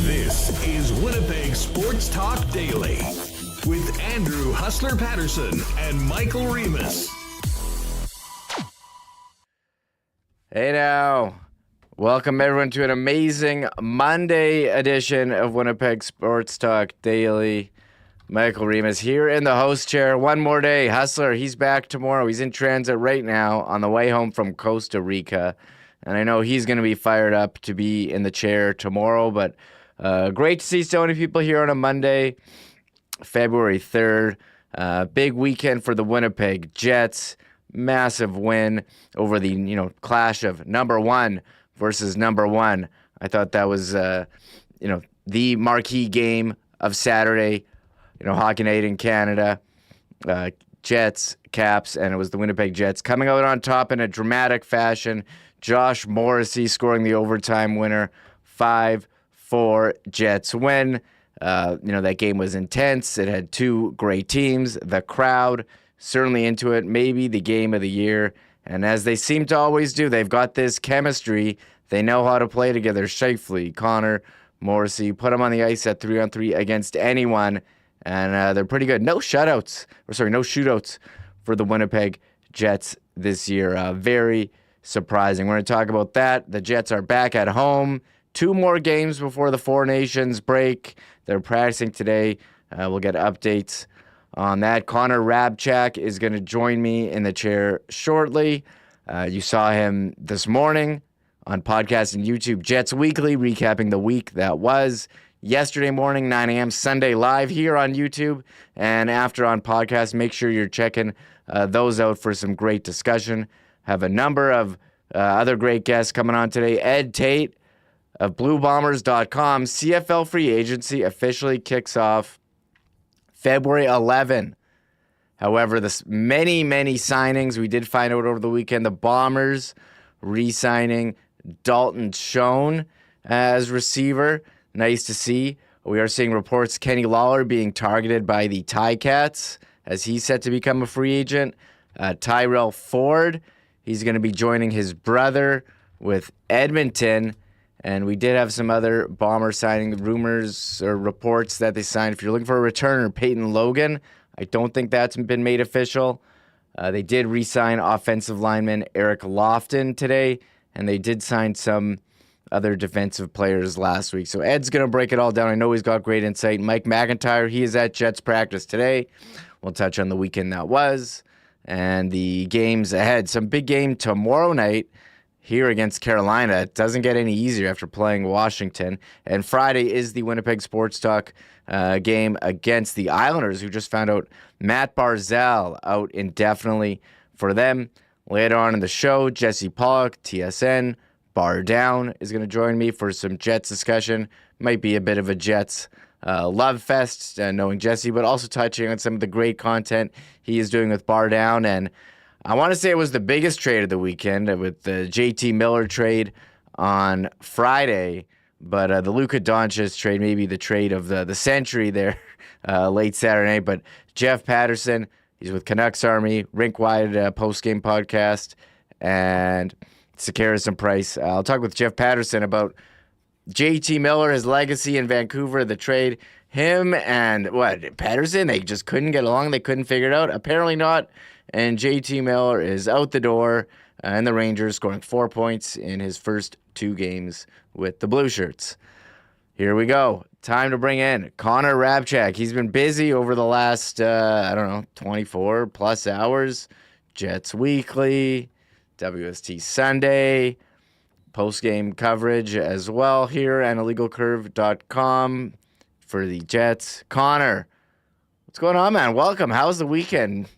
This is Winnipeg Sports Talk Daily with Andrew Hustler Paterson and Michael Remis. Hey now, welcome everyone to an amazing Monday edition of Winnipeg Sports Talk Daily. Michael Remis here in the host chair. One more day. Hustler, he's back tomorrow. He's in transit right now on the way home from Costa Rica. And I know he's going to be fired up to be in the chair tomorrow, but great to see so many people here on a Monday, February 3rd. Big weekend for the Winnipeg Jets. Massive win over the, clash of number one versus number one. I thought that was, the marquee game of Saturday, Hockey Night in Canada. Jets, Caps, and it was the Winnipeg Jets coming out on top in a dramatic fashion. Josh Morrissey scoring the overtime winner, 5-4 Jets win. That game was intense. It had two great teams. The crowd certainly into it, maybe the game of the year. And as they seem to always do, they've got this chemistry. They know how to play together. Shifley, Connor, Morrissey, put them on the ice at 3-on-3 against anyone. And they're pretty good. No shootouts for the Winnipeg Jets this year. Very surprising. We're going to talk about that. The Jets are back at home. 2 more games before the Four Nations break. They're practicing today. We'll get updates on that. Connor Hrabchak is going to join me in the chair shortly. You saw him this morning on podcast and YouTube. Jets Weekly, recapping the week that was. Yesterday morning, 9 a.m., Sunday live here on YouTube. And after on podcast, make sure you're checking those out for some great discussion. Have a number of other great guests coming on today. Tait of BlueBombers.com. CFL Free Agency officially kicks off February 11. However, many signings we did find out over the weekend. The Bombers re-signing Dalton Schoen as receiver. Nice to see. We are seeing reports Kenny Lawler being targeted by the Ticats as he's set to become a free agent. Tyrell Ford, he's going to be joining his brother with Edmonton. And we did have some other Bomber signing rumors or reports that they signed. If you're looking for a returner, Peyton Logan, I don't think that's been made official. They did re-sign offensive lineman Eric Lofton today, and they did sign some other defensive players last week. So Ed's going to break it all down. I know he's got great insight. Mike McIntyre, he is at Jets practice today. We'll touch on the weekend that was and the games ahead. Some big game tomorrow night here against Carolina. It doesn't get any easier after playing Washington. And Friday is the Winnipeg Sports Talk game against the Islanders, who just found out Matt Barzal out indefinitely for them. Later on in the show, Jesse Pollock, TSN, BarDown is going to join me for some Jets discussion. Might be a bit of a Jets love fest, knowing Jesse, but also touching on some of the great content he is doing with BarDown. And I want to say it was the biggest trade of the weekend with the JT Miller trade on Friday, but the Luka Doncic trade, maybe the trade of the century there late Saturday night. But Jeff Paterson, he's with Canucks Army, rink-wide post-game podcast, and Sekeres Price. I'll talk with Jeff Paterson about JT Miller, his legacy in Vancouver, the trade. Him and Paterson, they just couldn't get along. They couldn't figure it out. Apparently not. And JT Miller is out the door, and the Rangers scoring 4 points in his first 2 games with the Blue Shirts. Here we go. Time to bring in Connor Hrabchak. He's been busy over the last, 24 plus hours. Jets Weekly, WST Sunday, post-game coverage as well here, and illegalcurve.com for the Jets. Connor, what's going on, man? Welcome. How's the weekend?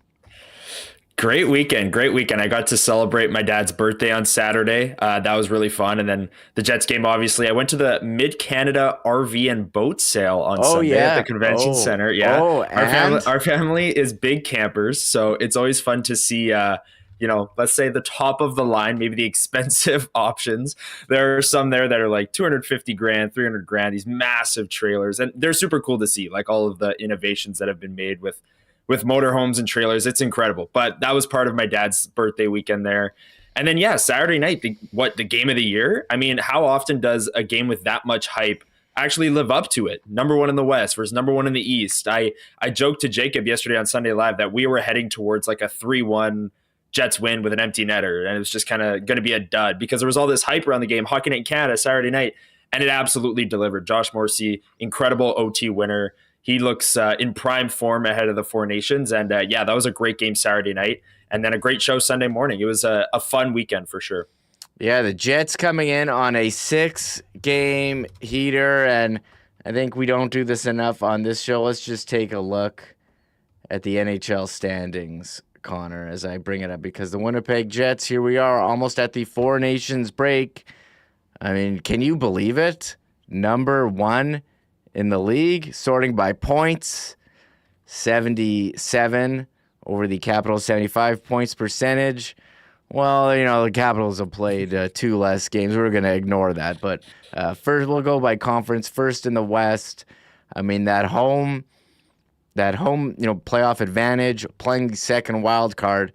Great weekend. Great weekend. I got to celebrate my dad's birthday on Saturday. That was really fun. And then the Jets game, obviously. I went to the Mid-Canada RV and boat sale on Oh Sunday at yeah. the convention center. Yeah. And Our family is big campers. So it's always fun to see, let's say the top of the line, maybe the expensive options. There are some there that are like 250 grand, 300 grand, these massive trailers. And they're super cool to see, like all of the innovations that have been made with motorhomes and trailers. It's incredible. But that was part of my dad's birthday weekend there. And then, yeah, Saturday night, the game of the year? I mean, how often does a game with that much hype actually live up to it? Number one in the West versus number one in the East. I joked to Jacob yesterday on Sunday Live that we were heading towards like a 3-1 Jets win with an empty netter. And it was just kind of going to be a dud because there was all this hype around the game. Hockey Night in Canada, Saturday night. And it absolutely delivered. Josh Morrissey, incredible OT winner. He looks in prime form ahead of the Four Nations. And that was a great game Saturday night. And then a great show Sunday morning. It was a fun weekend for sure. Yeah, the Jets coming in on a 6-game heater. And I think we don't do this enough on this show. Let's just take a look at the NHL standings, Connor, as I bring it up. Because the Winnipeg Jets, here we are, almost at the Four Nations break. I mean, can you believe it? Number 1 in the league, sorting by points, 77 over the Capitals, 75 points percentage. Well, the Capitals have played 2 less games. We're going to ignore that. But first, we'll go by conference. First in the West. I mean, that home, playoff advantage, playing the second wild card,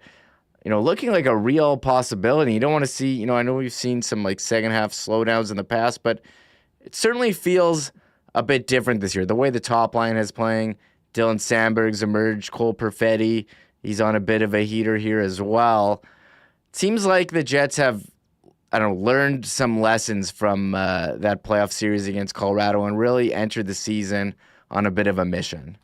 looking like a real possibility. You don't want to see, I know we've seen some like second half slowdowns in the past, but it certainly feels a bit different this year. The way the top line is playing, Dylan Sandberg's emerged, Cole Perfetti, he's on a bit of a heater here as well. It seems like the Jets have, learned some lessons from that playoff series against Colorado and really entered the season on a bit of a mission.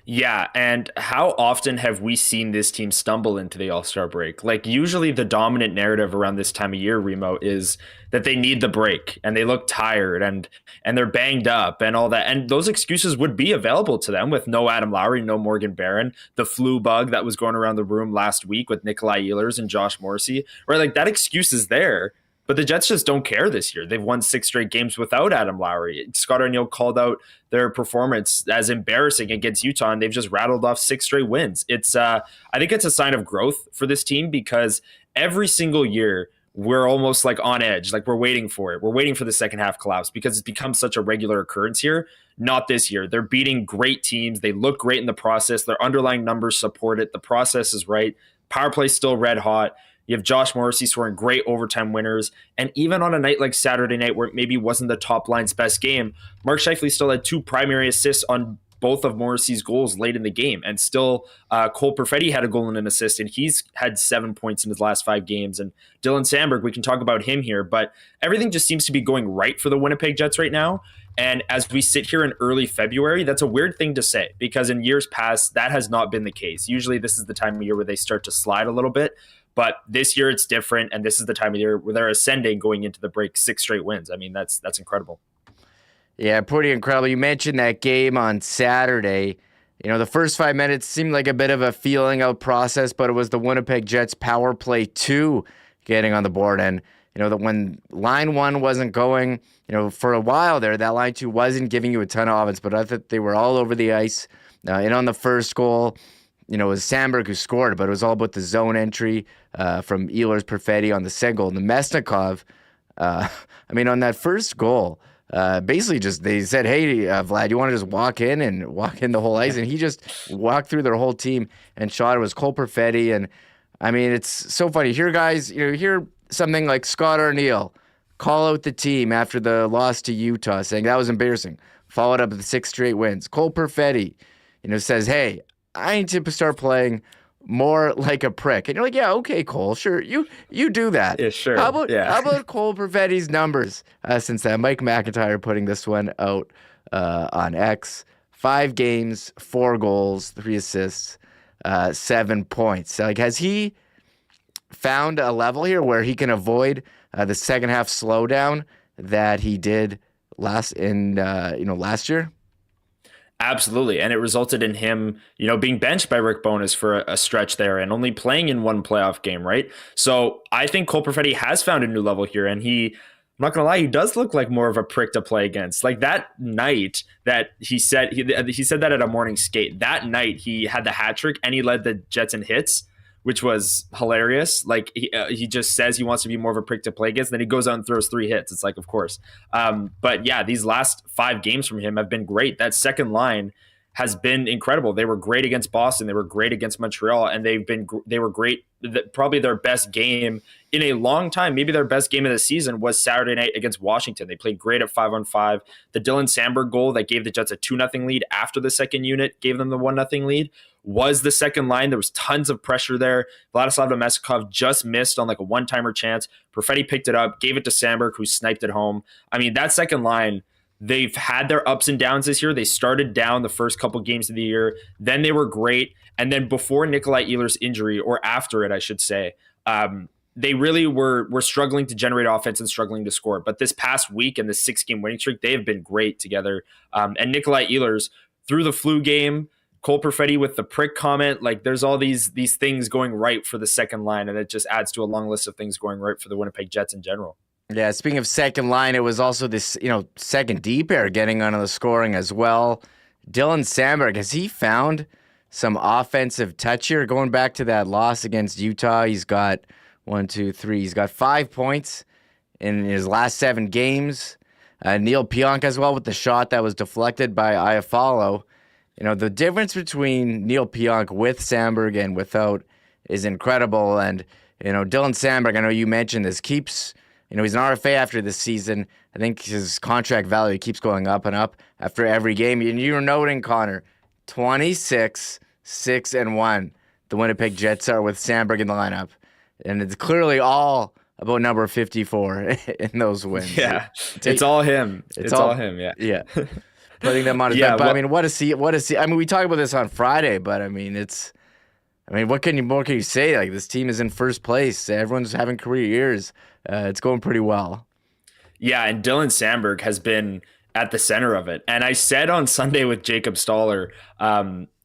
Yeah, and how often have we seen this team stumble into the All-Star break? Like, usually the dominant narrative around this time of year, Remo, is that they need the break and they look tired and they're banged up and all that. And those excuses would be available to them with no Adam Lowry, no Morgan Barron, the flu bug that was going around the room last week with Nikolai Ehlers and Josh Morrissey, right? Like, that excuse is there. But the Jets just don't care this year. They've won 6 straight games without Adam Lowry. Scott Arniel called out their performance as embarrassing against Utah, and they've just rattled off 6 straight wins. It's I think it's a sign of growth for this team because every single year we're almost like on edge, like we're waiting for it. We're waiting for the second half collapse because it's become such a regular occurrence here. Not this year. They're beating great teams. They look great in the process. Their underlying numbers support it. The process is right. Power play's still red hot. You have Josh Morrissey scoring great overtime winners. And even on a night like Saturday night, where it maybe wasn't the top line's best game, Mark Scheifele still had 2 primary assists on both of Morrissey's goals late in the game. And still, Cole Perfetti had a goal and an assist, and he's had 7 points in his last 5 games. And Dylan Sandberg, we can talk about him here, but everything just seems to be going right for the Winnipeg Jets right now. And as we sit here in early February, that's a weird thing to say because in years past, that has not been the case. Usually this is the time of year where they start to slide a little bit. But this year it's different, and this is the time of year where they're ascending going into the break, 6 straight wins. I mean, that's incredible. Yeah, pretty incredible. You mentioned that game on Saturday. The first 5 minutes seemed like a bit of a feeling out process, but it was the Winnipeg Jets power play 2 getting on the board. And, when line 1 wasn't going, for a while there, that line 2 wasn't giving you a ton of offense, but I thought they were all over the ice. And on the first goal, it was Sandberg who scored, but it was all about the zone entry from Ehlers Perfetti on the second goal. And the Mesnikov, on that first goal, basically just they said, hey, Vlad, you want to just walk in the whole ice? And he just walked through their whole team and shot. It was Cole Perfetti. And, it's so funny. Here, guys, hear something like Scott Arniel call out the team after the loss to Utah, saying that was embarrassing. Followed up with 6 straight wins. Cole Perfetti, says, hey, I need to start playing more like a prick. And you're like, yeah, okay, Cole, sure. You do that. Yeah, sure. How about Cole Perfetti's numbers since then? Mike McIntyre putting this one out on X. 5 games, 4 goals, 3 assists, 7 points. Like, has he found a level here where he can avoid the second half slowdown that he did last year? Absolutely. And it resulted in him, being benched by Rick Bowness for a stretch there and only playing in one playoff game, right? So I think Cole Perfetti has found a new level here. And I'm not going to lie, he does look like more of a prick to play against. Like that night that he said that at a morning skate, that night he had the hat trick and he led the Jets in hits, which was hilarious. Like he just says he wants to be more of a prick to play against. Then he goes out and throws 3 hits. It's like, of course. But yeah, these last 5 games from him have been great. That second line has been incredible. They were great against Boston. They were great against Montreal, and they were great. Probably their best game in a long time. Maybe their best game of the season was Saturday night against Washington. They played great at 5-on-5. The Dylan Samberg goal that gave the Jets a 2-0 lead after the second unit gave them the 1-0 lead was the second line. There was tons of pressure there. Vladislav Domestikov just missed on like a one-timer chance. Perfetti picked it up, gave it to Samberg, who sniped it home. I mean, that second line, they've had their ups and downs this year. They started down the first couple games of the year. Then they were great. And then before Nikolai Ehlers' injury, or after it, I should say, they really were struggling to generate offense and struggling to score. But this past week and the 6-game winning streak, they have been great together. And Nikolai Ehlers, through the flu game, Cole Perfetti with the prick comment, like there's all these things going right for the second line, and it just adds to a long list of things going right for the Winnipeg Jets in general. Yeah, speaking of second line, it was also this, second D pair getting onto the scoring as well. Dylan Samberg, has he found some offensive touch here? Going back to that loss against Utah, he's got 5 points in his last 7 games. Neil Pionk as well with the shot that was deflected by Iafallo. The difference between Neil Pionk with Samberg and without is incredible. And, Dylan Samberg, I know you mentioned this, keeps, he's an RFA after this season. I think his contract value keeps going up and up after every game. And you're noting, Connor, 26, 6-1. The Winnipeg Jets are with Samberg in the lineup. And it's clearly all about number 54 in those wins. Yeah, it's all him. It's all him, yeah. Yeah. Putting them on his back. But I mean, what is he? I mean, we talked about this on Friday, but I mean, what can you say? Like, this team is in first place. Everyone's having career years. It's going pretty well. Yeah, and Dylan Samberg has been at the center of it. And I said on Sunday with Jacob Stoller,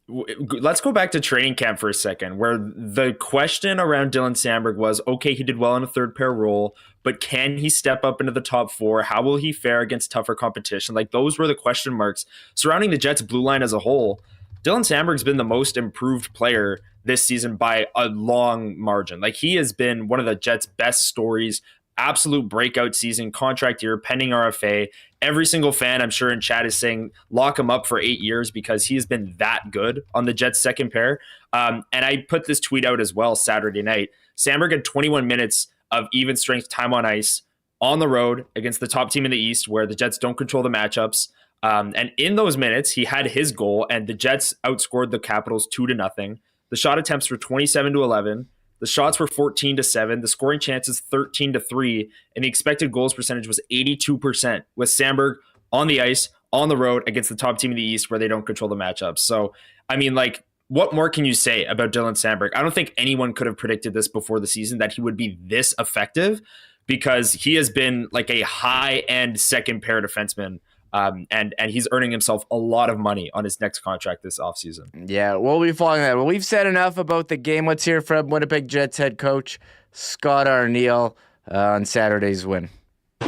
let's go back to training camp for a second, where the question around Dylan Samberg was, okay, he did well in a third pair role, but can he step up into the top 4? How will he fare against tougher competition? Like, those were the question marks surrounding the Jets' blue line as a whole. Dylan Samberg's been the most improved player this season by a long margin. Like, he has been one of the Jets' best stories. Absolute breakout season, contract year, pending RFA. Every single fan, I'm sure, in chat is saying lock him up for 8 years because he has been that good on the Jets' second pair. And I put this tweet out as well Saturday night. Samberg had 21 minutes of even strength time on ice on the road against the top team in the East, where the Jets don't control the matchups. And in those minutes, he had his goal, and the Jets outscored the Capitals 2-0. The shot attempts were 27-11. The shots were 14-7. The scoring chances 13-3, and the expected goals percentage was 82%. With Samberg on the ice, on the road against the top team in the East, where they don't control the matchups. So, I mean, like, what more can you say about Dylan Samberg? I don't think anyone could have predicted this before the season, that he would be this effective, because he has been like a high-end second pair defenseman. And he's earning himself a lot of money on his next contract this offseason. Yeah, we'll be following that. Well, we've said enough about the game. Let's hear from Winnipeg Jets head coach Scott Arniel on Saturday's win.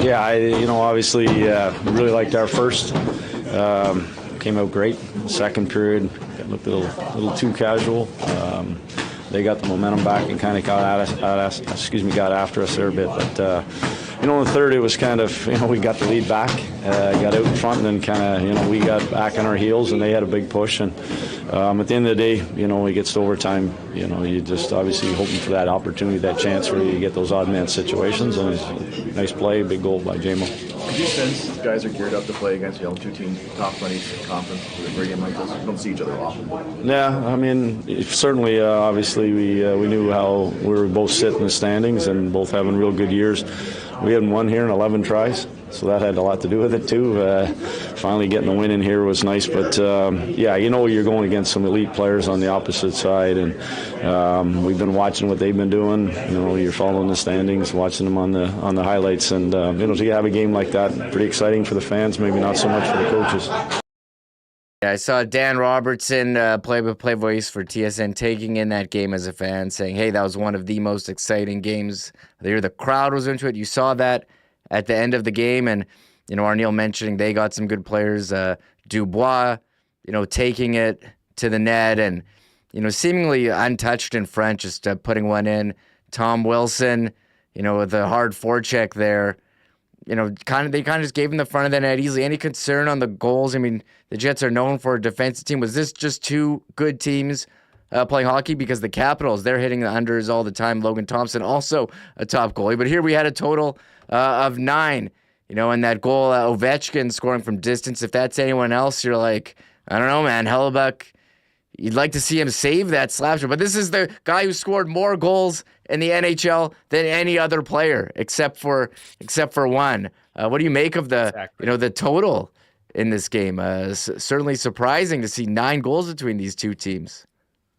Yeah, obviously really liked our first. Came out great. Second period looked a little too casual. They got the momentum back and kind of got after us there a bit. But in the third, it was kind of, we got the lead back, got out in front, and then kind of, we got back on our heels, and they had a big push. And at the end of the day, when it gets to overtime, you just obviously hoping for that opportunity, that chance where you get those odd man situations. And it's a nice play, big goal by J-Mo. Do you sense guys are geared up to play against two teams, top 20 conference, for a game like this? We don't see each other often. Yeah, I mean, certainly, obviously, we knew how we were both sitting in the standings and both having real good years. We hadn't won here in 11 tries, so that had a lot to do with it too. Finally getting the win in here was nice, but you're going against some elite players on the opposite side, and we've been watching what they've been doing. You're following the standings, watching them on the highlights, and to have a game like that, pretty exciting for the fans, maybe not so much for the coaches. Yeah, I saw Dan Robertson, play-by-play voice for TSN, taking in that game as a fan, saying, hey, that was one of the most exciting games of the year. The crowd was into it. You saw that at the end of the game. And, Arneal mentioning they got some good players. Dubois, taking it to the net and, seemingly untouched in front, just putting one in. Tom Wilson, with a hard forecheck there. They kind of just gave him the front of the net easily. Any concern on the goals? I mean, the Jets are known for a defensive team. Was this just two good teams playing hockey? Because the Capitals, they're hitting the unders all the time. Logan Thompson, also a top goalie. But here we had a total of 9. And that goal, Ovechkin scoring from distance. If that's anyone else, you're like, I don't know, man. Hellebuyck, you'd like to see him save that slap shot. But this is the guy who scored more goals in the NHL than any other player, except for one. What do you make of the the total in this game? Certainly surprising to see 9 goals between these two teams.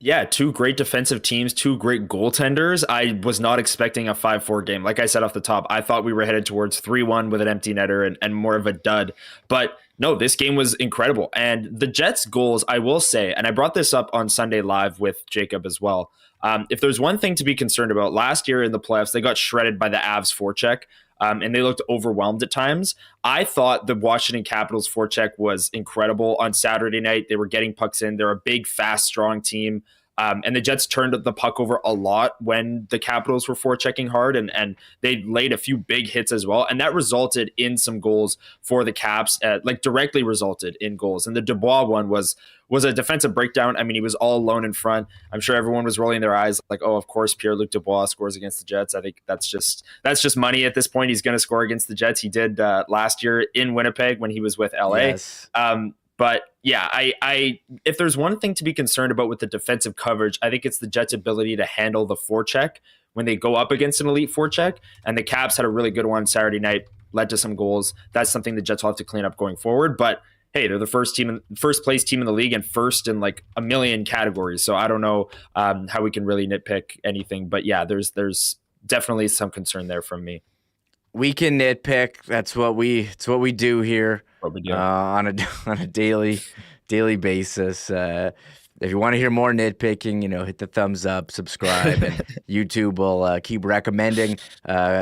Yeah, 2 great defensive teams, 2 great goaltenders. I was not expecting a 5-4 game. Like I said off the top, I thought we were headed towards 3-1 with an empty netter and more of a dud. But no, this game was incredible. And the Jets' goals, I will say, and I brought this up on Sunday Live with Jacob as well. If there's one thing to be concerned about, last year in the playoffs, they got shredded by the Avs forecheck. And they looked overwhelmed at times. I thought the Washington Capitals forecheck was incredible on Saturday night. They were getting pucks in. They're a big, fast, strong team. And the Jets turned the puck over a lot when the Capitals were forechecking hard, and they laid a few big hits as well. And that resulted in some goals for the Caps, directly resulted in goals. And the Dubois one was a defensive breakdown. I mean, he was all alone in front. I'm sure everyone was rolling their eyes like, oh, of course, Pierre-Luc Dubois scores against the Jets. I think that's just money at this point. He's going to score against the Jets. He did last year in Winnipeg when he was with LA. Yes. But yeah, I if there's one thing to be concerned about with the defensive coverage, I think it's the Jets' ability to handle the forecheck when they go up against an elite forecheck. And the Caps had a really good one Saturday night, led to some goals. That's something the Jets will have to clean up going forward. But hey, they're the first place team in the league and first in like a million categories. So I don't know how we can really nitpick anything. But yeah, there's definitely some concern there from me. We can nitpick. It's what we do here. On a daily basis. If you want to hear more nitpicking, hit the thumbs up, subscribe, and YouTube will keep recommending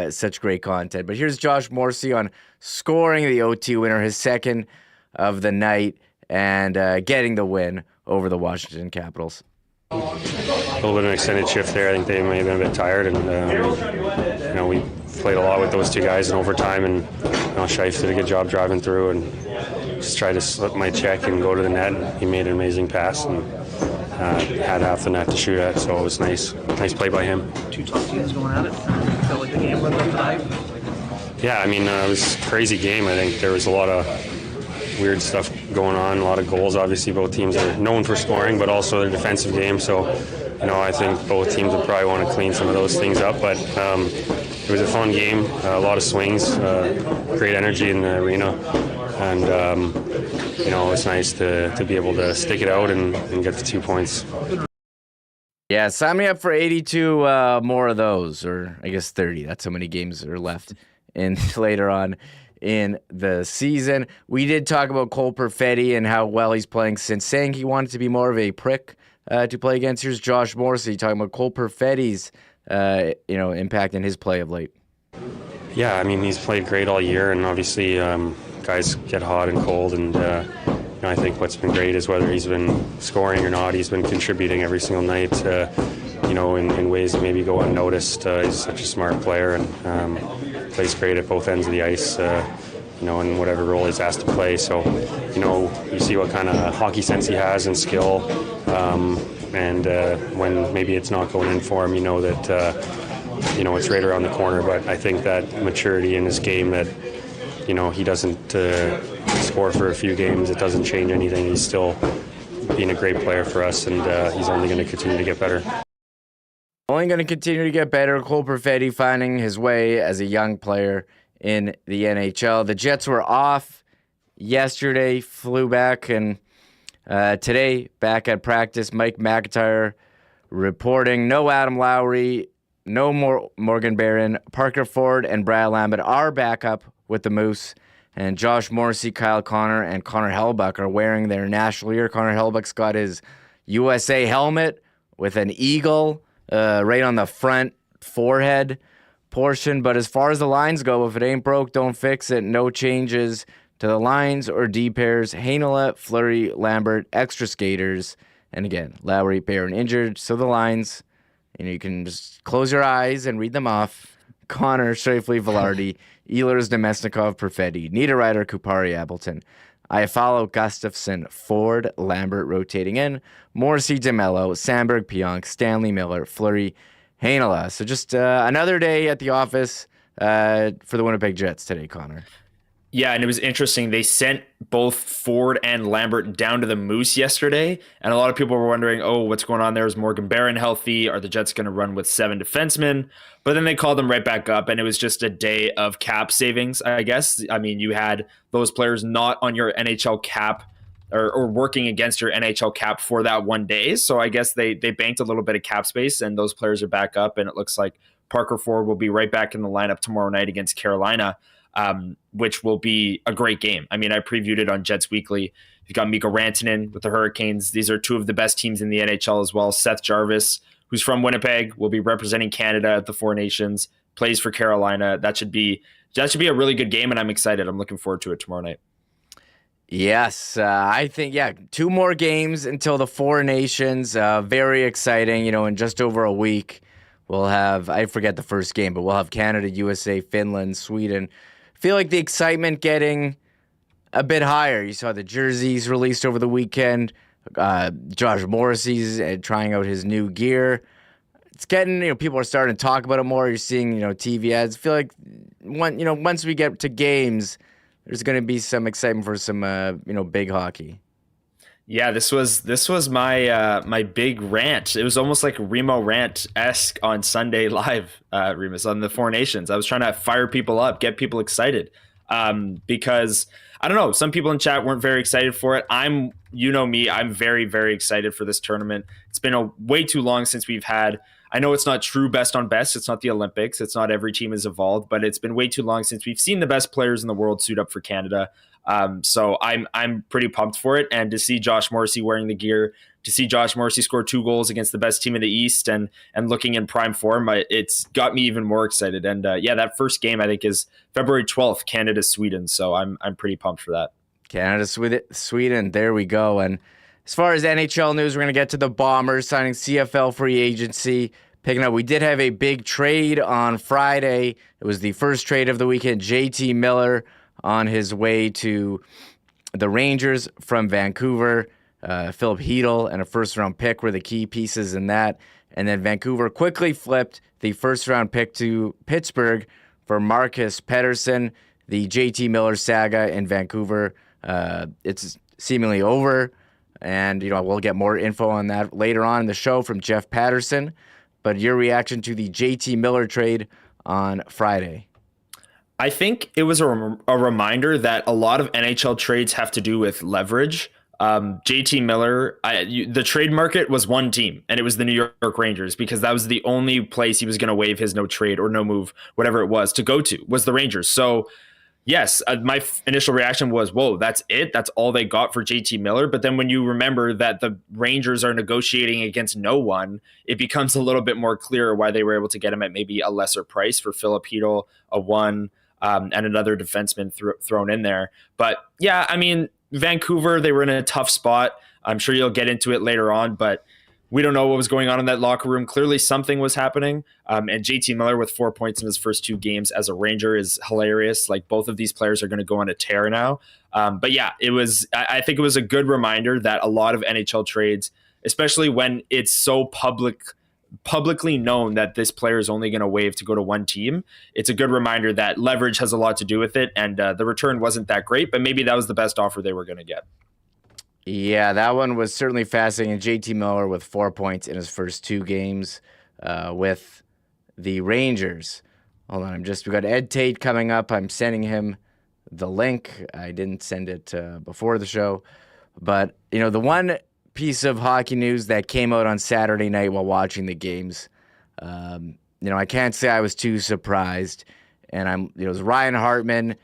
such great content. But here's Josh Morrissey on scoring the OT winner, his second of the night, and getting the win over the Washington Capitals. A little bit of an extended shift there. I think they may have been a bit tired, and we played a lot with those two guys in overtime, and Scheif did a good job driving through and just tried to slip my check and go to the net. He made an amazing pass and had half the net to shoot at, so it was nice play by him. 2 top teams going at it. Felt like the game went up tonight. Yeah, I mean, it was a crazy game. I think there was a lot of weird stuff going on, a lot of goals. Obviously, both teams are known for scoring, but also their defensive game. So, I think both teams would probably want to clean some of those things up. But it was a fun game, a lot of swings, great energy in the arena. And, it's nice to be able to stick it out and get the 2 points. Yeah, sign me up for 82 more of those, or I guess 30. That's how many games are left in later on in the season. We did talk about Cole Perfetti and how well he's playing since, saying he wanted to be more of a prick to play against. Here's Josh Morrissey talking about Cole Perfetti's impact in his play of late. Yeah, I mean, he's played great all year, and obviously guys get hot and cold, and I think what's been great is whether he's been scoring or not, he's been contributing every single night, in ways that maybe go unnoticed. He's such a smart player and plays great at both ends of the ice, in whatever role he's asked to play. So, you see what kind of hockey sense he has and skill, and when maybe it's not going in for him, that it's right around the corner. But I think that maturity in his game that, he doesn't score for a few games, it doesn't change anything. He's still being a great player for us, and he's only going to continue to get better. Only going to continue to get better. Cole Perfetti finding his way as a young player in the NHL. The Jets were off yesterday, flew back, and today back at practice. Mike McIntyre reporting no Adam Lowry, no more Morgan Barron. Parker Ford and Brad Lambert are back up with the Moose, And Josh Morrissey, Kyle Connor, and Connor Hrabchak are wearing their national gear. Connor Hrabchak's got his USA helmet with an eagle right on the front forehead portion. But as far as the lines go, if it ain't broke, don't fix it. No changes to the lines or D pairs. Heinola, Fleury, Lambert, extra skaters. And again, Lowry, Barron injured. So the lines, you can just close your eyes and read them off. Connor, Scheifele, Velarde, Ehlers, Nemesnikov, Perfetti, Niederreiter, Kupari, Appleton, Iafallo, Gustafson, Ford, Lambert rotating in, Morrissey, DeMello, Sandberg, Pionk, Stanley, Miller, Fleury, Heinola. So just another day at the office for the Winnipeg Jets today, Connor. Yeah, and it was interesting. They sent both Ford and Lambert down to the Moose yesterday, and a lot of people were wondering, oh, what's going on there? Is Morgan Barron healthy? Are the Jets going to run with 7 defensemen? But then they called them right back up, and it was just a day of cap savings, I guess. I mean, you had those players not on your NHL cap or working against your NHL cap for that one day. So I guess they banked a little bit of cap space, and those players are back up, and it looks like Parker Ford will be right back in the lineup tomorrow night against Carolina. Which will be a great game. I mean, I previewed it on Jets Weekly. You've got Mikko Rantanen with the Hurricanes. These are two of the best teams in the NHL as well. Seth Jarvis, who's from Winnipeg, will be representing Canada at the Four Nations, plays for Carolina. That should be a really good game, and I'm excited. I'm looking forward to it tomorrow night. Yes, I think, 2 more games until the Four Nations. Very exciting. In just over a week, we'll have, I forget the first game, but we'll have Canada, USA, Finland, Sweden. Feel like the excitement getting a bit higher. You saw the jerseys released over the weekend. Josh Morrissey's trying out his new gear. It's getting, people are starting to talk about it more. You're seeing, TV ads. I feel like once we get to games, there's going to be some excitement for some, big hockey. Yeah, this was my my big rant. It was almost like Remo rant-esque on Sunday Live, Remis, on the Four Nations. I was trying to fire people up, get people excited, because I don't know, some people in chat weren't very excited for it. I'm very, very excited for this tournament. It's been way too long since we've had. I know it's not true best on best. It's not the Olympics. It's not every team is evolved, but it's been way too long since we've seen the best players in the world suit up for Canada. So I'm pretty pumped for it. And to see Josh Morrissey wearing the gear, to see Josh Morrissey score 2 goals against the best team in the East and looking in prime form, it's got me even more excited. And that first game I think is February 12th, Canada, Sweden. So I'm pretty pumped for that. Canada, Sweden. There we go. And as far as NHL news, we're going to get to the Bombers signing CFL Free Agency. Picking up, we did have a big trade on Friday. It was the first trade of the weekend. JT Miller on his way to the Rangers from Vancouver. Philip Hedl and a first-round pick were the key pieces in that. And then Vancouver quickly flipped the first-round pick to Pittsburgh for Marcus Paterson. The JT Miller saga in Vancouver, it's seemingly over. And, we'll get more info on that later on in the show from Jeff Paterson. But your reaction to the JT Miller trade on Friday? I think it was a reminder that a lot of NHL trades have to do with leverage. JT Miller, the trade market was one team, and it was the New York Rangers, because that was the only place he was going to waive his no trade or no move, whatever it was, to go to, was the Rangers. So yes, my initial reaction was, whoa, that's it? That's all they got for JT Miller? But then when you remember that the Rangers are negotiating against no one, it becomes a little bit more clear why they were able to get him at maybe a lesser price for Philip Hedl, a 1, and another defenseman thrown in there. But yeah, I mean, Vancouver, they were in a tough spot. I'm sure you'll get into it later on, but we don't know what was going on in that locker room. Clearly something was happening. And JT Miller with 4 points in his first 2 games as a Ranger is hilarious. Like, both of these players are going to go on a tear now. But yeah, I think it was a good reminder that a lot of NHL trades, especially when it's so publicly known that this player is only going to waive to go to one team, it's a good reminder that leverage has a lot to do with it. And the return wasn't that great, but maybe that was the best offer they were going to get. Yeah, that one was certainly fascinating. JT Miller with 4 points in his first 2 games with the Rangers. Hold on, we got Ed Tait coming up. I'm sending him the link. I didn't send it before the show. But, the one piece of hockey news that came out on Saturday night while watching the games, I can't say I was too surprised. And it was Ryan Hartman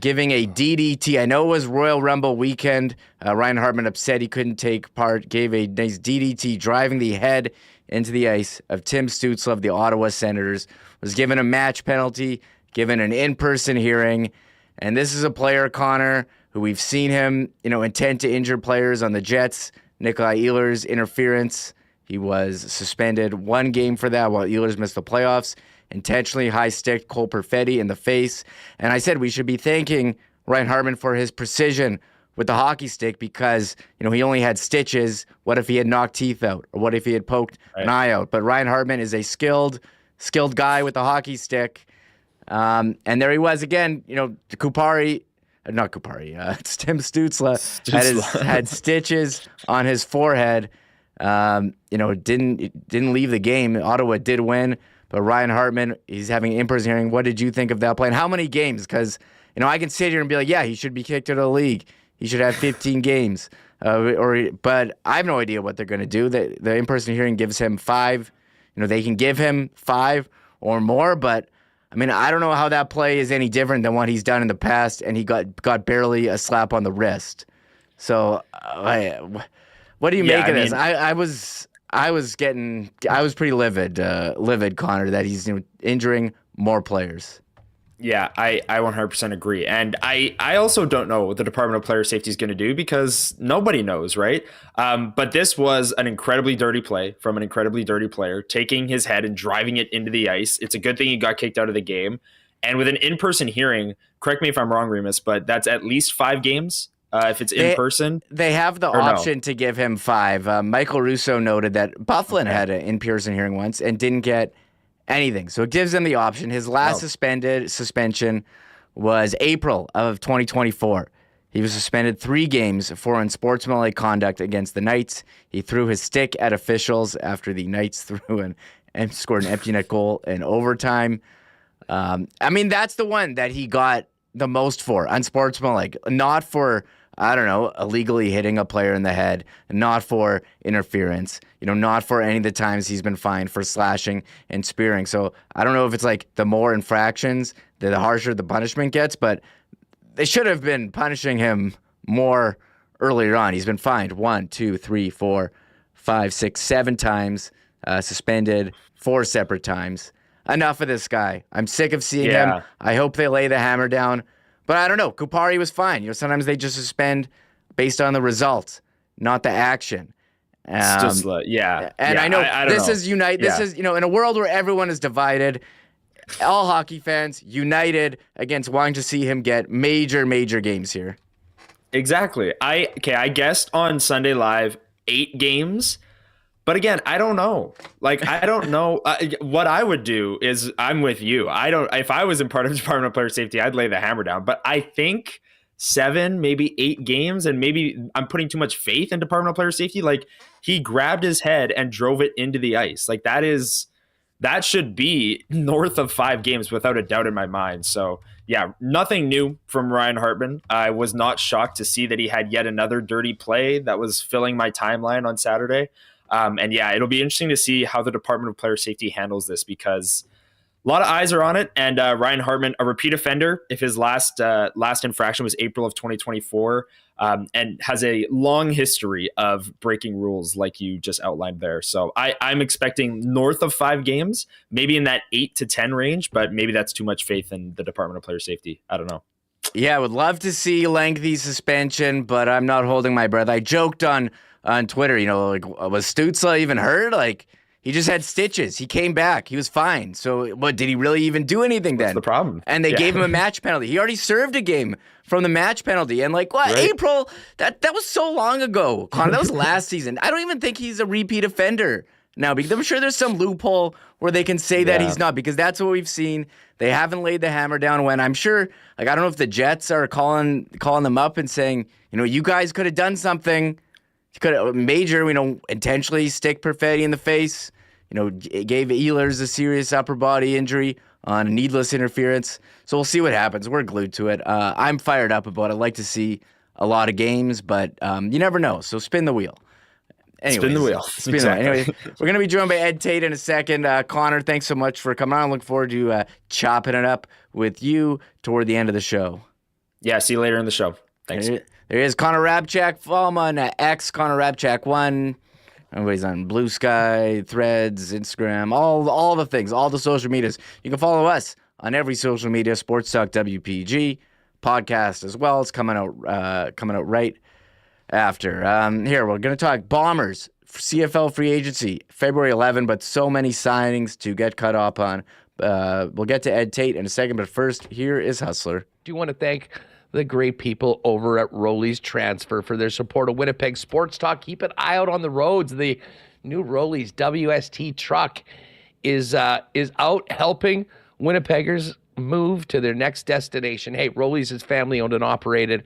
giving a DDT. I know it was Royal Rumble weekend. Ryan Hartman upset he couldn't take part, gave a nice DDT, driving the head into the ice of Tim Stützle of the Ottawa Senators, was given a match penalty, given an in-person hearing. And this is a player, Connor, who we've seen him, intent to injure players on the Jets. Nikolai Ehlers' interference. He was suspended 1 game for that while Ehlers missed the playoffs. Intentionally high-sticked Cole Perfetti in the face. And I said we should be thanking Ryan Hartman for his precision with the hockey stick because, he only had stitches. What if he had knocked teeth out? Or what if he had poked an eye out? But Ryan Hartman is a skilled guy with the hockey stick. And there he was again, it's Tim Stützle had stitches on his forehead. Didn't leave the game. Ottawa did win, but Ryan Hartman, he's having an in-person hearing. What did you think of that play? And how many games? Because, I can sit here and be like, yeah, he should be kicked out of the league. He should have 15 games. But I have no idea what they're going to do. The in-person hearing gives him 5. They can give him 5 or more, but I don't know how that play is any different than what he's done in the past, and he got barely a slap on the wrist. So, what do you make of this? I was pretty livid, Connor, that he's injuring more players. Yeah, I 100% agree. And I also don't know what the Department of Player Safety is going to do because nobody knows, right? But this was an incredibly dirty play from an incredibly dirty player, taking his head and driving it into the ice. It's a good thing he got kicked out of the game. And with an in-person hearing, correct me if I'm wrong, Remis, but that's at least 5 games if it's in person. They have the option to give him 5. Michael Russo noted that Bufflin had an in-person hearing once and didn't get anything. So it gives him the option. His last suspension was April of 2024. He was suspended 3 games for unsportsmanlike conduct against the Knights. He threw his stick at officials after the Knights threw and scored an empty net goal in overtime. That's the one that he got the most for, unsportsmanlike, not for, illegally hitting a player in the head, not for interference, not for any of the times he's been fined for slashing and spearing. So I don't know if it's like the more infractions, the harsher the punishment gets, but they should have been punishing him more earlier on. He's been fined 1, 2, 3, 4, 5, 6, 7 times, suspended 4 separate times. Enough of this guy. I'm sick of seeing him. I hope they lay the hammer down. But I don't know. Kupari was fine. Sometimes they just suspend based on the results, not the action. I know this is unite. This is in a world where everyone is divided. All hockey fans united against wanting to see him get major games here. Exactly. I guessed on Sunday Live 8 games. But again, I don't know. I don't know. What I would do is I'm with you. If I was in part of the Department of Player Safety, I'd lay the hammer down. But I think 7, maybe 8 games, and maybe I'm putting too much faith in Department of Player Safety. He grabbed his head and drove it into the ice. That should be north of 5 games without a doubt in my mind. So yeah, nothing new from Ryan Hartman. I was not shocked to see that he had yet another dirty play that was filling my timeline on Saturday. It'll be interesting to see how the Department of Player Safety handles this because a lot of eyes are on it. And Ryan Hartman, a repeat offender, if his last infraction was April of 2024, and has a long history of breaking rules like you just outlined there. So I'm expecting north of 5 games, maybe in that 8 to 10 range, but maybe that's too much faith in the Department of Player Safety. I don't know. Yeah, I would love to see lengthy suspension, but I'm not holding my breath. I joked on Twitter, was Stützle even hurt? He just had stitches. He came back. He was fine. So what, did he really even do anything then? What's the problem? And they gave him a match penalty. He already served a game from the match penalty. And right? April, that was so long ago, Connor. That was last season. I don't even think he's a repeat offender now because I'm sure there's some loophole where they can say that he's not because that's what we've seen. They haven't laid the hammer down when I'm sure, I don't know if the Jets are calling them up and saying, you guys could have done something. He could have intentionally stick Perfetti in the face. Gave Ehlers a serious upper body injury on a needless interference. So we'll see what happens. We're glued to it. I'm fired up about it. I'd like to see a lot of games, but you never know. So spin the wheel. Spin the wheel. Spin the wheel. Anyway, we're going to be joined by Ed Tait in a second. Connor, thanks so much for coming on. Look forward to chopping it up with you toward the end of the show. Yeah, see you later in the show. Thanks. There is Connor Hrabchak. Follow him on X, Connor Hrabchak1. Everybody's on Blue Sky, Threads, Instagram, all the things, all the social medias. You can follow us on every social media, Sports Talk WPG podcast as well. It's coming out right after. Here, we're going to talk Bombers CFL Free Agency, February 11, but so many signings to get caught up on. We'll get to Ed Tait in a second, but first, here is Hustler. Do you want to thank the great people over at Rollies Transfer for their support of Winnipeg Sports Talk. Keep an eye out on the roads. The new Rollies WST truck is out helping Winnipeggers move to their next destination. Hey, Rollies is family owned and operated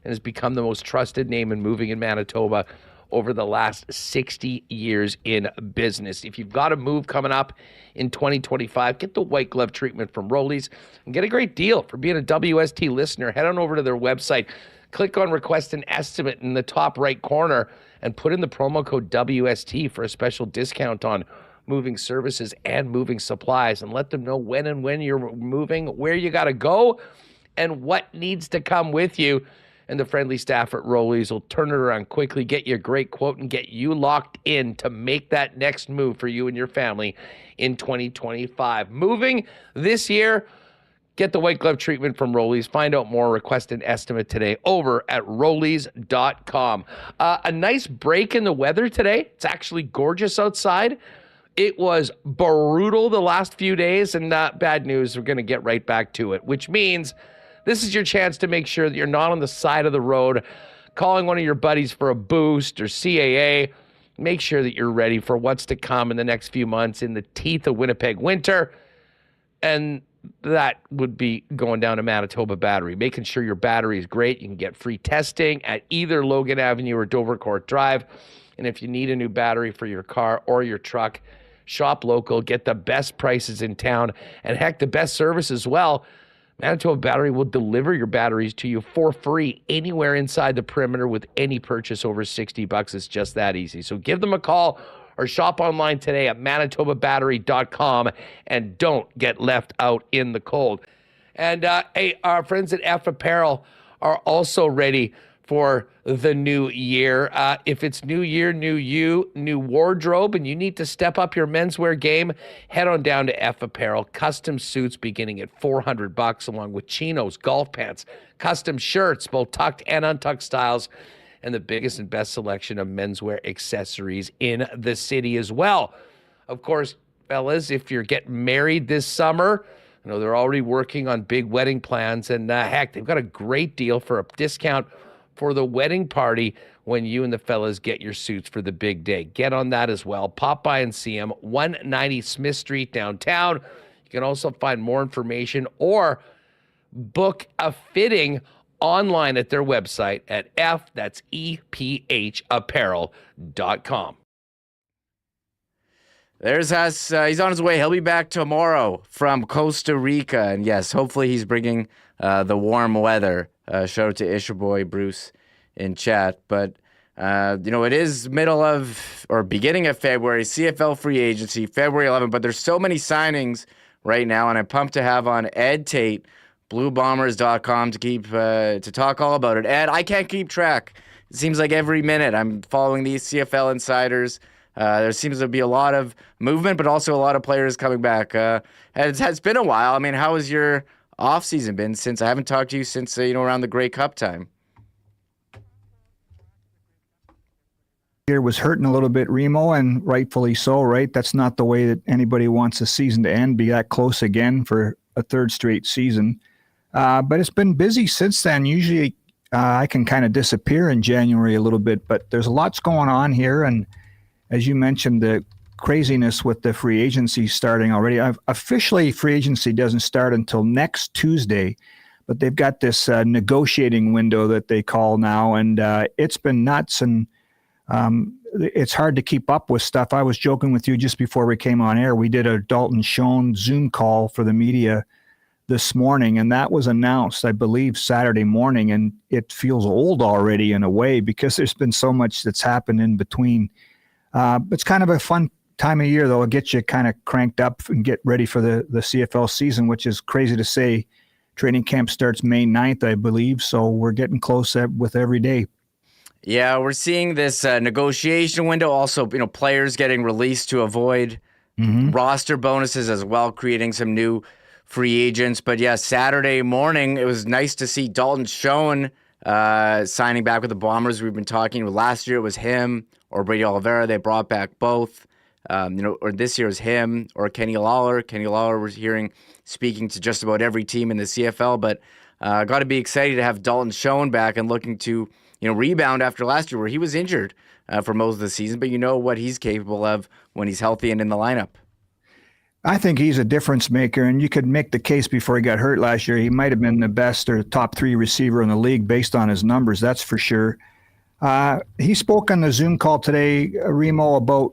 and has become the most trusted name in moving in Manitoba over the last 60 years in business. If you've got a move coming up in 2025, get the white glove treatment from Rollies and get a great deal for being a WST listener. Head on over to their website, click on request an estimate in the top right corner and put in the promo code WST for a special discount on moving services and moving supplies, and let them know when you're moving, where you got to go, and what needs to come with you. And the friendly staff at Rollies will turn it around quickly, get you a great quote, and get you locked in to make that next move for you and your family in 2025. Moving this year, get the white glove treatment from Rollies. Find out more, request an estimate today over at rollies.com. A nice break in the weather today. It's actually gorgeous outside. It was brutal the last few days, and bad news, we're going to get right back to it, which means this is your chance to make sure that you're not on the side of the road calling one of your buddies for a boost or CAA. Make sure that you're ready for what's to come in the next few months in the teeth of Winnipeg winter. And that would be going down to Manitoba Battery, making sure your battery is great. You can get free testing at either Logan Avenue or Dovercourt Drive. And if you need a new battery for your car or your truck, shop local, get the best prices in town, and heck, the best service as well. Manitoba Battery will deliver your batteries to you for free anywhere inside the perimeter with any purchase over $60. It's just that easy. So give them a call or shop online today at manitobabattery.com and don't get left out in the cold. And hey, our friends at F Apparel are also ready for the new year. If it's new year, new you, new wardrobe, and you need to step up your menswear game, head on down to F Apparel. Custom suits beginning at $400, along with chinos, golf pants, custom shirts, both tucked and untucked styles, and the biggest and best selection of menswear accessories in the city as well. Of course, fellas, if you're getting married this summer, you know they're already working on big wedding plans, and heck, they've got a great deal for a discount for the wedding party when you and the fellas get your suits for the big day. Get on that as well. Pop by and see them, 190 Smith Street downtown. You can also find more information or book a fitting online at their website at EPHapparel.com. There's us. He's on his way. He'll be back tomorrow from Costa Rica. And yes, hopefully he's bringing the warm weather. Shout out to Isher Boy Bruce in chat. But, it is beginning of February, CFL Free Agency, February 11th. But there's so many signings right now, and I'm pumped to have on Ed Tait, BlueBombers.com, to talk all about it. Ed, I can't keep track. It seems like every minute I'm following these CFL insiders. There seems to be a lot of movement, but also a lot of players coming back. It's been a while. I mean, how has your off-season been since I haven't talked to you since, around the Grey Cup time? Year was hurting a little bit, Remo, and rightfully so, right? That's not the way that anybody wants a season to end, be that close again for a third straight season. But it's been busy since then. Usually I can kind of disappear in January a little bit, but there's lots going on here. And as you mentioned, the craziness with the free agency starting already. Officially, free agency doesn't start until next Tuesday, but they've got this negotiating window that they call now, and it's been nuts, and it's hard to keep up with stuff. I was joking with you just before we came on air. We did a Dalton Schoen Zoom call for the media this morning, and that was announced, I believe, Saturday morning, and it feels old already in a way because there's been so much that's happened in between It's kind of a fun time of year, though. It gets you kind of cranked up and get ready for the CFL season, which is crazy to say. Training camp starts May 9th, I believe, so we're getting close with every day. Yeah, we're seeing this negotiation window. Also, players getting released to avoid roster bonuses as well, creating some new free agents. But yeah, Saturday morning, it was nice to see Dalton Schoen signing back with the Bombers. We've been talking last year it was him or Brady Oliveira. They brought back both. Or this year it was him or Kenny Lawler. Kenny Lawler was speaking to just about every team in the CFL. But got to be excited to have Dalton Schoen back and looking to rebound after last year where he was injured for most of the season. But you know what he's capable of when he's healthy and in the lineup. I think he's a difference maker, and you could make the case before he got hurt last year. He might have been the best or top 3 receiver in the league based on his numbers, that's for sure. He spoke on the Zoom call today, Remo, about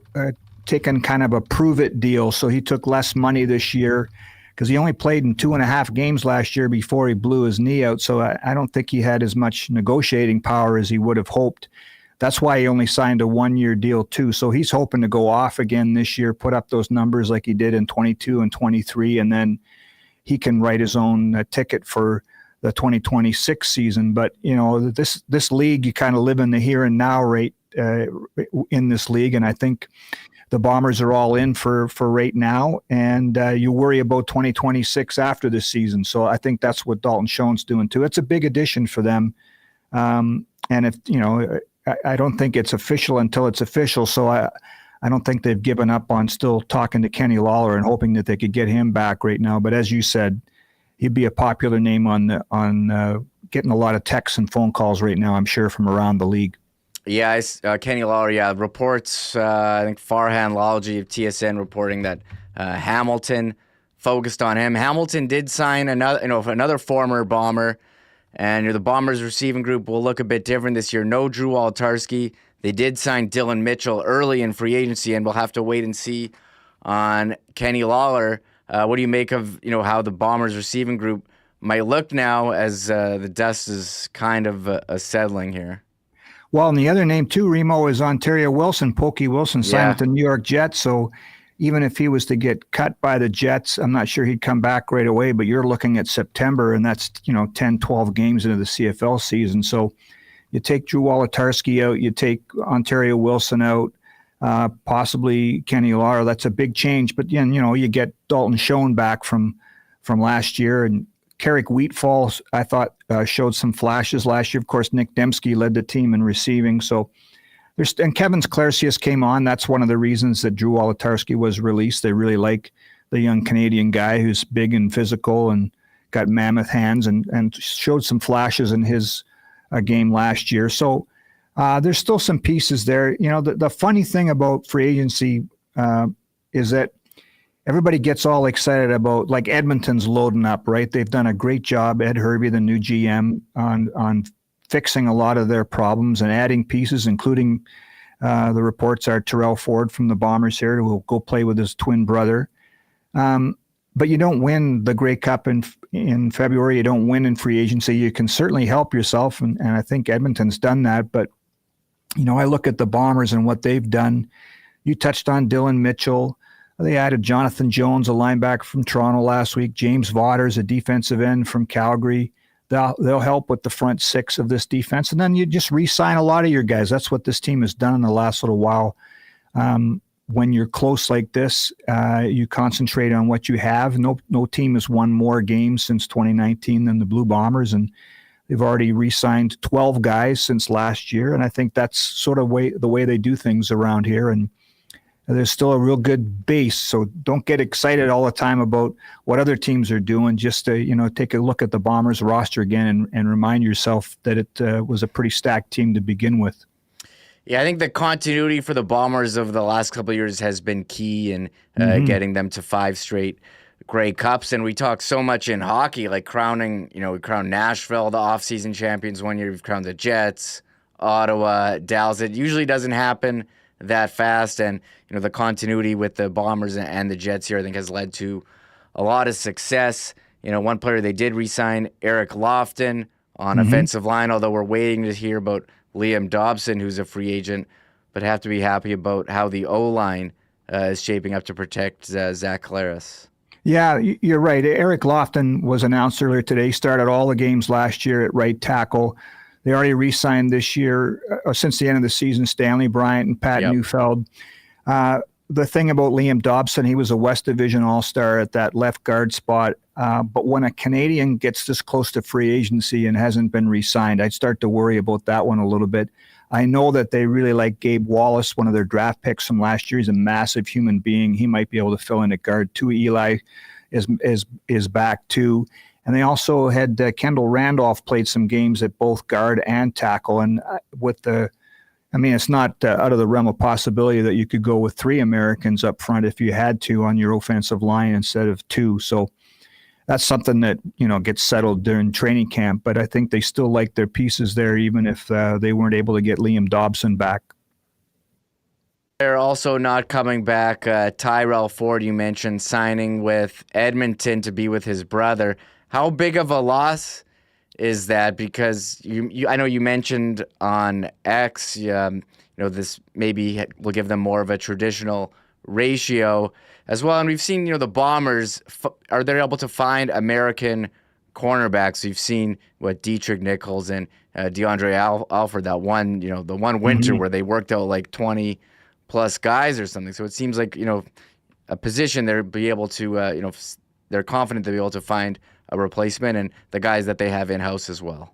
taking kind of a prove-it deal. So he took less money this year because he only played in 2.5 games last year before he blew his knee out. So I don't think he had as much negotiating power as he would have hoped. That's why he only signed a 1-year deal too. So he's hoping to go off again this year, put up those numbers like he did in 22 and 23, and then he can write his own ticket for the 2026 season. But this league, you kind of live in the here and now rate in this league, and I think the Bombers are all in for right now, and you worry about 2026 after this season. So I think that's what Dalton Schoen's doing too. It's a big addition for them, and if I don't think it's official until it's official. So I don't think they've given up on still talking to Kenny Lawler and hoping that they could get him back right now. But as you said, he'd be a popular name on getting a lot of texts and phone calls right now, I'm sure, from around the league. Yeah, Kenny Lawler, reports, I think Farhan Lalji of TSN reporting that Hamilton focused on him. Hamilton did sign another former Bomber, and the Bombers receiving group will look a bit different this year. No Drew Wolitarsky. They did sign Dylan Mitchell early in free agency, and we'll have to wait and see on Kenny Lawler. What do you make of how the Bombers receiving group might look now as the dust is kind of settling here? Well, and the other name too, Remo, is Ontario Wilson. Pokey Wilson signed with the New York Jets. So even if he was to get cut by the Jets, I'm not sure he'd come back right away. But you're looking at September, and that's 10, 12 games into the CFL season. So you take Drew Wolitarsky out, you take Ontario Wilson out, possibly Kenny Lawler. That's a big change. But you get Dalton Schoen back from last year, and Carrick Wheatfall, I thought, showed some flashes last year. Of course, Nick Dembski led the team in receiving. So and Kevin Sklercius came on. That's one of the reasons that Drew Wolitarsky was released. They really like the young Canadian guy who's big and physical and got mammoth hands and showed some flashes in his game last year. So there's still some pieces there. The funny thing about free agency is that everybody gets all excited about, like, Edmonton's loading up, right? They've done a great job, Ed Hervey, the new GM, on fixing a lot of their problems and adding pieces, including the reports are Terrell Ford from the Bombers here, who will go play with his twin brother. But you don't win the Grey Cup in February. You don't win in free agency. You can certainly help yourself, and I think Edmonton's done that. But, I look at the Bombers and what they've done. You touched on Dylan Mitchell. They added Jonathan Jones, a linebacker from Toronto last week. James Vaughters, a defensive end from Calgary. They'll help with the front six of this defense. And then you just re-sign a lot of your guys. That's what this team has done in the last little while. When you're close like this, you concentrate on what you have. No team has won more games since 2019 than the Blue Bombers, and they've already re-signed 12 guys since last year. And I think that's sort of the way they do things around here. And there's still a real good base, so don't get excited all the time about what other teams are doing. Just to, take a look at the Bombers roster again and remind yourself that it was a pretty stacked team to begin with. Yeah, I think the continuity for the Bombers over the last couple of years has been key in getting them to 5 straight Grey Cups. And we talk so much in hockey, like crowning, we crowned Nashville the offseason champions one year. We've crowned the Jets, Ottawa, Dallas. It usually doesn't happen that fast, and the continuity with the Bombers and the Jets here, I think, has led to a lot of success. One player they did re-sign, Eric Lofton, on offensive line, although we're waiting to hear about Liam Dobson, who's a free agent. but have to be happy about how the O-line is shaping up to protect Zach Collaros. Yeah, you're right. Eric Lofton was announced earlier today, started all the games last year at right tackle. They already re-signed this year, since the end of the season, Stanley Bryant and Pat Neufeld. The thing about Liam Dobson, he was a West Division All-Star at that left guard spot. But when a Canadian gets this close to free agency and hasn't been re-signed, I'd start to worry about that one a little bit. I know that they really like Gabe Wallace, one of their draft picks from last year. He's a massive human being. He might be able to fill in at guard too. Eli is back too. And they also had Kendall Randolph played some games at both guard and tackle. And it's not out of the realm of possibility that you could go with 3 Americans up front if you had to on your offensive line instead of 2. So that's something that, gets settled during training camp. But I think they still like their pieces there, even if they weren't able to get Liam Dobson back. They're also not coming back. Tyrell Ford, you mentioned, signing with Edmonton to be with his brother. How big of a loss is that? Because I know you mentioned on X, this maybe will give them more of a traditional ratio as well. And we've seen, the Bombers, are they able to find American cornerbacks? You've seen Dietrich Nichols and DeAndre Alford, that one, the one winter where they worked out like 20 plus guys or something. So it seems like, a position they'll be able to, they're confident they'll be able to find a replacement and the guys that they have in-house as well.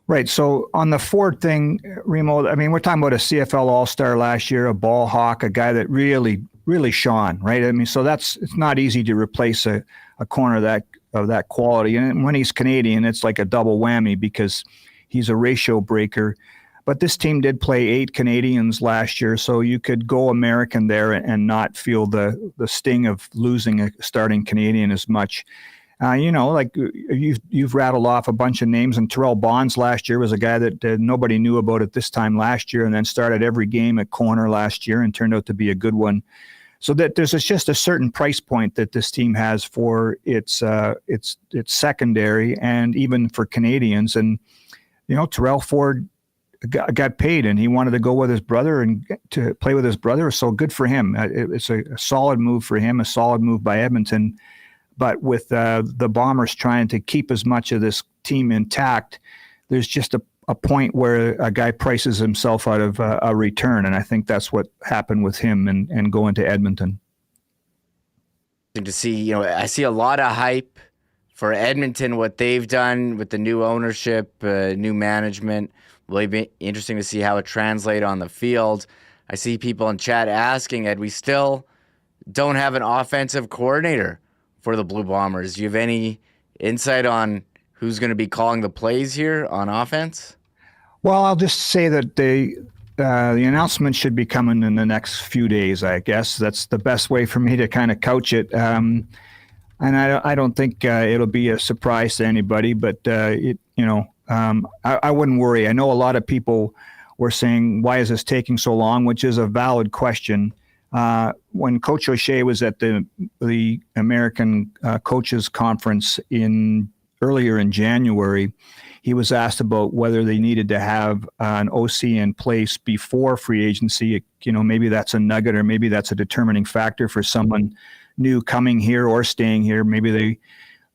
Right. So on the Ford thing, Remo, we're talking about a CFL All-Star last year, a ball hawk, a guy that really, really shone, right? So it's not easy to replace a corner of that quality. And when he's Canadian, it's like a double whammy because he's a ratio breaker. But this team did play 8 Canadians last year, so you could go American there and not feel the sting of losing a starting Canadian as much. You've rattled off a bunch of names, and Terrell Bonds last year was a guy that nobody knew about at this time last year, and then started every game at corner last year and turned out to be a good one. So that there's just a certain price point that this team has for its secondary and even for Canadians. And Terrell Ford got paid, and he wanted to go with his brother and to play with his brother. So good for him. It's a solid move for him, a solid move by Edmonton. But with the Bombers trying to keep as much of this team intact, there's just a point where a guy prices himself out of a return. And I think that's what happened with him and going to Edmonton. To see, I see a lot of hype for Edmonton, what they've done with the new ownership, new management. Will be interesting to see how it translates on the field. I see people in chat asking, Ed, we still don't have an offensive coordinator for the Blue Bombers. Do you have any insight on who's going to be calling the plays here on offense? Well, I'll just say that the announcement should be coming in the next few days, I guess. That's the best way for me to kind of couch it. And I don't think it'll be a surprise to anybody, but I wouldn't worry. I know a lot of people were saying, why is this taking so long, which is a valid question. When Coach O'Shea was at the American Coaches Conference earlier in January, he was asked about whether they needed to have an OC in place before free agency. Maybe that's a nugget, or maybe that's a determining factor for someone new coming here or staying here. Maybe they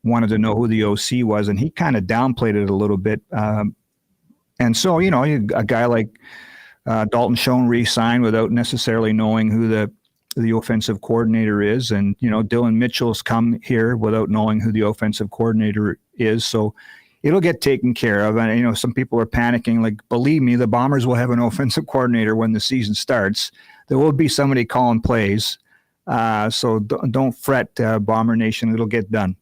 wanted to know who the OC was, and he kind of downplayed it a little bit. And so, a guy like Dalton Schoen re-signed without necessarily knowing who the offensive coordinator is. And, Dylan Mitchell's come here without knowing who the offensive coordinator is. So it'll get taken care of. And, some people are panicking, like, believe me, the Bombers will have an offensive coordinator when the season starts. There will be somebody calling plays. So don't fret, Bomber Nation. It'll get done.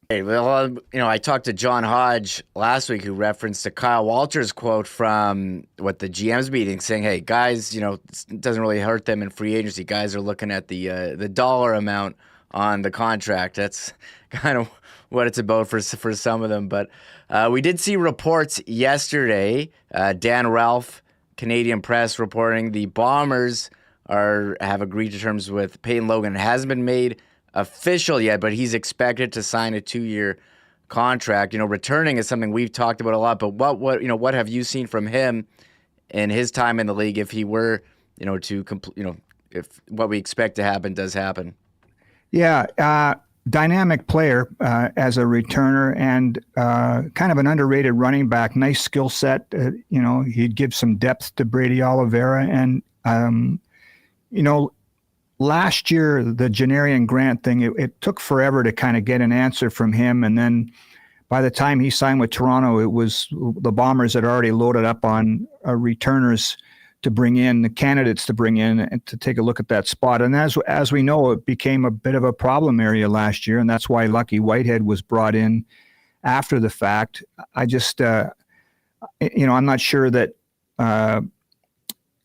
Hey, well, I talked to John Hodge last week, who referenced a Kyle Walters quote from the GM's meeting, saying, "Hey, guys, it doesn't really hurt them in free agency. Guys are looking at the dollar amount on the contract. That's kind of what it's about for some of them." But we did see reports yesterday. Dan Ralph, Canadian Press, reporting the Bombers have agreed to terms with Peyton Logan. It hasn't been made official yet, but he's expected to sign a 2-year contract. Returning is something we've talked about a lot, but what have you seen from him in his time in the league if he were, if what we expect to happen does happen. Yeah, dynamic player as a returner and kind of an underrated running back. Nice skill set. He'd give some depth to Brady Oliveira. And, last year, the Janarian Grant thing, it took forever to kind of get an answer from him. And then by the time he signed with Toronto, it was the Bombers had already loaded up on returners to bring in, the candidates to bring in and to take a look at that spot. And as we know, it became a bit of a problem area last year, and that's why Lucky Whitehead was brought in after the fact. I just, I'm not sure that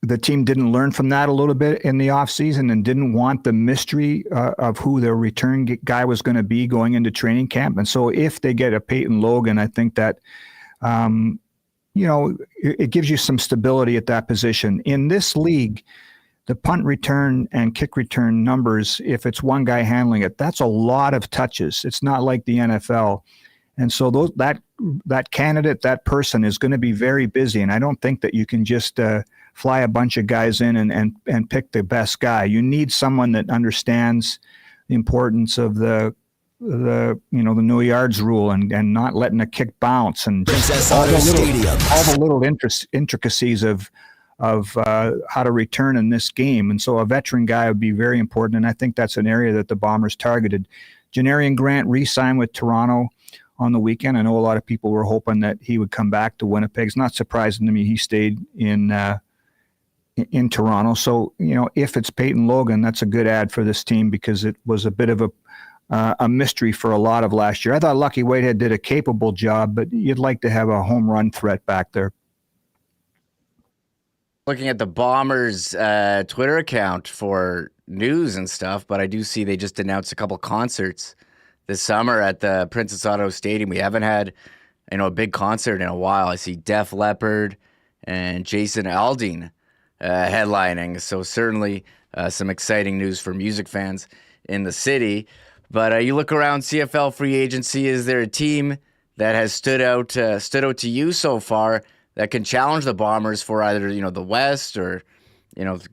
the team didn't learn from that a little bit in the offseason and didn't want the mystery of who their return guy was going to be going into training camp. And so if they get a Peyton Logan, I think that it gives you some stability at that position. In this league, the punt return and kick return numbers, if it's one guy handling it, that's a lot of touches. It's not like the NFL. And so that candidate, that person is going to be very busy. And I don't think that you can just fly a bunch of guys in and pick the best guy. You need someone that understands the importance of the no yards rule and not letting a kick bounce and all the little intricacies of how to return in this game. And so a veteran guy would be very important. And I think that's an area that the Bombers targeted. Janarian Grant re-signed with Toronto on the weekend. I know a lot of people were hoping that he would come back to Winnipeg. It's not surprising to me he stayed in Toronto. So, if it's Peyton Logan, that's a good ad for this team because it was a bit of a mystery for a lot of last year. I thought Lucky Whitehead did a capable job, but you'd like to have a home run threat back there. Looking at the Bombers Twitter account for news and stuff, but I do see they just announced a couple concerts this summer at the Princess Auto Stadium. We haven't had, a big concert in a while. I see Def Leppard and Jason Aldean headlining. So certainly some exciting news for music fans in the city. But you look around CFL free agency, is there a team that has stood out to you so far that can challenge the Bombers for either, the West or,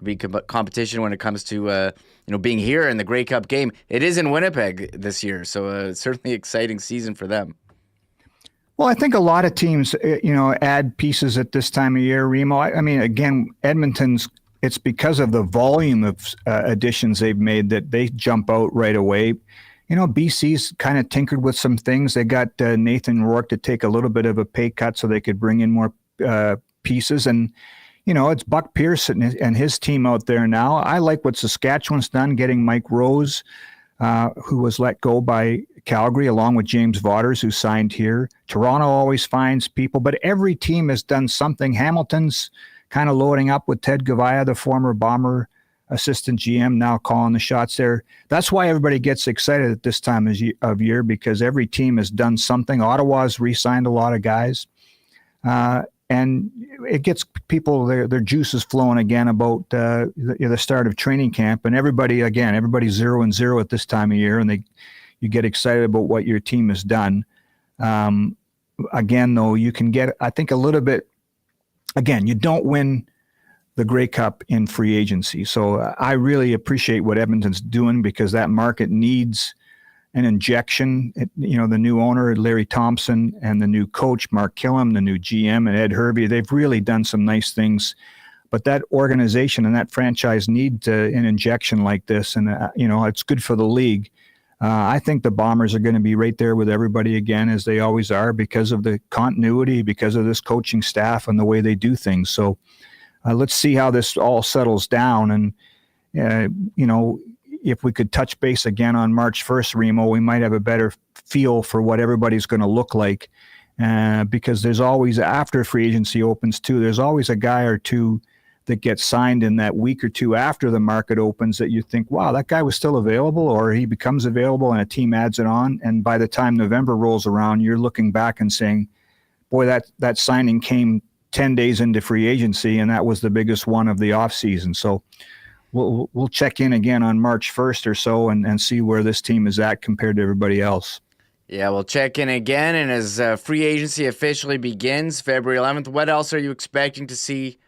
be competition when it comes to, being here in the Grey Cup game? It is in Winnipeg this year, so certainly exciting season for them. Well, I think a lot of teams, add pieces at this time of year, Remo. I mean, again, Edmonton's, it's because of the volume of additions they've made that they jump out right away. BC's kind of tinkered with some things. They got Nathan Rourke to take a little bit of a pay cut so they could bring in more pieces. And, it's Buck Pearson and his team out there now. I like what Saskatchewan's done, getting Mike Rose, who was let go by Calgary, along with James Vaughters, who signed here. Toronto always finds people, but every team has done something. Hamilton's kind of loading up with Ted Gavaya, the former Bomber assistant GM, now calling the shots there. That's why everybody gets excited at this time of year, because every team has done something. Ottawa's re-signed a lot of guys. And it gets people, their juices flowing again about the start of training camp. And everybody's 0-0 at this time of year, and you get excited about what your team has done. Again, though, you can get, I think, a little bit, again, you don't win the Grey Cup in free agency. So I really appreciate what Edmonton's doing, because that market needs an injection. The new owner, Larry Thompson, and the new coach, Mark Killam, the new GM, and Ed Hervey, they've really done some nice things. But that organization and that franchise need an injection like this, and it's good for the league. I think the Bombers are going to be right there with everybody again, as they always are, because of the continuity, because of this coaching staff and the way they do things. So let's see how this all settles down. And, if we could touch base again on March 1st, Remo, we might have a better feel for what everybody's going to look like. Because there's always, after free agency opens too, there's always a guy or two that gets signed in that week or two after the market opens that you think, wow, that guy was still available, or he becomes available and a team adds it on. And by the time November rolls around, you're looking back and saying, boy, that signing came 10 days into free agency, and that was the biggest one of the offseason. So we'll check in again on March 1st or so and see where this team is at compared to everybody else. Yeah, we'll check in again. And as free agency officially begins February 11th, what else are you expecting to see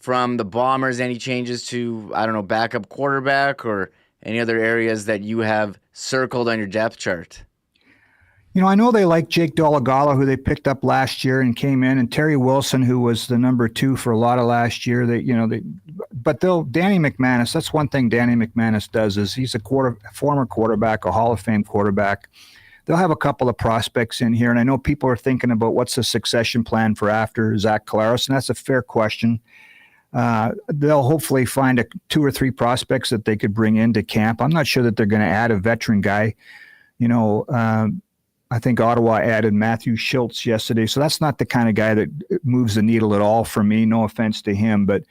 from the Bombers? Any changes to, I don't know, backup quarterback or any other areas that you have circled on your depth chart? I know they like Jake Dolegala, who they picked up last year and came in, and Terry Wilson, who was the number 2 for a lot of last year. But Danny McManus. That's one thing Danny McManus does is he's a former quarterback, a Hall of Fame quarterback. They'll have a couple of prospects in here, and I know people are thinking about what's the succession plan for after Zach Collaros, and that's a fair question. They'll hopefully find 2 or 3 prospects that they could bring into camp. I'm not sure that they're going to add a veteran guy. I think Ottawa added Matthew Schultz yesterday, so that's not the kind of guy that moves the needle at all for me. No offense to him, but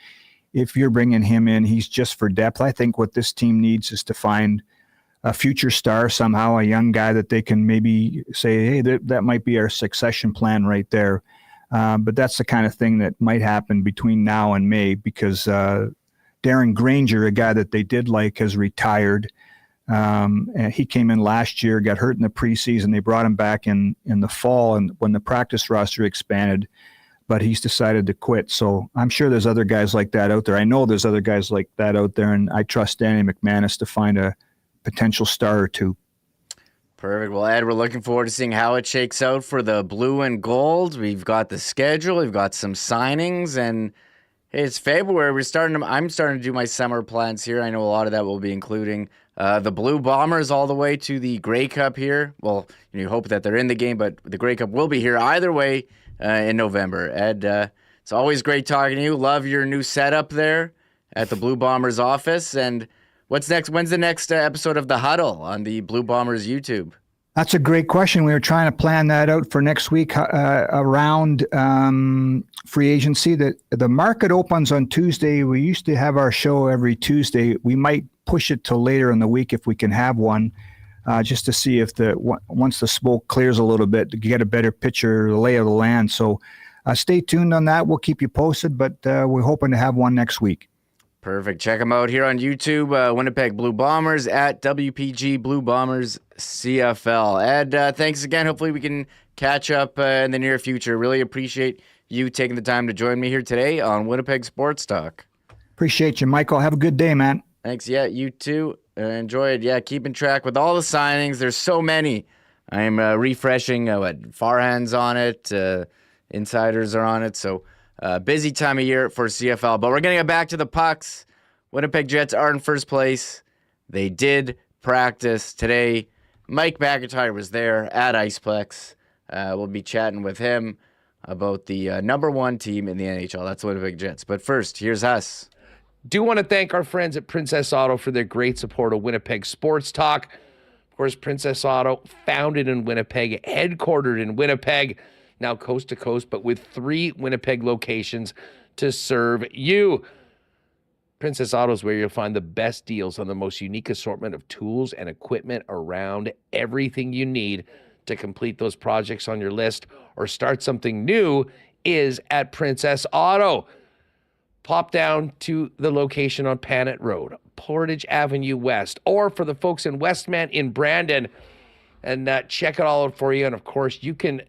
if you're bringing him in, he's just for depth. I think what this team needs is to find a future star somehow, a young guy that they can maybe say, hey, that might be our succession plan right there. But that's the kind of thing that might happen between now and May because Darren Granger, a guy that they did like, has retired. And he came in last year, got hurt in the preseason. They brought him back in the fall and when the practice roster expanded, but he's decided to quit. So I'm sure there's other guys like that out there. I know there's other guys like that out there, and I trust Danny McManus to find a potential star or 2. Perfect. Well, Ed, we're looking forward to seeing how it shakes out for the blue and gold. We've got the schedule. We've got some signings, and hey, it's February. I'm starting to do my summer plans here. I know a lot of that will be including the Blue Bombers all the way to the Grey Cup here. Well, you hope that they're in the game, but the Grey Cup will be here either way in November. Ed, it's always great talking to you. Love your new setup there at the Blue Bombers office. And what's next? When's the next episode of The Huddle on the Blue Bombers YouTube? That's a great question. We were trying to plan that out for next week around free agency. The market opens on Tuesday. We used to have our show every Tuesday. We might push it till later in the week if we can have one, just to see if once the smoke clears a little bit, to get a better picture, the lay of the land. So stay tuned on that. We'll keep you posted, but we're hoping to have one next week. Perfect. Check them out here on YouTube, Winnipeg Blue Bombers at WPG Blue Bombers CFL. Ed, thanks again. Hopefully we can catch up in the near future. Really appreciate you taking the time to join me here today on Winnipeg Sports Talk. Appreciate you, Michael. Have a good day, man. Thanks. Yeah, you too. Enjoy it. Yeah, keeping track with all the signings. There's so many. I'm refreshing Farhan's on it. Insiders are on it. So busy time of year for CFL. But we're going to get back to the pucks. Winnipeg Jets are in first place. They did practice today. Mike McIntyre was there at Iceplex. We'll be chatting with him about the number 1 team in the NHL. That's the Winnipeg Jets. But first, here's us. Do want to thank our friends at Princess Auto for their great support of Winnipeg Sports Talk. Of course, Princess Auto, founded in Winnipeg, headquartered in Winnipeg, now coast to coast, but with 3 Winnipeg locations to serve you. Princess Auto is where you'll find the best deals on the most unique assortment of tools and equipment around. Everything you need to complete those projects on your list or start something new is at Princess Auto. Pop down to the location on Panet Road, Portage Avenue West, or for the folks in Westmount in Brandon, and check it all out for you. And of course, you can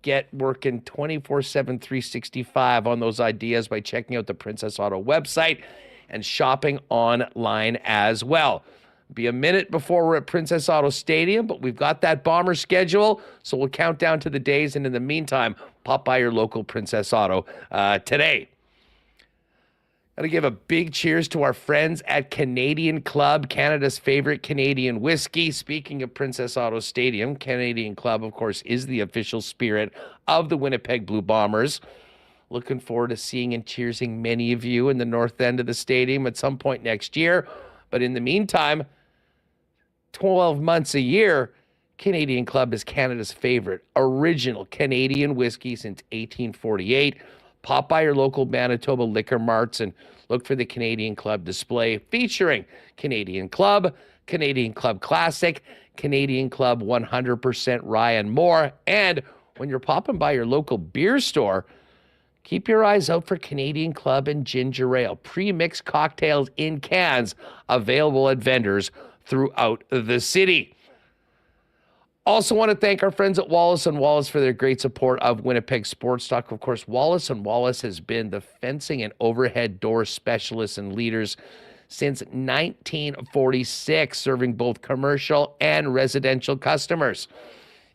get working 24/7, 365 on those ideas by checking out the Princess Auto website and shopping online as well. Be a minute before we're at Princess Auto Stadium, but we've got that Bomber schedule, so we'll count down to the days. And in the meantime, pop by your local Princess Auto today. Got to give a big cheers to our friends at Canadian Club, Canada's favorite Canadian whiskey. Speaking of Princess Auto Stadium, Canadian Club, of course, is the official spirit of the Winnipeg Blue Bombers. Looking forward to seeing and cheersing many of you in the north end of the stadium at some point next year. But in the meantime, 12 months a year, Canadian Club is Canada's favorite original Canadian whiskey since 1848. Pop by your local Manitoba liquor marts and look for the Canadian Club display featuring Canadian Club Classic, Canadian Club 100% Rye and more. And when you're popping by your local beer store, keep your eyes out for Canadian Club and Ginger Ale, pre-mixed cocktails in cans available at vendors throughout the city. Also want to thank our friends at Wallace & Wallace for their great support of Winnipeg Sports Talk. Of course, Wallace & Wallace has been the fencing and overhead door specialists and leaders since 1946, serving both commercial and residential customers.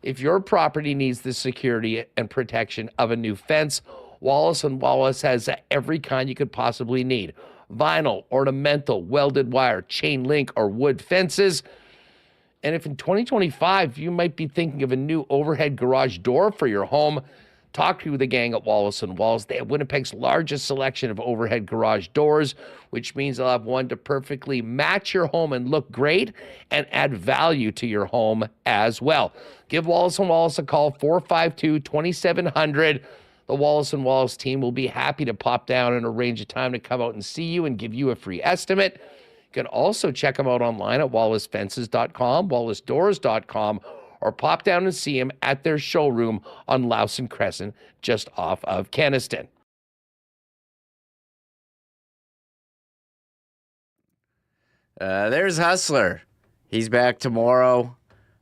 If your property needs the security and protection of a new fence, Wallace & Wallace has every kind you could possibly need. Vinyl, ornamental, welded wire, chain link, or wood fences. And if in 2025 you might be thinking of a new overhead garage door for your home, talk to the gang at Wallace & Wallace. They have Winnipeg's largest selection of overhead garage doors, which means they'll have one to perfectly match your home and look great and add value to your home as well. Give Wallace & Wallace a call, 452-2700. The Wallace & Wallace team will be happy to pop down and arrange a time to come out and see you and give you a free estimate. You can also check them out online at wallacefences.com, wallacedoors.com, or pop down and see them at their showroom on Lowson Crescent, just off of Kenaston. There's Hustler. He's back tomorrow.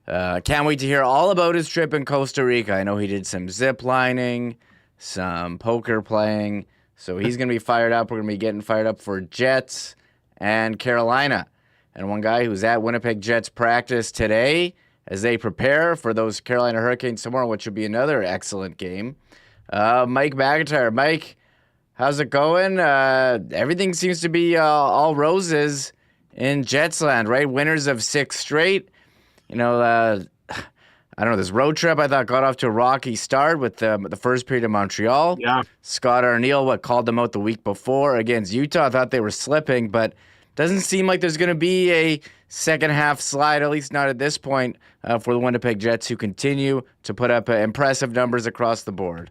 Can't wait to hear all about his trip in Costa Rica. I know he did some zip lining, some poker playing, so he's going to be fired up. We're going to be getting fired up for Jets and Carolina. And one guy who's at Winnipeg Jets practice today as they prepare for those Carolina Hurricanes tomorrow, which will be another excellent game. Mike McIntyre. Mike, how's it going? Everything seems to be all roses in Jetsland, right? Winners of 6 straight. You know, I don't know, this road trip I thought got off to a rocky start with the first period in Montreal. Yeah. Scott Arniel, called them out the week before against Utah. I thought they were slipping, but doesn't seem like there's going to be a second half slide, at least not at this point, for the Winnipeg Jets, who continue to put up impressive numbers across the board.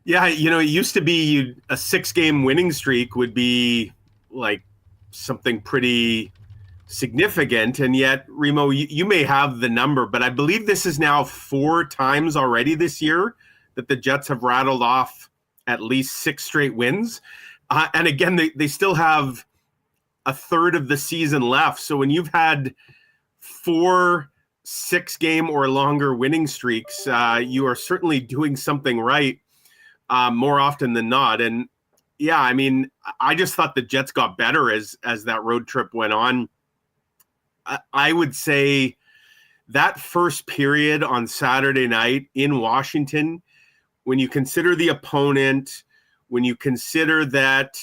Yeah, you know, it used to be a 6-game winning streak would be like something pretty significant, and yet, Remo, you may have the number, but I believe this is now 4 times already this year that the Jets have rattled off at least 6 straight wins. And again, they still have a third of the season left. So when you've had 4 6-game or longer winning streaks, you are certainly doing something right more often than not. And yeah, I mean, I just thought the Jets got better as that road trip went on. I would say that first period on Saturday night in Washington, when you consider the opponent, when you consider that,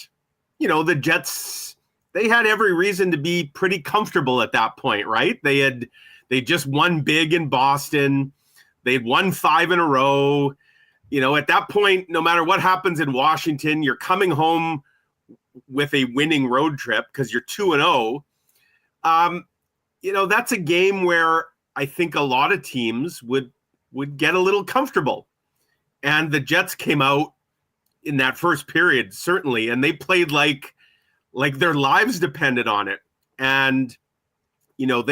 you know, the Jets, they had every reason to be pretty comfortable at that point, right? They just won big in Boston. They had won 5 in a row. You know, at that point, no matter what happens in Washington, you're coming home with a winning road trip because you're 2-0. You know, that's a game where I think a lot of teams would get a little comfortable. And the Jets came out in that first period, certainly, and they played like their lives depended on it. And, you know,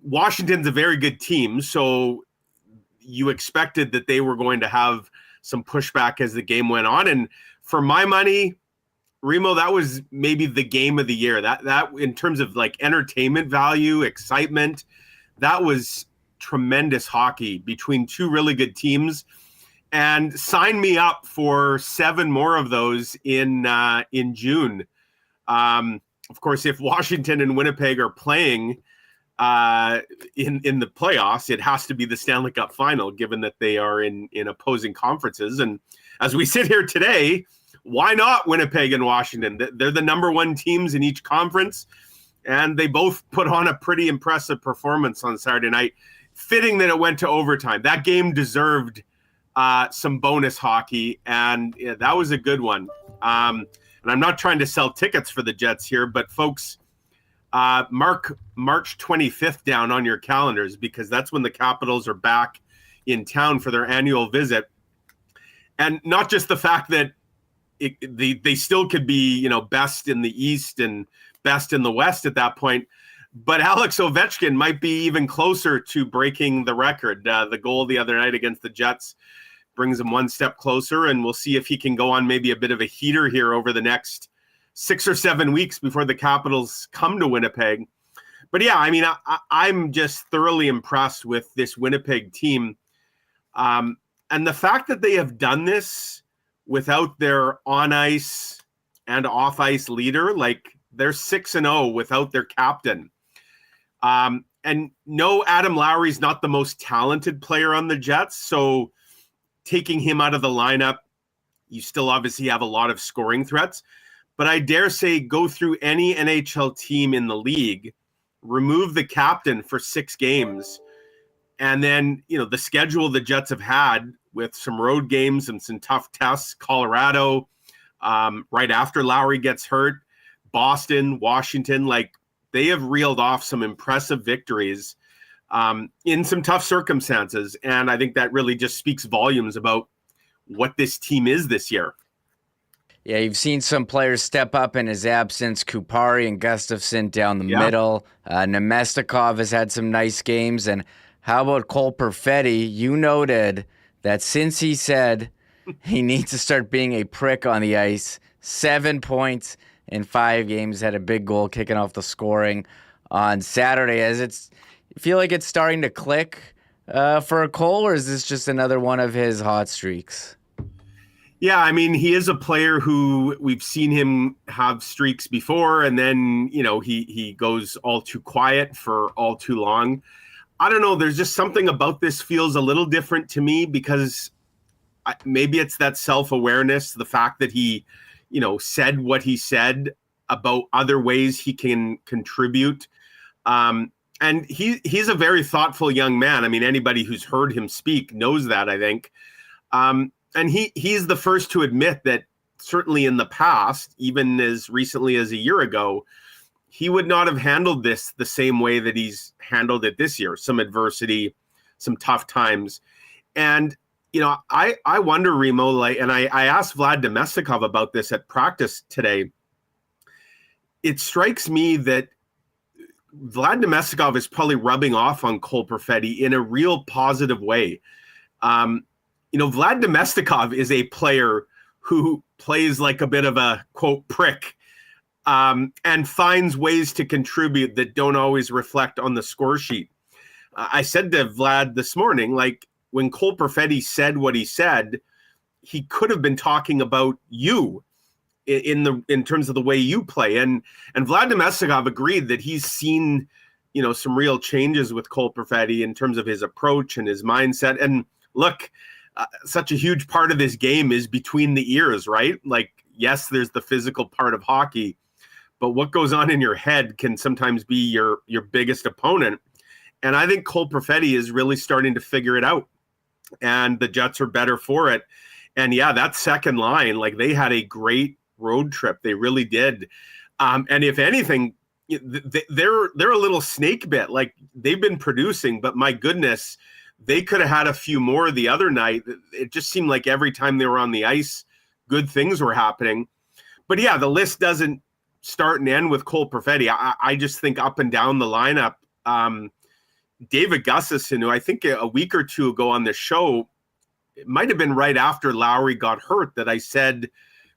Washington's a very good team, so you expected that they were going to have some pushback as the game went on. And for my money, Remo, that was maybe the game of the year. That in terms of like entertainment value, excitement, that was tremendous hockey between 2 really good teams. And sign me up for 7 more of those in June. Of course, if Washington and Winnipeg are playing in the playoffs, it has to be the Stanley Cup final, given that they are in opposing conferences. And as we sit here today, why not Winnipeg and Washington? They're the number 1 teams in each conference, and they both put on a pretty impressive performance on Saturday night. Fitting that it went to overtime. That game deserved some bonus hockey, and yeah, that was a good one. And I'm not trying to sell tickets for the Jets here, but folks, mark March 25th down on your calendars, because that's when the Capitals are back in town for their annual visit. And not just the fact that they still could be, you know, best in the East and best in the West at that point, but Alex Ovechkin might be even closer to breaking the record. The goal the other night against the Jets brings him one step closer, and we'll see if he can go on maybe a bit of a heater here over the next 6 or 7 weeks before the Capitals come to Winnipeg. But yeah, I mean, I'm just thoroughly impressed with this Winnipeg team. And the fact that they have done this without their on-ice and off-ice leader, like they're 6-0 without their captain. And no, Adam Lowry's not the most talented player on the Jets, so taking him out of the lineup, you still obviously have a lot of scoring threats. But I dare say go through any NHL team in the league, remove the captain for 6 games, and then, the schedule the Jets have had with some road games and some tough tests, Colorado, right after Lowry gets hurt, Boston, Washington, they have reeled off some impressive victories in some tough circumstances. And I think that really just speaks volumes about what this team is this year. Yeah, you've seen some players step up in his absence. Kupari and Gustafsson down the middle. Nemestikov has had some nice games. And how about Cole Perfetti? You noted that since he said he needs to start being a prick on the ice, 7 points in 5 games, had a big goal kicking off the scoring on Saturday. Feel like it's starting to click for Cole, or is this just another one of his hot streaks? Yeah, I mean, he is a player who we've seen him have streaks before, and then, he goes all too quiet for all too long. I don't know. There's just something about this feels a little different to me because maybe it's that self-awareness, the fact that he, said what he said about other ways he can contribute. And he's a very thoughtful young man. I mean, anybody who's heard him speak knows that, I think. And he's the first to admit that certainly in the past, even as recently as a year ago, he would not have handled this the same way that he's handled it this year. Some adversity, some tough times. And, I wonder, Remo, and I asked Vlad Nemestikov about this at practice today. It strikes me that Vlad Nemestikov is probably rubbing off on Cole Perfetti in a real positive way. Vlad Nemestikov is a player who plays like a bit of a, quote, prick, and finds ways to contribute that don't always reflect on the score sheet. I said to Vlad this morning, when Cole Perfetti said what he said, he could have been talking about you in terms of the way you play. And Vlad Nemestikov agreed that he's seen, some real changes with Cole Perfetti in terms of his approach and his mindset. And look, such a huge part of this game is between the ears, right? Yes, there's the physical part of hockey, but what goes on in your head can sometimes be your biggest opponent. And I think Cole Perfetti is really starting to figure it out, and the Jets are better for it. And yeah, that second line, they had a great road trip. They really did. And if anything, they're a little snake bit. They've been producing, but my goodness, they could have had a few more the other night. It just seemed like every time they were on the ice, good things were happening. But yeah, the list doesn't start and end with Cole Perfetti. I just think up and down the lineup, David Gustafsson, who I think a week or two ago on the show, it might have been right after Lowry got hurt, that I said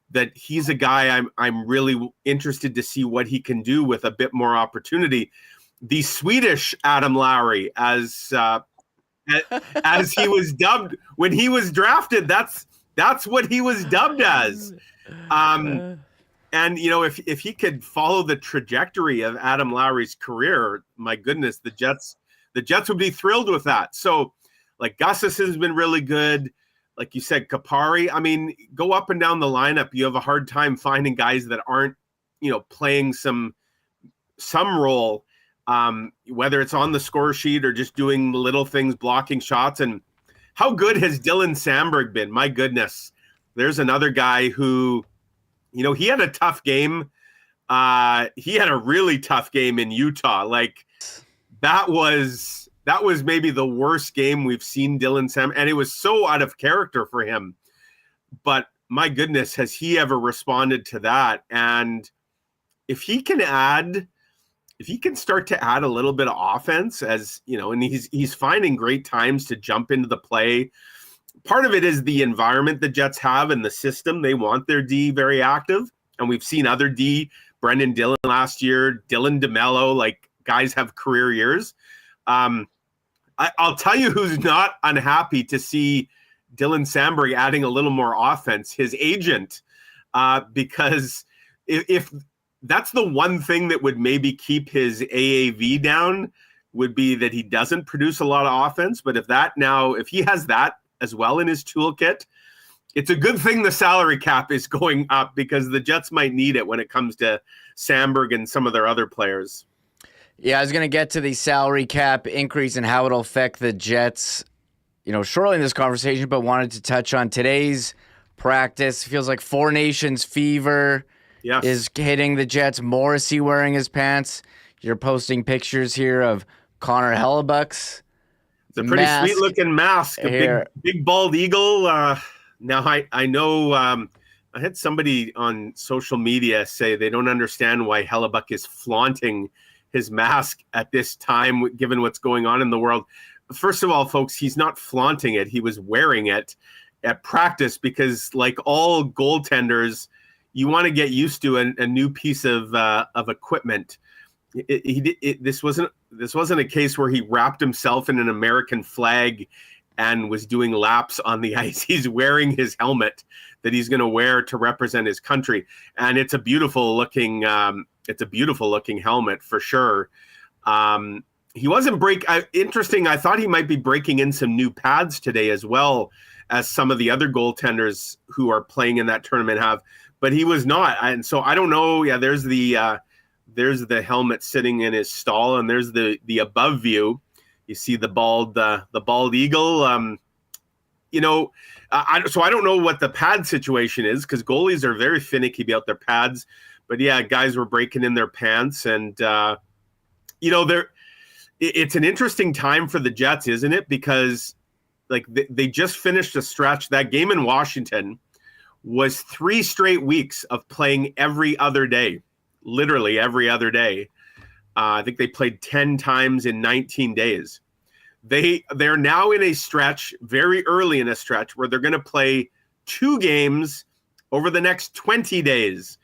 that he's a guy I'm really interested to see what he can do with a bit more opportunity. The Swedish Adam Lowry, as he was dubbed when he was drafted, that's what he was dubbed as. And if he could follow the trajectory of Adam Lowry's career, my goodness, the Jets would be thrilled with that. So, Gustafsson's been really good. Like you said, Kupari. I mean, go up and down the lineup. You have a hard time finding guys that aren't, playing some role, whether it's on the score sheet or just doing little things, blocking shots. And how good has Dylan Samberg been? My goodness. There's another guy who, he had a tough game. He had a really tough game in Utah. That was maybe the worst game we've seen Dylan Samberg, and it was so out of character for him. But my goodness, has he ever responded to that? And if he can start to add a little bit of offense, and he's finding great times to jump into the play. Part of it is the environment the Jets have and the system. They want their D very active. And we've seen other D, Brendan Dillon last year, Dylan DeMello, guys have career years. I'll tell you who's not unhappy to see Dylan Samberg adding a little more offense, his agent, because if that's the one thing that would maybe keep his AAV down, would be that he doesn't produce a lot of offense. But if he has that as well in his toolkit, it's a good thing the salary cap is going up, because the Jets might need it when it comes to Samberg and some of their other players. Yeah, I was going to get to the salary cap increase and how it'll affect the Jets, shortly in this conversation, but wanted to touch on today's practice. Feels like Four Nations fever is hitting the Jets. Morrissey wearing his pants. You're posting pictures here of Connor Hrabchak's. It's a pretty sweet-looking mask, a big bald eagle. Now, I know I had somebody on social media say they don't understand why Hrabchak is flaunting his mask at this time, given what's going on in the world. First of all, folks, he's not flaunting it. He was wearing it at practice because, like all goaltenders, you want to get used to a new piece of equipment. This wasn't a case where he wrapped himself in an American flag and was doing laps on the ice. He's wearing his helmet that he's going to wear to represent his country, and it's a beautiful looking helmet for sure. He wasn't interesting. I thought he might be breaking in some new pads today as well as some of the other goaltenders who are playing in that tournament have, but he was not. And so I don't know. Yeah, there's the helmet sitting in his stall, and there's the above view. You see the bald eagle. So I don't know what the pad situation is, because goalies are very finicky about their pads. But yeah, guys were breaking in their pants, and it's an interesting time for the Jets, isn't it? Because they just finished a stretch. That game in Washington was 3 straight weeks of playing every other day, literally every other day. I think they played 10 times in 19 days. They're now in a stretch, very early in a stretch, where they're going to play 2 games over the next 20 days.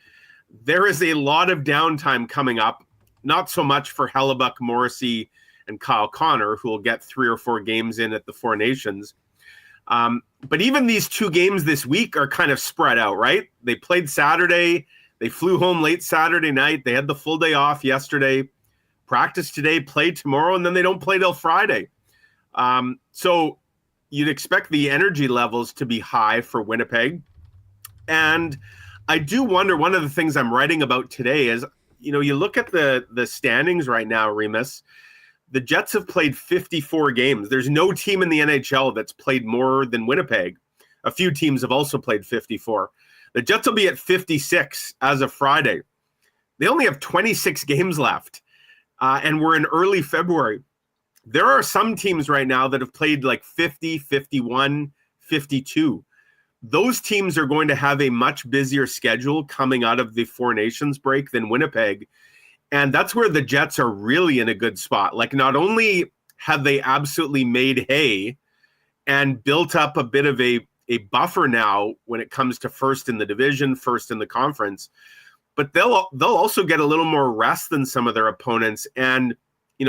There is a lot of downtime coming up, not so much for Hrabchak, Morrissey, and Kyle Connor, who will get 3 or 4 games in at the Four Nations. But even these 2 games this week are kind of spread out, right? They played Saturday. They flew home late Saturday night. They had the full day off yesterday. Practice today, play tomorrow, and then they don't play till Friday. So you'd expect the energy levels to be high for Winnipeg. And I do wonder, one of the things I'm writing about today is, you look at the standings right now, Remis. The Jets have played 54 games. There's no team in the NHL that's played more than Winnipeg. A few teams have also played 54. The Jets will be at 56 as of Friday. They only have 26 games left, and we're in early February. There are some teams right now that have played like 50, 51, 52. Those teams are going to have a much busier schedule coming out of the Four Nations break than Winnipeg. And that's where the Jets are really in a good spot. Like, not only have they absolutely made hay and built up a bit of a buffer now when it comes to first in the division, first in the conference, but they'll also get a little more rest than some of their opponents. And,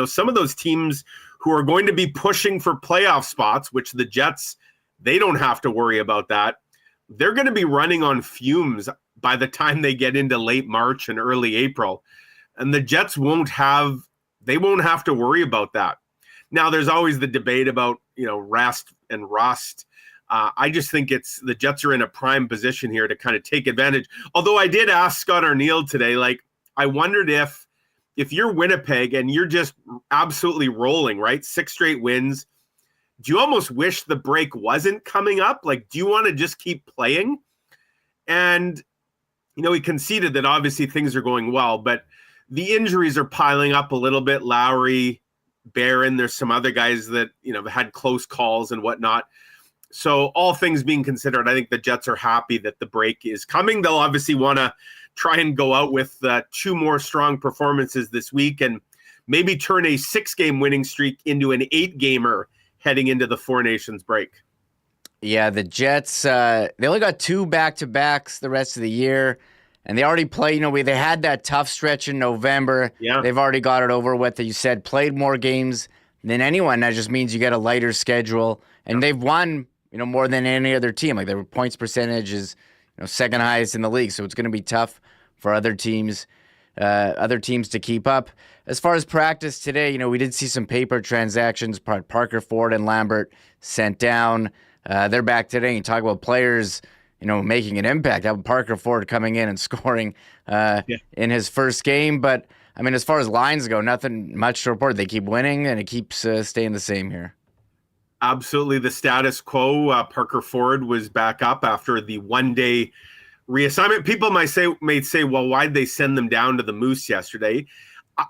some of those teams who are going to be pushing for playoff spots, which the Jets, they don't have to worry about that. They're going to be running on fumes by the time they get into late March and early April. And the Jets won't have to worry about that. Now, there's always the debate about, rest and rust. I just think the Jets are in a prime position here to kind of take advantage. Although I did ask Scott Arniel today, I wondered if you're Winnipeg and you're just absolutely rolling, right? 6 straight wins. Do you almost wish the break wasn't coming up? Do you want to just keep playing? And, he conceded that obviously things are going well, but the injuries are piling up a little bit. Lowry, Barron, there's some other guys that, had close calls and whatnot. So all things being considered, I think the Jets are happy that the break is coming. They'll obviously want to try and go out with 2 more strong performances this week and maybe turn a 6-game winning streak into an 8-gamer heading into the Four Nations break. Yeah, the Jets, they only got 2 back-to-backs the rest of the year. And they already play, they had that tough stretch in November. Yeah. They've already got it over with. You said played more games than anyone. That just means you get a lighter schedule. And they've won, more than any other team. Like their points percentage is, second highest in the league. So it's going to be tough for other teams to keep up. As far as practice today, we did see some paper transactions. Parker Ford and Lambert sent down. They're back today. You talk about players, making an impact. How Parker Ford coming in and scoring in his first game. But, as far as lines go, nothing much to report. They keep winning, and it keeps staying the same here. Absolutely the status quo. Parker Ford was back up after the one-day reassignment. People may say, well, why'd they send them down to the Moose yesterday?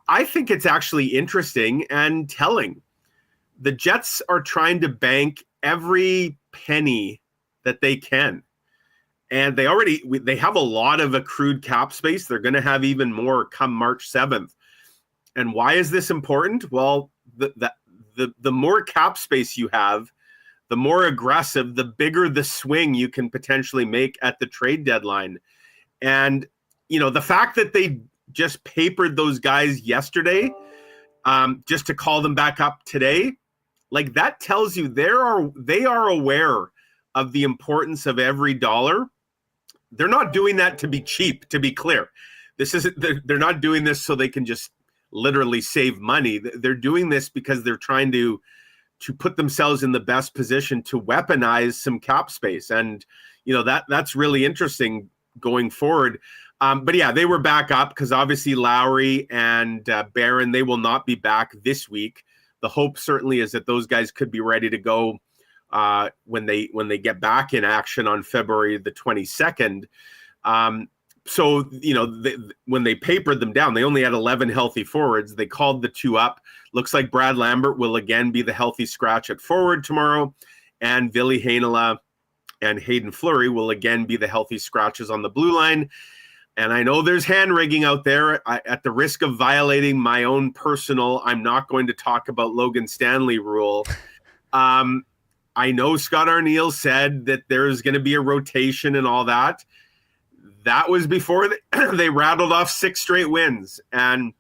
I think it's actually interesting and telling. The Jets are trying to bank every penny that they can. And they have a lot of accrued cap space. They're going to have even more come March 7th. And why is this important? Well, the more cap space you have, the more aggressive, the bigger the swing you can potentially make at the trade deadline. And, the fact that they just papered those guys yesterday, just to call them back up today, like that tells you they are aware of the importance of every dollar. They're not doing that to be cheap, to be clear. They're not doing this so they can just literally save money. They're doing this because they're trying to put themselves in the best position to weaponize some cap space. And, that's really interesting going forward. But yeah, they were back up because obviously Lowry and Barron, they will not be back this week. The hope certainly is that those guys could be ready to go when they get back in action on February the 22nd. So, when they papered them down, they only had 11 healthy forwards. They called the two up. Looks like Brad Lambert will again be the healthy scratch at forward tomorrow. And Ville Heinola and Hayden Fleury will again be the healthy scratches on the blue line. And I know there's hand-rigging out there. At the risk of violating my own personal, I'm not going to talk about Logan Stanley rule. I know Scott Arniel said that there's going to be a rotation and all that. That was before they rattled off 6 straight wins. And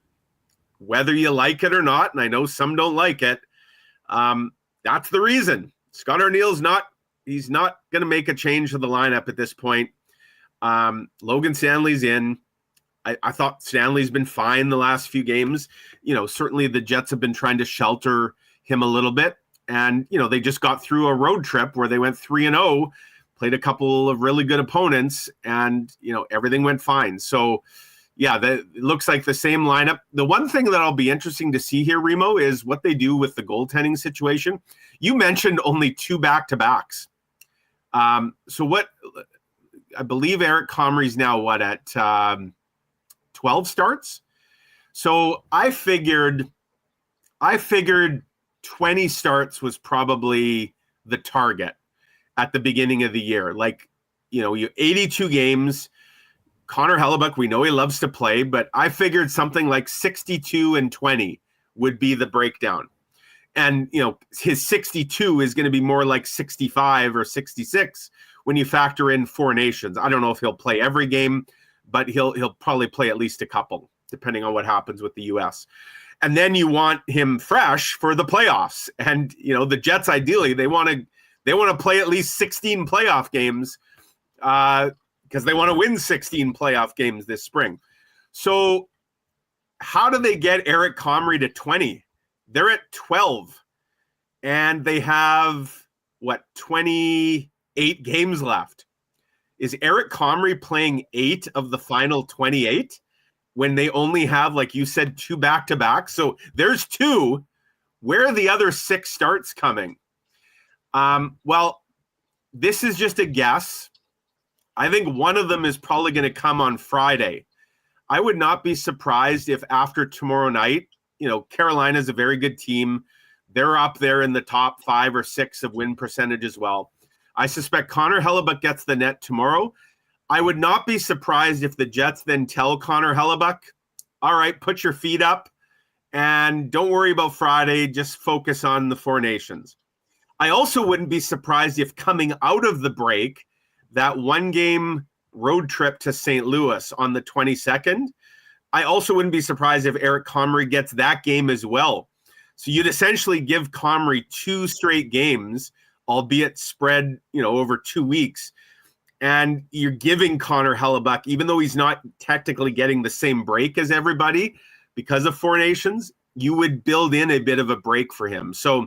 whether you like it or not, and I know some don't like it, that's the reason. Scott Arniel's he's not going to make a change to the lineup at this point. Logan Stanley's in. I thought Stanley's been fine the last few games. Certainly the Jets have been trying to shelter him a little bit. And, they just got through a road trip where they went 3-0, played a couple of really good opponents, and, everything went fine. So, yeah, it looks like the same lineup. The one thing that'll be interesting to see here, Remo, is what they do with the goaltending situation. You mentioned only 2 back-to-backs. So what I believe Eric Comrie's now at 12 starts. So I figured 20 starts was probably the target at the beginning of the year. Like, you 82 games. Connor Hrabchak, we know he loves to play, but I figured something like 62 and 20 would be the breakdown. And, his 62 is going to be more like 65 or 66 when you factor in 4 Nations. I don't know if he'll play every game, but he'll probably play at least a couple, depending on what happens with the U.S. And then you want him fresh for the playoffs. And, the Jets, ideally, they want to play at least 16 playoff games because they want to win 16 playoff games this spring. So how do they get Eric Comrie to 20? They're at 12, and they have, 28 games left. Is Eric Comrie playing 8 of the final 28 when they only have, like you said, 2 back-to-back? So there's 2. Where are the other 6 starts coming? Well, this is just a guess. I think one of them is probably going to come on Friday. I would not be surprised if after tomorrow night, Carolina's a very good team. They're up there in the top 5 or 6 of win percentage as well. I suspect Connor Hrabchak gets the net tomorrow. I would not be surprised if the Jets then tell Connor Hrabchak, all right, put your feet up and don't worry about Friday. Just focus on the 4 Nations. I also wouldn't be surprised if coming out of the break, that 1 game road trip to St. Louis on the 22nd. I also wouldn't be surprised if Eric Comrie gets that game as well. So you'd essentially give Comrie 2 straight games, albeit spread, over 2 weeks. And you're giving Connor Hrabchak, even though he's not technically getting the same break as everybody because of Four Nations, you would build in a bit of a break for him. So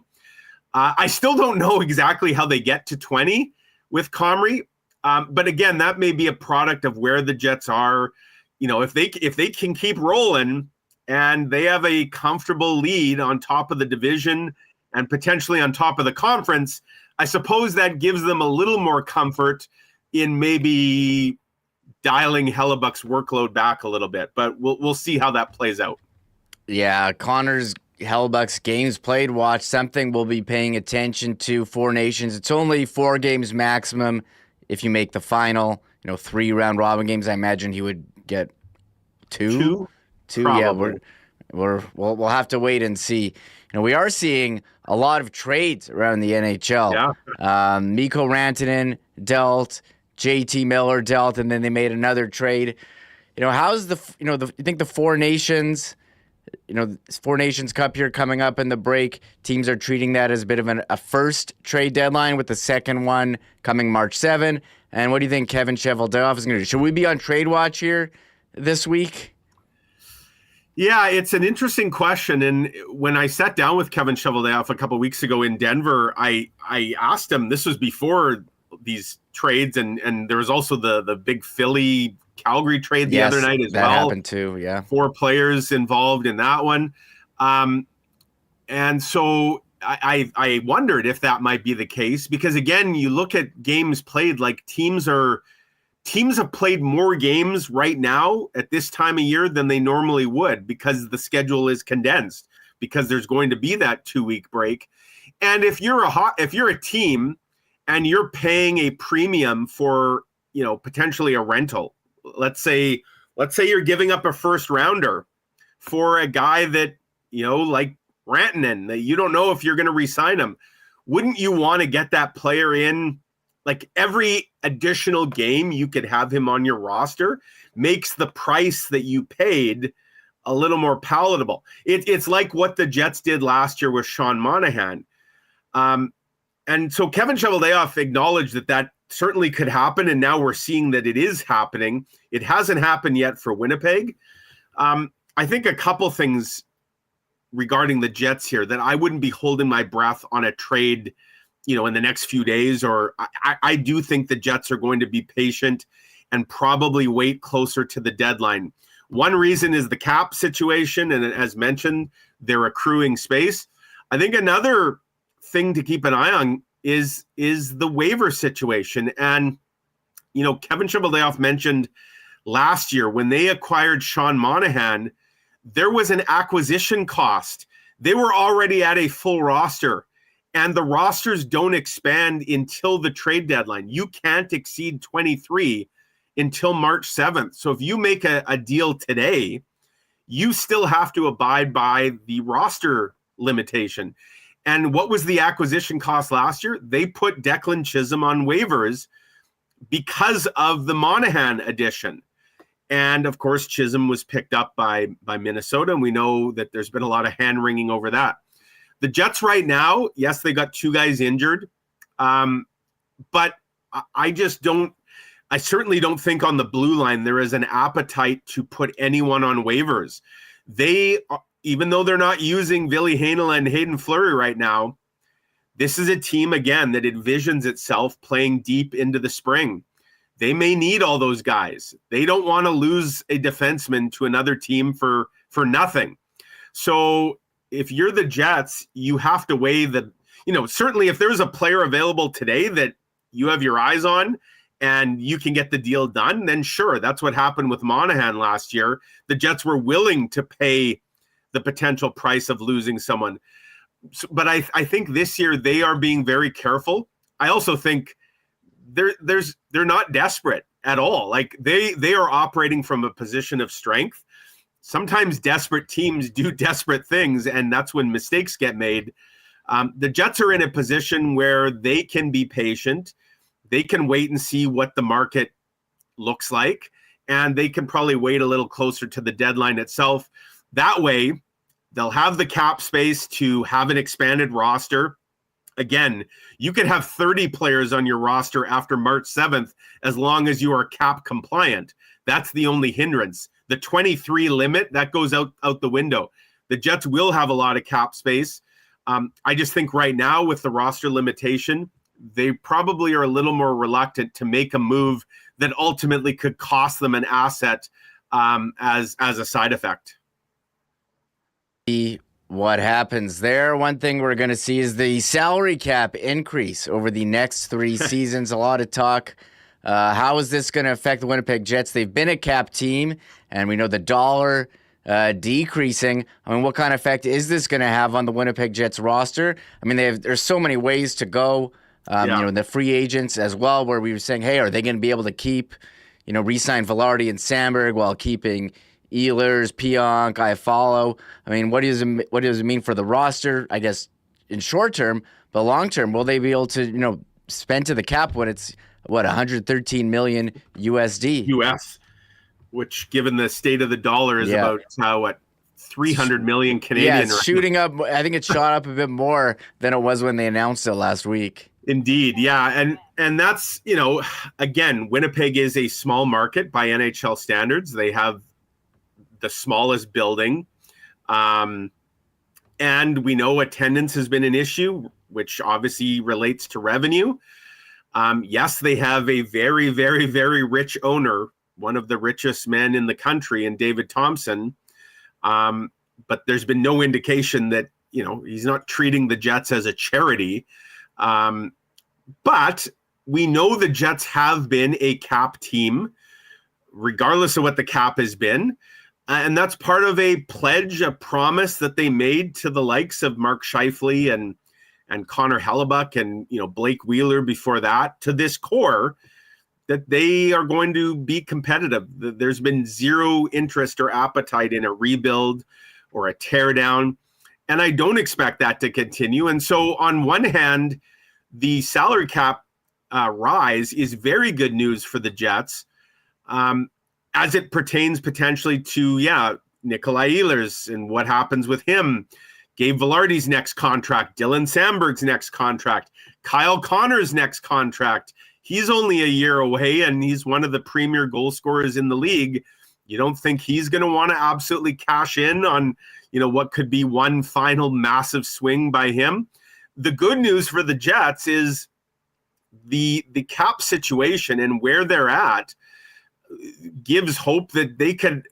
I still don't know exactly how they get to 20 with Comrie. But again, that may be a product of where the Jets are. If they can keep rolling and they have a comfortable lead on top of the division and potentially on top of the conference, I suppose that gives them a little more comfort in maybe dialing Hrabchak's workload back a little bit. But we'll see how that plays out. Yeah, Hrabchak's games played watch, something we'll be paying attention to. Four Nations, it's only 4 games maximum if you make the final. 3 round robin games. I imagine he would get 2. Probably. Yeah, we'll have to wait and see. We are seeing a lot of trades around the NHL. Yeah. Mikko Rantanen dealt, JT Miller dealt, and then they made another trade. How's you think the Four Nations? Four Nations Cup here coming up in the break. Teams are treating that as a bit of a first trade deadline with the second one coming March 7. And what do you think Kevin Cheveldayoff is going to do? Should we be on trade watch here this week? Yeah, it's an interesting question. And when I sat down with Kevin Cheveldayoff a couple of weeks ago in Denver, I asked him, this was before these trades, and there was also the big Philly Calgary trade the other night as well. That happened too, yeah. 4 players involved in that one. And so I wondered if that might be the case, because again, you look at games played, like teams have played more games right now at this time of year than they normally would, because the schedule is condensed, because there's going to be that 2-week break. And if you're a team and you're paying a premium for, potentially a rental, let's say you're giving up a first rounder for a guy that, like Rantanen, that you don't know if you're going to re-sign him, wouldn't you want to get that player in? Like every additional game you could have him on your roster makes the price that you paid a little more palatable. It's like what the Jets did last year with Sean Monahan. And so Kevin Cheveldayoff acknowledged that certainly could happen, and now we're seeing that it is happening. It hasn't happened yet for Winnipeg. I think a couple things regarding the Jets here that I wouldn't be holding my breath on a trade, in the next few days, or I do think the Jets are going to be patient and probably wait closer to the deadline. One reason is the cap situation, and as mentioned, they're accruing space. I think another thing to keep an eye on is the waiver situation. And, Kevin Cheveldayoff mentioned last year when they acquired Sean Monahan, there was an acquisition cost. They were already at a full roster, and the rosters don't expand until the trade deadline. You can't exceed 23 until March 7th. So if you make a deal today, you still have to abide by the roster limitation. And what was the acquisition cost last year? They put Declan Chisholm on waivers because of the Monahan addition. And of course, Chisholm was picked up by Minnesota, and we know that there's been a lot of hand-wringing over that. The Jets right now, yes, they got 2 guys injured, but I certainly don't think on the blue line there is an appetite to put anyone on waivers. Even though they're not using Ville Heinola and Hayden Fleury right now, this is a team, again, that envisions itself playing deep into the spring. They may need all those guys. They don't want to lose a defenseman to another team for nothing. So if you're the Jets, you have to weigh certainly if there's a player available today that you have your eyes on and you can get the deal done, then sure, that's what happened with Monahan last year. The Jets were willing to pay the potential price of losing someone. But I think this year they are being very careful. I also think they're not desperate at all. Like they are operating from a position of strength. Sometimes desperate teams do desperate things, and that's when mistakes get made. The Jets are in a position where they can be patient. They can wait and see what the market looks like, and they can probably wait a little closer to the deadline itself. That way, they'll have the cap space to have an expanded roster. Again, you could have 30 players on your roster after March 7th as long as you are cap compliant. That's the only hindrance. The 23 limit, that goes out the window. The Jets will have a lot of cap space. I just think right now with the roster limitation, they probably are a little more reluctant to make a move that ultimately could cost them an asset as a side effect. What happens there? One thing we're going to see is the salary cap increase over the next 3 seasons. A lot of talk. How is this going to affect the Winnipeg Jets? They've been a cap team, and we know the dollar decreasing. I mean, what kind of effect is this going to have on the Winnipeg Jets roster? I mean, there's so many ways to go. You know, the free agents as well, where we were saying, hey, are they going to be able to keep, re-sign Velarde and Sandberg while keeping Ehlers, Pionk, Iafallo? I mean, what does it mean for the roster? I guess in short term, but long term, will they be able to, spend to the cap when it's 113 million USD? US, which given the state of the dollar is about 300 million Canadian. Yeah, it's shooting up. I think it shot up a bit more than it was when they announced it last week. Indeed, yeah, and that's again, Winnipeg is a small market by NHL standards. They have the smallest building, and we know attendance has been an issue, which obviously relates to revenue. Yes, they have a very, very, very rich owner, one of the richest men in the country, in David Thompson. But there's been no indication that he's not treating the Jets as a charity. But we know the Jets have been a cap team, regardless of what the cap has been. And that's part of a pledge, a promise that they made to the likes of Mark Scheifele and Connor Hrabchak and Blake Wheeler before that, to this core, that they are going to be competitive. There's been zero interest or appetite in a rebuild or a teardown. And I don't expect that to continue. And so on one hand, the salary cap rise is very good news for the Jets as it pertains potentially to, Nikolai Ehlers and what happens with him, Gabe Velarde's next contract, Dylan Sandberg's next contract, Kyle Connor's next contract. He's only a year away, and he's one of the premier goal scorers in the league. You don't think he's going to want to absolutely cash in on, what could be one final massive swing by him? The good news for the Jets is the cap situation and where they're at gives hope that they could.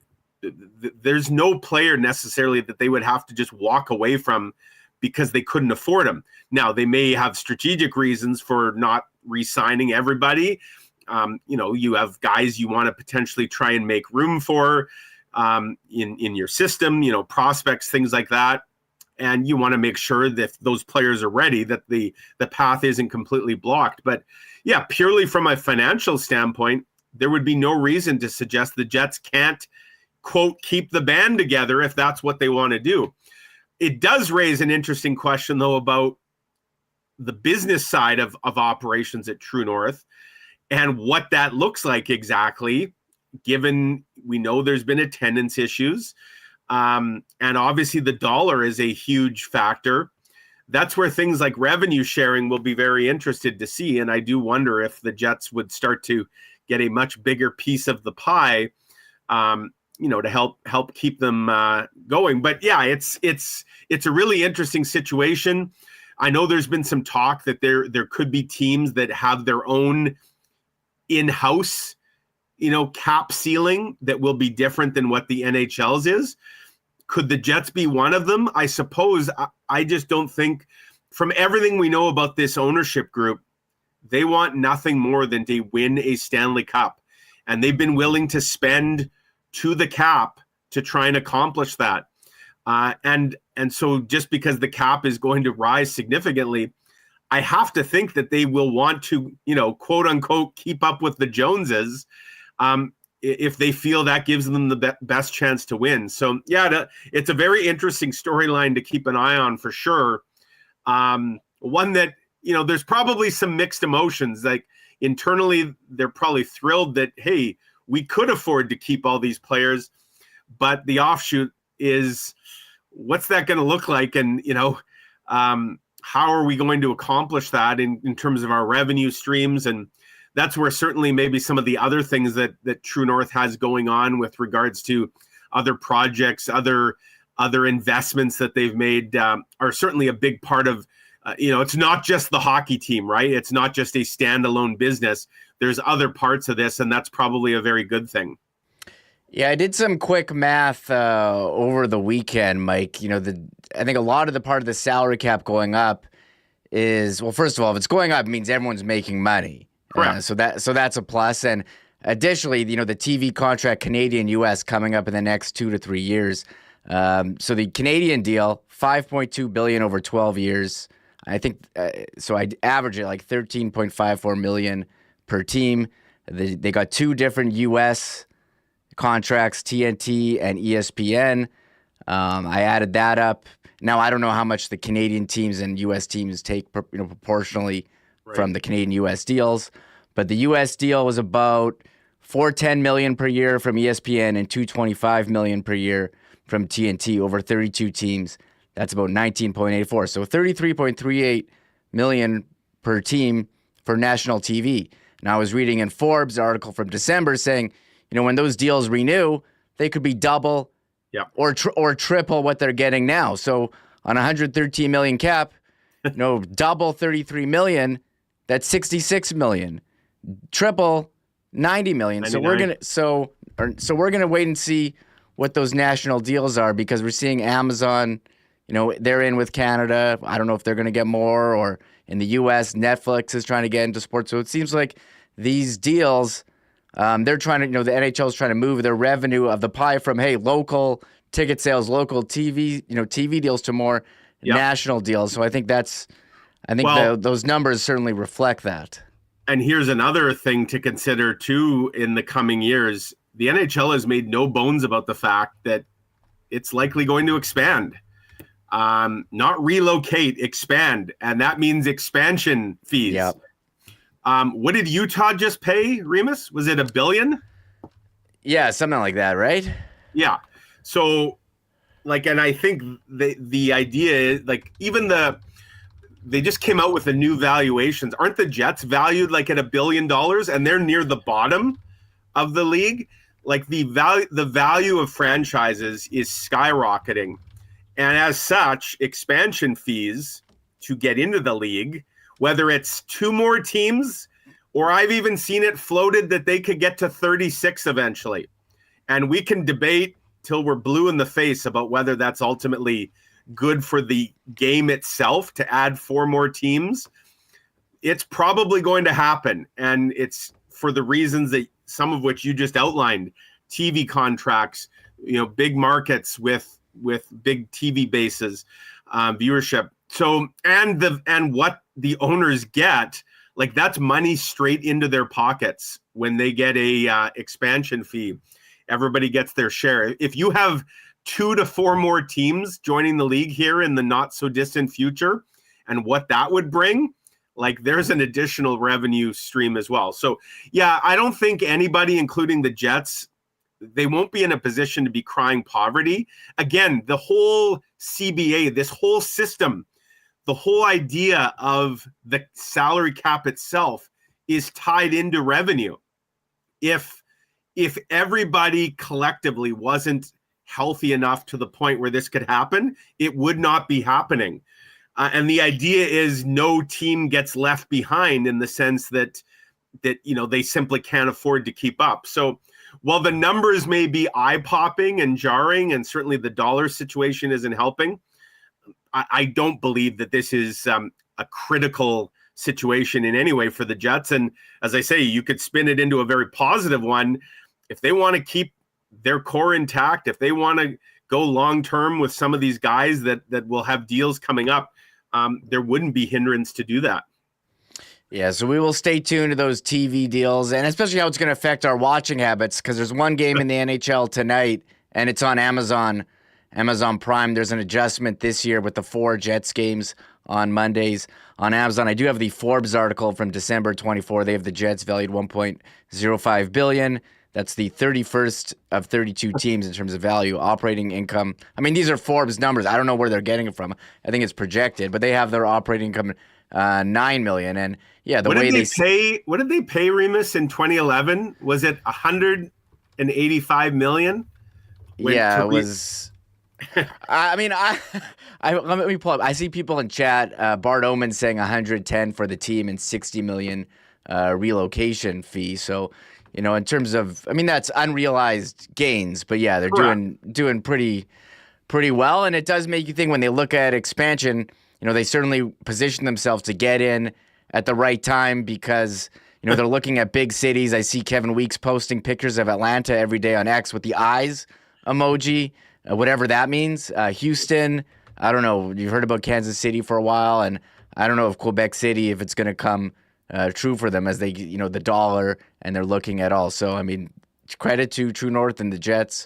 There's no player necessarily that they would have to just walk away from because they couldn't afford him. Now, they may have strategic reasons for not re-signing everybody. You have guys you want to potentially try and make room for in your system, prospects, things like that. And you want to make sure that if those players are ready, that the path isn't completely blocked. But yeah, purely from a financial standpoint, there would be no reason to suggest the Jets can't, quote, keep the band together if that's what they want to do. It does raise an interesting question, though, about the business side of operations at True North and what that looks like exactly, given we know there's been attendance issues. And obviously the dollar is a huge factor. That's where things like revenue sharing will be very interested to see. And I do wonder if the Jets would start to get a much bigger piece of the pie, to help keep them going. But yeah, it's a really interesting situation. I know there's been some talk that there could be teams that have their own in-house, cap ceiling that will be different than what the NHL's is. Could the Jets be one of them? I suppose. I just don't think, from everything we know about this ownership group, they want nothing more than to win a Stanley Cup. And they've been willing to spend to the cap to try and accomplish that. And so just because the cap is going to rise significantly, I have to think that they will want to, quote unquote, keep up with the Joneses if they feel that gives them the best chance to win. So yeah, it's a very interesting storyline to keep an eye on for sure. One that, there's probably some mixed emotions. Like internally, they're probably thrilled that, hey, we could afford to keep all these players, but the offshoot is, what's that going to look like? And, how are we going to accomplish that in terms of our revenue streams? And that's where certainly maybe some of the other things that True North has going on with regards to other projects, other investments that they've made are certainly a big part of, it's not just the hockey team, right? It's not just a standalone business. There's other parts of this, and that's probably a very good thing. Yeah, I did some quick math over the weekend, Mike. I think a lot of the part of the salary cap going up is, well, first of all, if it's going up, it means everyone's making money. Correct. So that's a plus. And additionally, the TV contract Canadian-US coming up in the next 2 to 3 years. So the Canadian deal, $5.2 billion over 12 years. I think so. I average it like $13.54 million per team. They got 2 different U.S. contracts, TNT and ESPN. I added that up. Now I don't know how much the Canadian teams and U.S. teams take, proportionally from the Canadian-U.S. deals, but the U.S. deal was about $410 million per year from ESPN and $225 million per year from TNT over 32 teams. That's about 19.84. So $33.38 million per team for national TV. And I was reading in Forbes article from December saying, when those deals renew, they could be double or triple what they're getting now. So on 113 million cap, double 33 million, that's 66 million. Triple 90 million. 99. So we're gonna wait and see what those national deals are, because we're seeing Amazon, they're in with Canada. I don't know if they're going to get more, or in the U.S., Netflix is trying to get into sports. So it seems like these deals, they're trying to, the NHL is trying to move their revenue of the pie from, hey, local ticket sales, local TV, TV deals to more national deals. So I think those numbers certainly reflect that. And here's another thing to consider too in the coming years. The NHL has made no bones about the fact that it's likely going to expand. Not relocate, expand. And that means expansion fees. Yep. What did Utah just pay, Remis? Was it $1 billion? Yeah, something like that, right? Yeah. So, and I think the idea is, they just came out with the new valuations. Aren't the Jets valued at $1 billion, and they're near the bottom of the league? The value of franchises is skyrocketing. And as such, expansion fees to get into the league, whether it's 2 more teams, or I've even seen it floated that they could get to 36 eventually. And we can debate till we're blue in the face about whether that's ultimately good for the game itself to add 4 more teams. It's probably going to happen. And it's for the reasons that some of which you just outlined: TV contracts, big markets with big TV bases, viewership. So, and what the owners get, that's money straight into their pockets when they get a expansion fee. Everybody gets their share. If you have 2 to 4 more teams joining the league here in the not so distant future, and what that would bring, there's an additional revenue stream as well. So yeah, I don't think anybody, including the Jets, they won't be in a position to be crying poverty. Again, the whole CBA, this whole system, the whole idea of the salary cap itself is tied into revenue. If everybody collectively wasn't healthy enough to the point where this could happen, it would not be happening. And the idea is no team gets left behind, in the sense that they simply can't afford to keep up. So while the numbers may be eye-popping and jarring, and certainly the dollar situation isn't helping, I don't believe that this is a critical situation in any way for the Jets. And as I say, you could spin it into a very positive one. If they want to keep their core intact, if they want to go long-term with some of these guys that will have deals coming up, there wouldn't be hindrance to do that. Yeah, so we will stay tuned to those TV deals, and especially how it's going to affect our watching habits, because there's one game in the NHL tonight, and it's on Amazon Prime. There's an adjustment this year with the 4 Jets games on Mondays on Amazon. I do have the Forbes article from December 24. They have the Jets valued $1.05 billion. That's the 31st of 32 teams in terms of value, operating income. I mean, these are Forbes numbers. I don't know where they're getting it from. I think it's projected, but they have their operating income $9 million. And yeah, what did they pay Remis in 2011? Was it $185 million? Yeah, it was. I mean, let me pull up. I see people in chat. Bart Oman saying 110 for the team and 60 million relocation fee. So, you know, in terms of, I mean, that's unrealized gains. But yeah, they're doing pretty well. And it does make you think when they look at expansion. You know, they certainly position themselves to get in at the right time because, you know, they're looking at big cities. I see Kevin Weeks posting pictures of Atlanta every day on X with the eyes emoji, whatever that means. Houston, I don't know. You've heard about Kansas City for a while, and I don't know if Quebec City, if it's going to come true for them as they, you know, the dollar, and they're looking at all. So, I mean, credit to True North and the Jets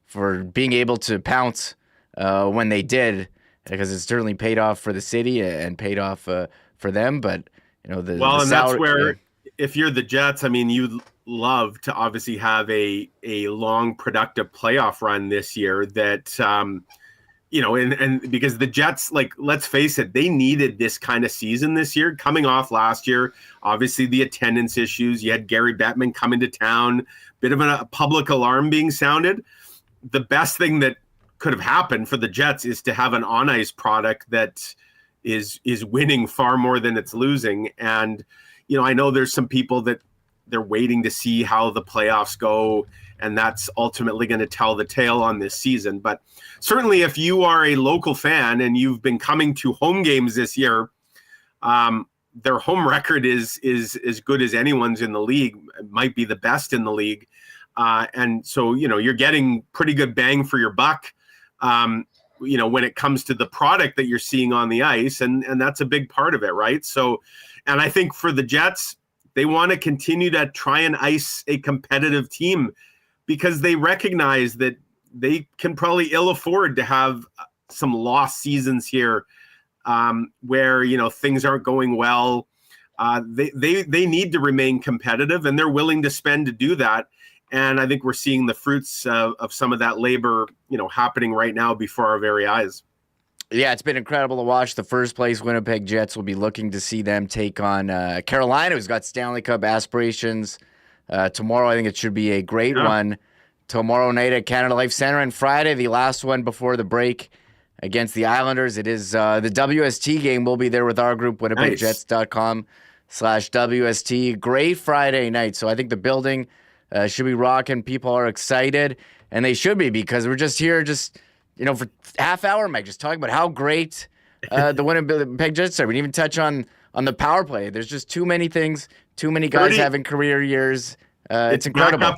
for being able to pounce when they did, because it certainly paid off for the city and paid off for them. But, you know, the salary, that's where, if you're the Jets, I mean, you'd love to obviously have a long, productive playoff run this year that, you know, and because the Jets, like, let's face it, they needed this kind of season this year, coming off last year. Obviously, the attendance issues. You had Gary Bettman coming to town, bit of a public alarm being sounded. The best thing that could have happened for the Jets is to have an on-ice product that is winning far more than it's losing. And, you know, I know there's some people that they're waiting to see how the playoffs go, and that's ultimately going to tell the tale on this season. But certainly if you are a local fan and you've been coming to home games this year, their home record is as good as anyone's in the league. It might be the best in the league. And so, you know, you're getting pretty good bang for your buck. You know, when it comes to the product that you're seeing on the ice, and that's a big part of it, right? So, and I think for the Jets, they want to continue to try and ice a competitive team because they recognize that they can probably ill afford to have some lost seasons here where, you know, things aren't going well. They need to remain competitive, and they're willing to spend to do that. And I think we're seeing the fruits of some of that labor, you know, happening right now before our very eyes. Yeah, it's been incredible to watch. The first place Winnipeg Jets will be looking to see them take on Carolina, who's got Stanley Cup aspirations. Tomorrow, I think it should be a great one. Tomorrow night at Canada Life Center, and Friday, the last one before the break against the Islanders. It is the WST game. We'll be there with our group, winnipegjets.com/WST. Great Friday night. So I think the building should be rocking. People are excited, and they should be, because we're just here, you know, for half hour, Mike, just talking about how great the Winnipeg Jets are. We didn't even touch on the power play. There's just too many things, too many guys having career years. It's incredible.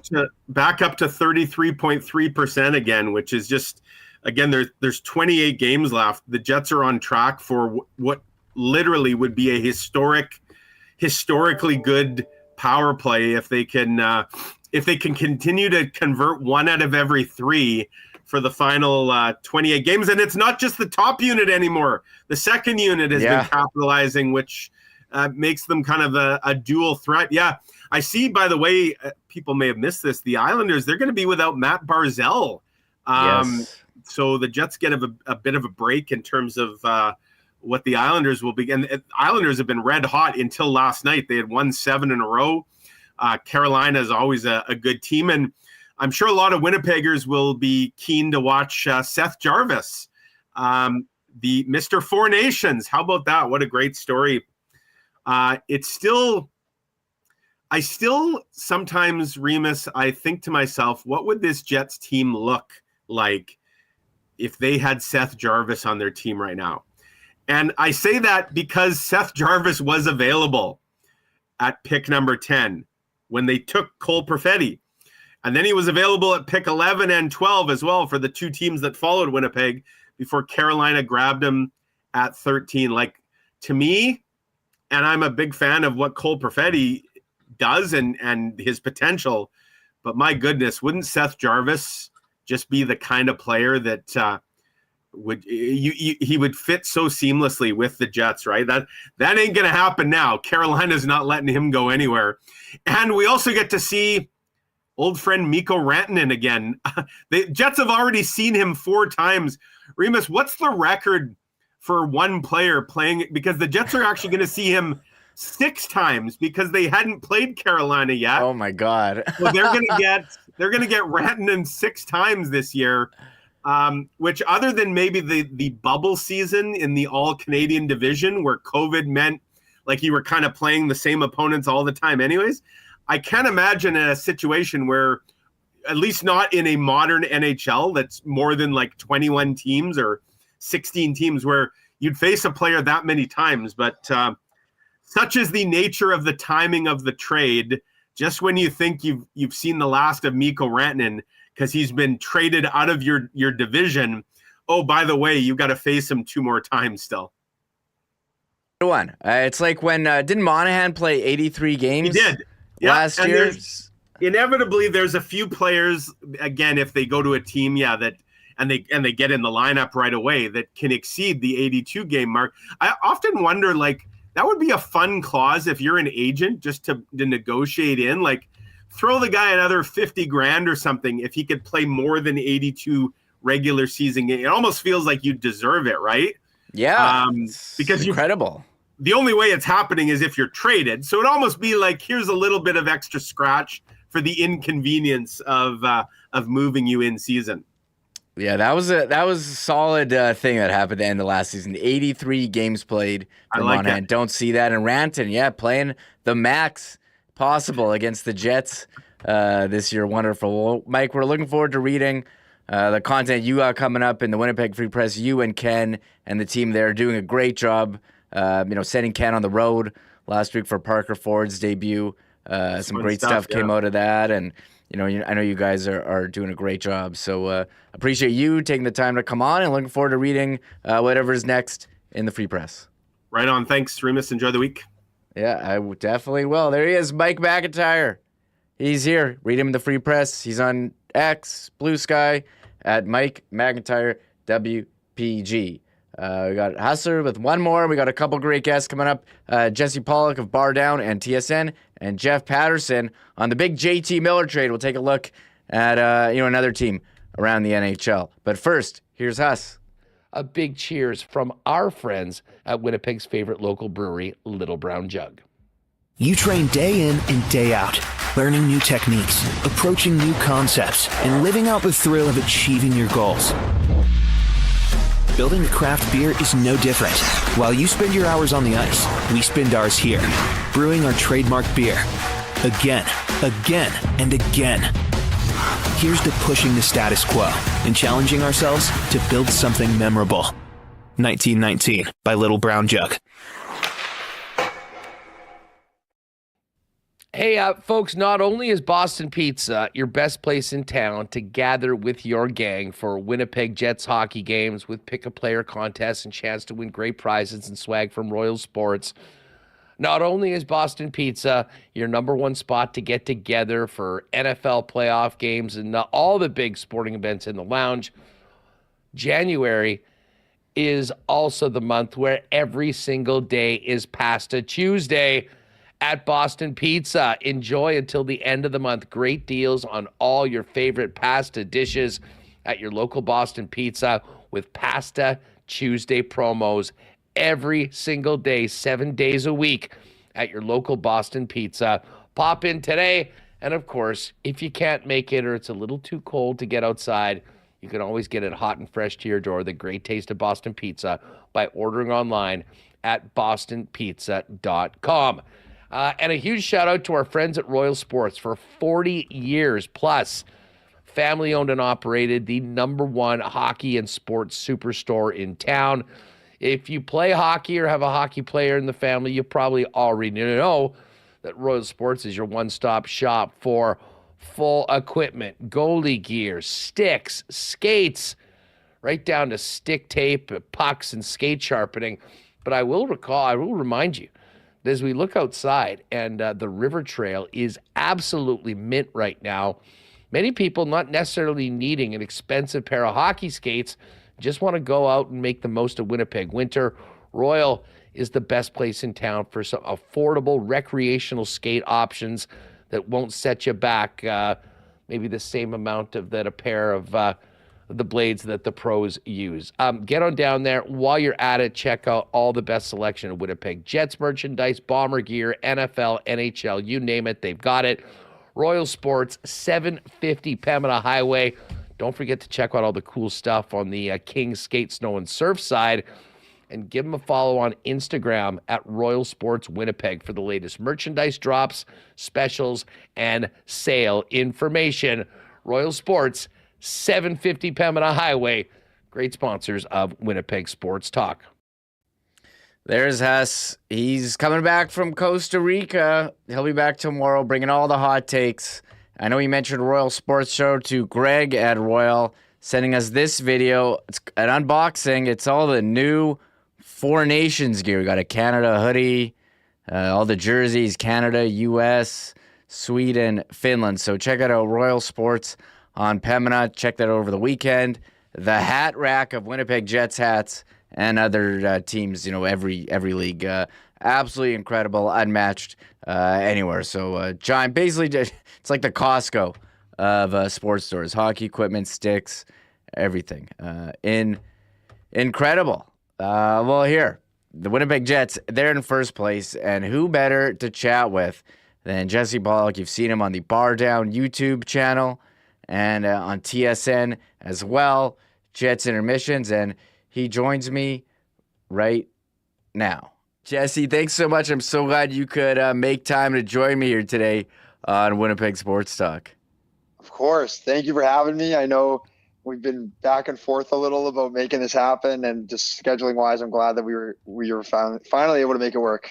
Back up to 33.3% again, which is just, again, there's 28 games left. The Jets are on track for what literally would be a historically good power play if they can continue to convert one out of every three for the final 28 games. And it's not just the top unit anymore. The second unit has been capitalizing, which makes them kind of a dual threat. Yeah, I see, by the way, people may have missed this. The Islanders, they're going to be without Matt Barzal. So the Jets get a bit of a break in terms of what the Islanders will be. And Islanders have been red hot until last night. They had won 7 in a row. Carolina is always a good team. And I'm sure a lot of Winnipeggers will be keen to watch Seth Jarvis, the Mr. Four Nations. How about that? What a great story. I still sometimes, Remis, I think to myself, what would this Jets team look like if they had Seth Jarvis on their team right now? And I say that because Seth Jarvis was available at pick number 10 when they took Cole Perfetti. And then he was available at pick 11 and 12 as well for the two teams that followed Winnipeg before Carolina grabbed him at 13. Like, to me, and I'm a big fan of what Cole Perfetti does and his potential, but my goodness, wouldn't Seth Jarvis just be the kind of player that he would fit so seamlessly with the Jets, right? That ain't gonna happen now. Carolina's not letting him go anywhere. And we also get to see old friend Mikko Rantanen again. The Jets have already seen him 4 times. Remis, what's the record for one player playing? Because the Jets are actually going to see him 6 times because they hadn't played Carolina yet. Oh my God! So they're going to get Rantanen 6 times this year. Which, other than maybe the bubble season in the All Canadian division where COVID meant like you were kind of playing the same opponents all the time, anyways. I can't imagine a situation where, at least not in a modern NHL that's more than like 21 teams or 16 teams, where you'd face a player that many times. But such is the nature of the timing of the trade. Just when you think you've seen the last of Mikko Rantanen because he's been traded out of your division, oh, by the way, you got to face him 2 more times still. One. It's like when didn't Monahan play 83 games? He did. Last year. Inevitably, there's a few players, again, if they go to a team, that and they get in the lineup right away, that can exceed the 82 game mark. I often wonder, like, that would be a fun clause if you're an agent, just to negotiate in, like, throw the guy another $50,000 or something if he could play more than 82 regular season games. It almost feels like you deserve it, right? Yeah, because incredible. The only way it's happening is if you're traded. So it'd almost be like, here's a little bit of extra scratch for the inconvenience of moving you in season. Yeah, that was a solid thing that happened at the end of last season. 83 games played for Monahan. Don't see that in Rantanen. Playing the max possible against the Jets this year. Wonderful. Well, Mike, we're looking forward to reading the content you got coming up in the Winnipeg Free Press. You and Ken and the team there are doing a great job. Sending Ken on the road last week for Parker Ford's debut. Some great stuff came out of that. And, I know you guys are doing a great job. So appreciate you taking the time to come on and looking forward to reading whatever's next in the Free Press. Right on. Thanks, Remis. Enjoy the week. Yeah, I definitely will. There he is, Mike McIntyre. He's here. Read him in the Free Press. He's on X, Blue Sky, at Mike McIntyre WPG. We got Hustler with one more. We got a couple great guests coming up. Jesse Pollock of BarDown and TSN, and Jeff Paterson on the big JT Miller trade. We'll take a look at another team around the NHL. But first, here's Huss. A big cheers from our friends at Winnipeg's favorite local brewery, Little Brown Jug. You train day in and day out, learning new techniques, approaching new concepts, and living out the thrill of achieving your goals. Building a craft beer is no different. While you spend your hours on the ice, we spend ours here, brewing our trademark beer. Again, and again. Here's to pushing the status quo and challenging ourselves to build something memorable. 1919 by Little Brown Jug. Hey, folks, not only is Boston Pizza your best place in town to gather with your gang for Winnipeg Jets hockey games with pick-a-player contests and chance to win great prizes and swag from Royal Sports, not only is Boston Pizza your number one spot to get together for NFL playoff games and all the big sporting events in the lounge, January is also the month where every single day is Pasta Tuesday at Boston Pizza. Enjoy until the end of the month. Great deals on all your favorite pasta dishes at your local Boston Pizza with Pasta Tuesday promos every single day, 7 days a week at your local Boston Pizza. Pop in today. And of course, if you can't make it or it's a little too cold to get outside, you can always get it hot and fresh to your door. The great taste of Boston Pizza by ordering online at bostonpizza.com. And a huge shout out to our friends at Royal Sports for 40 years plus. Family owned and operated, the number one hockey and sports superstore in town. If you play hockey or have a hockey player in the family, you probably already know that Royal Sports is your one-stop shop for full equipment, goalie gear, sticks, skates, right down to stick tape, pucks, and skate sharpening. But I will remind you, as we look outside and the river trail is absolutely mint right now, many people not necessarily needing an expensive pair of hockey skates, just want to go out and make the most of Winnipeg winter, Royal is the best place in town for some affordable recreational skate options that won't set you back maybe the same amount of that a pair of the blades that the pros use. Get on down there. While you're at it, check out all the best selection of Winnipeg Jets merchandise, Bomber gear, NFL, NHL, you name it, they've got it. Royal Sports, 750 Pembina Highway. Don't forget to check out all the cool stuff on the King Skate, Snow, and Surf side. And give them a follow on Instagram at Royal Sports Winnipeg for the latest merchandise drops, specials, and sale information. Royal Sports, 750 Pembina Highway. Great sponsors of Winnipeg Sports Talk. There's Hess. He's coming back from Costa Rica. He'll be back tomorrow bringing all the hot takes. I know he mentioned Royal Sports Show to Greg at Royal, sending us this video. It's an unboxing. It's all the new Four Nations gear. We got a Canada hoodie, all the jerseys, Canada, U.S., Sweden, Finland. So check out Royal Sports on Pembina. Check that out over the weekend. The hat rack of Winnipeg Jets hats and other teams, every league. Absolutely incredible, unmatched anywhere. So giant, basically, it's like the Costco of sports stores. Hockey equipment, sticks, everything. Incredible. Well, here, the Winnipeg Jets, they're in first place, and who better to chat with than Jesse Pollock? You've seen him on the BarDown YouTube channel and on TSN as well, Jets Intermissions, and he joins me right now. Jesse, thanks so much. I'm so glad you could make time to join me here today on Winnipeg Sports Talk. Of course. Thank you for having me. I know we've been back and forth a little about making this happen, and just scheduling wise, I'm glad that we were finally able to make it work.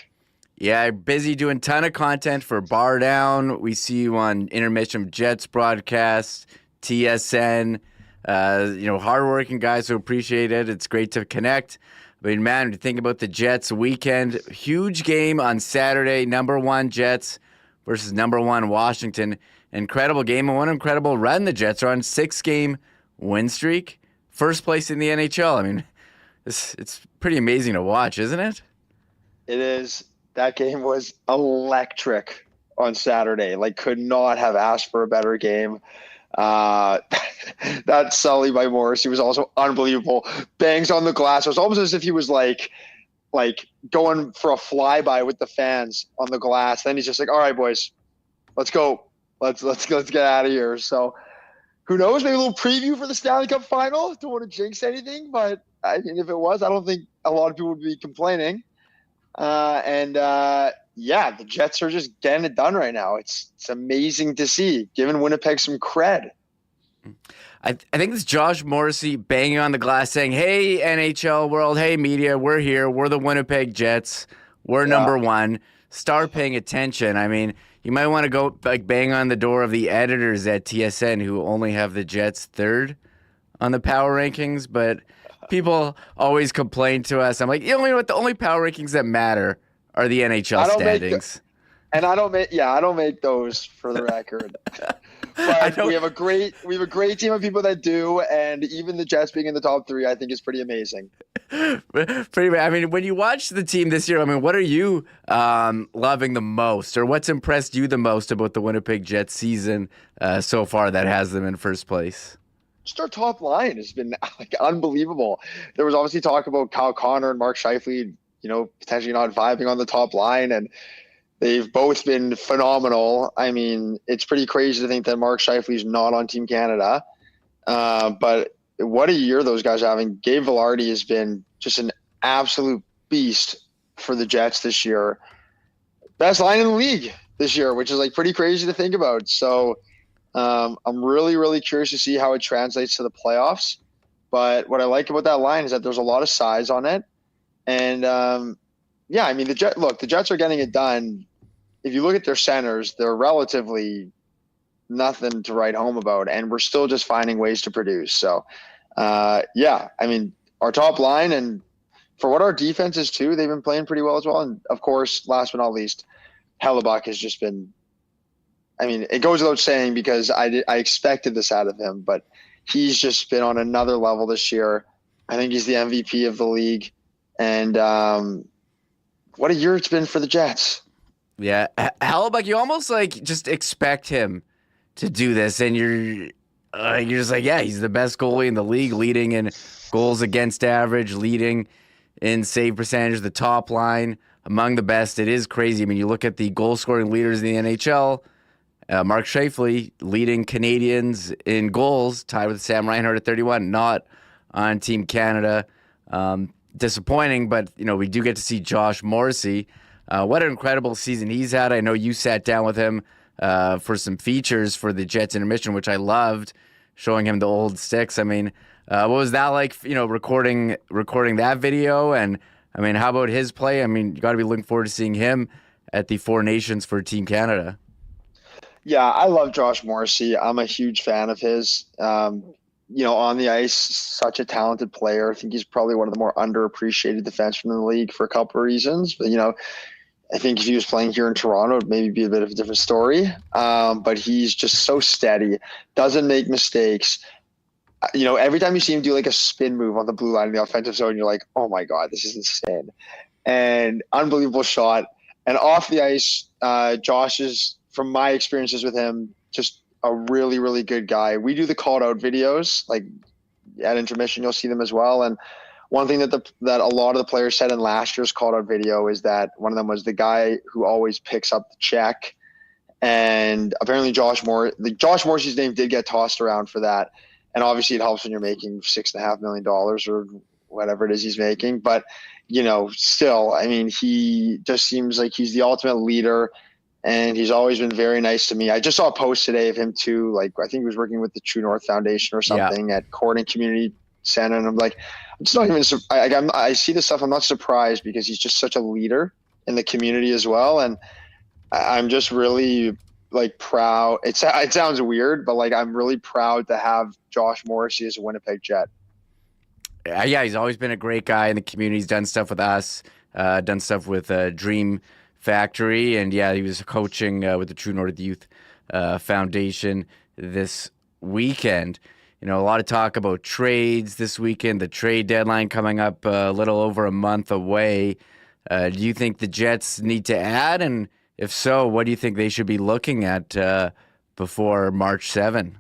Yeah, busy doing ton of content for BarDown. We see you on Intermission Jets broadcast, TSN. Hardworking guys who appreciate it. It's great to connect. I mean, man, when you think about the Jets weekend, huge game on Saturday. Number 1 Jets versus number 1 Washington. Incredible game and one incredible run. The Jets are on 6-game win streak, first place in the NHL. I mean, it's pretty amazing to watch, isn't it? It is. That game was electric on Saturday. Could not have asked for a better game. That Sully by Morrissey was also unbelievable. Bangs on the glass. It was almost as if he was like going for a flyby with the fans on the glass. Then he's just like, all right, boys, let's go. Let's get out of here. So who knows? Maybe a little preview for the Stanley Cup final. Don't want to jinx anything, but I mean, if it was, I don't think a lot of people would be complaining. The Jets are just getting it done right now. It's amazing to see, giving Winnipeg some cred. I think it's Josh Morrissey banging on the glass saying, hey, NHL world, hey, media, we're here. We're the Winnipeg Jets. We're number 1. Start paying attention. I mean, you might want to go bang on the door of the editors at TSN who only have the Jets 3rd on the power rankings, but people always complain to us. I'm like, you know what? The only power rankings that matter are the NHL standings. I don't make those, for the record. But we have a great team of people that do, and even the Jets being in the top 3, I think is pretty amazing. I mean, when you watch the team this year, I mean, what are you loving the most, or what's impressed you the most about the Winnipeg Jets season so far that has them in first place? Just our top line has been unbelievable. There was obviously talk about Kyle Connor and Mark Scheifele, potentially not vibing on the top line, and they've both been phenomenal. I mean, it's pretty crazy to think that Mark Scheifele is not on Team Canada, but what a year those guys are having. Gabe Vilardi has been just an absolute beast for the Jets this year. Best line in the league this year, which is pretty crazy to think about. So I'm really, really curious to see how it translates to the playoffs. But what I like about that line is that there's a lot of size on it. And I mean, the Jets are getting it done. If you look at their centers, they're relatively nothing to write home about, and we're still just finding ways to produce. So, I mean, our top line, and for what our defense is too, they've been playing pretty well as well. And of course, last but not least, Hellebuyck has just been, I mean, it goes without saying because I expected this out of him, but he's just been on another level this year. I think he's the MVP of the league. And what a year it's been for the Jets. Yeah. Hrabchak, you almost like just expect him to do this, and you're just like, yeah, he's the best goalie in the league, leading in goals against average, leading in save percentage, the top line, among the best. It is crazy. I mean, you look at the goal-scoring leaders in the NHL, Mark Scheifele leading Canadians in goals, tied with Sam Reinhart at 31, not on Team Canada. Disappointing, but, we do get to see Josh Morrissey. What an incredible season he's had. I know you sat down with him for some features for the Jets intermission, which I loved, showing him the old sticks. I mean, what was that like, recording that video? And, I mean, how about his play? I mean, you got to be looking forward to seeing him at the Four Nations for Team Canada. Yeah, I love Josh Morrissey. I'm a huge fan of his. On the ice, such a talented player. I think he's probably one of the more underappreciated defensemen in the league for a couple of reasons. But, I think if he was playing here in Toronto, it'd maybe be a bit of a different story. But he's just so steady, doesn't make mistakes. Every time you see him do like a spin move on the blue line in the offensive zone, you're like, oh my God, this is insane. And unbelievable shot. And off the ice, Josh is, from my experiences with him, just a really, really good guy. We do the called out videos, like at intermission, you'll see them as well. And one thing that a lot of the players said in last year's called out video is that one of them was the guy who always picks up the check. And apparently Josh Morrissey's name did get tossed around for that. And obviously it helps when you're making $6.5 million or whatever it is he's making. But, still, I mean, he just seems like he's the ultimate leader. And he's always been very nice to me. I just saw a post today of him too. Like, I think he was working with the True North Foundation or something at Corning Community Center. And I'm like, I'm just not even, I see this stuff. I'm not surprised because he's just such a leader in the community as well. And I'm just really like proud. It sounds weird, but like, I'm really proud to have Josh Morrissey as a Winnipeg Jet. Yeah. He's always been a great guy in the community. He's done stuff with us, done stuff with Dream Factory, and he was coaching with the True North Youth Foundation this weekend. A lot of talk about trades this weekend, the trade deadline coming up a little over a month away. Do you think the Jets need to add? And if so, what do you think they should be looking at before March 7?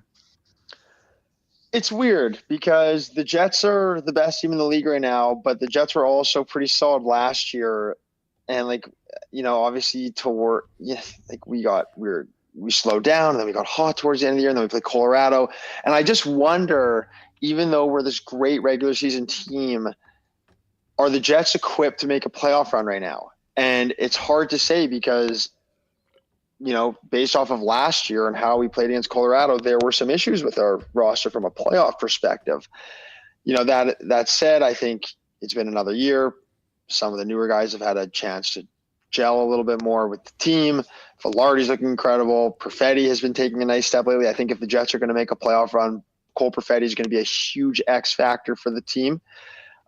It's weird because the Jets are the best team in the league right now, but the Jets were also pretty solid last year. And obviously we slowed down and then we got hot towards the end of the year and then we played Colorado. And I just wonder, even though we're this great regular season team, are the Jets equipped to make a playoff run right now? And it's hard to say because, based off of last year and how we played against Colorado, there were some issues with our roster from a playoff perspective. That said, I think it's been another year. Some of the newer guys have had a chance to gel a little bit more with the team. Velarde's looking incredible. Perfetti has been taking a nice step lately. I think if the Jets are going to make a playoff run, Cole Perfetti is going to be a huge X factor for the team.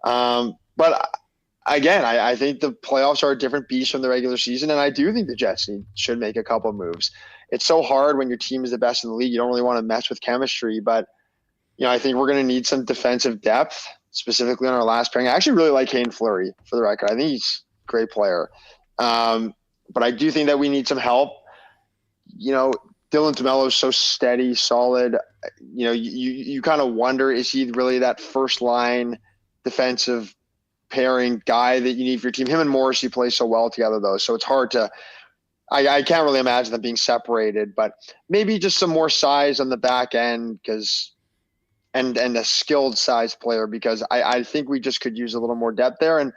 But again, I think the playoffs are a different beast from the regular season, and I do think the Jets should make a couple of moves. It's so hard when your team is the best in the league. You don't really want to mess with chemistry, but I think we're going to need some defensive depth, specifically on our last pairing. I actually really like Kane Fleury, for the record. I think he's a great player. But I do think that we need some help. Dylan DeMello is so steady, solid. You kind of wonder, is he really that first line defensive pairing guy that you need for your team? Him and Morrissey play so well together, though. So it's hard to I can't really imagine them being separated, but maybe just some more size on the back end and a skilled size player, because I think we just could use a little more depth there. And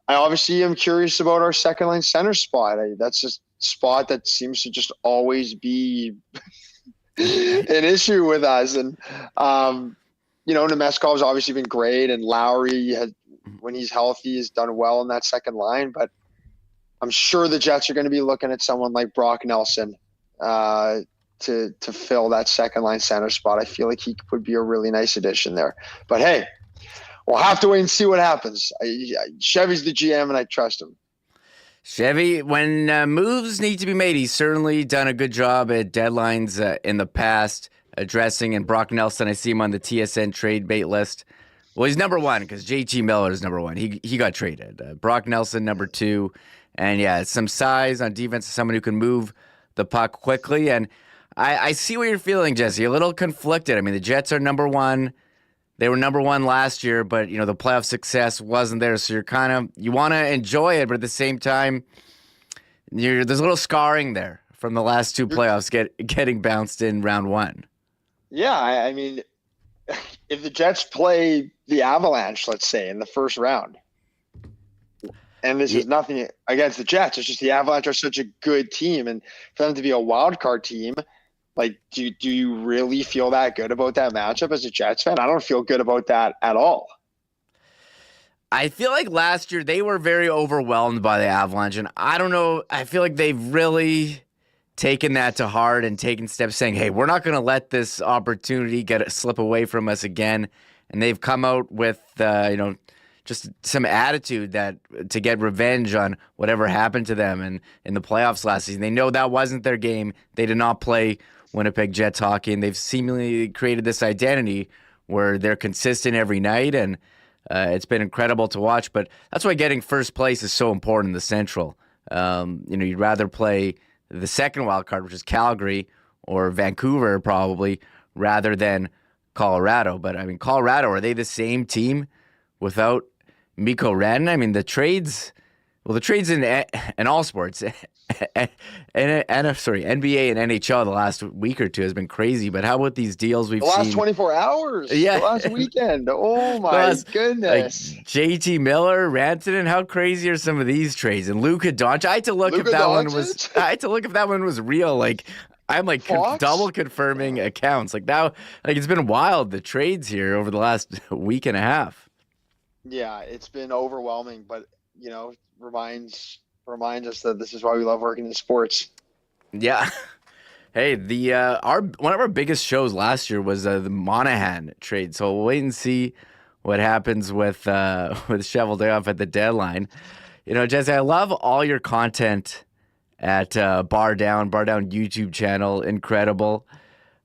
I obviously am curious about our second line center spot. That's just a spot that seems to just always be an issue with us. And, Nemeskov's obviously been great, and Lowry when he's healthy, has done well in that second line, but I'm sure the Jets are going to be looking at someone like Brock Nelson to fill that second line center spot. I feel like he would be a really nice addition there. But hey, we'll have to wait and see what happens. Chevy's the GM, and I trust him. Chevy, when moves need to be made, he's certainly done a good job at deadlines in the past addressing. And Brock Nelson, I see him on the TSN trade bait list. Well, he's number one because JT Miller is number one. He got traded. Brock Nelson, number two. And yeah, some size on defense, someone who can move the puck quickly. And I see what you're feeling, Jesse. A little conflicted. I mean, the Jets are number one. They were number one last year, but the playoff success wasn't there. So you want to enjoy it, but at the same time, there's a little scarring there from the last two playoffs getting bounced in round one. Yeah, I mean, if the Jets play the Avalanche, let's say, in the first round, and this is nothing against the Jets, it's just the Avalanche are such a good team, and for them to be a wild card team, like, do you really feel that good about that matchup as a Jets fan? I don't feel good about that at all. I feel like last year they were very overwhelmed by the Avalanche, and I don't know. I feel like they've really taken that to heart and taken steps saying, hey, we're not going to let this opportunity slip away from us again. And they've come out with, just some attitude to get revenge on whatever happened to them in the playoffs last season. They know that wasn't their game. They did not play Winnipeg Jets hockey, and they've seemingly created this identity where they're consistent every night, and it's been incredible to watch. But that's why getting first place is so important in the Central. You'd rather play the second wild card, which is Calgary or Vancouver probably, rather than Colorado. But I mean, Colorado, are they the same team without Mikko Rantanen? I mean, the trades in all sports, NBA and NHL the last week or two has been crazy. But how about these deals we've seen? The last 24 hours. Yeah. The last weekend. Oh my goodness. Like JT Miller, Rantanen, how crazy are some of these trades? And Luka Doncic. I had to look if that one was real. Like, I'm like double confirming accounts. Like now, like it's been wild, the trades here over the last week and a half. Yeah, it's been overwhelming, but reminds us that this is why we love working in sports. Yeah. Hey, one of our biggest shows last year was the Monahan trade. So we'll wait and see what happens with Cheveldayoff at the deadline. Jesse, I love all your content at BarDown YouTube channel. Incredible.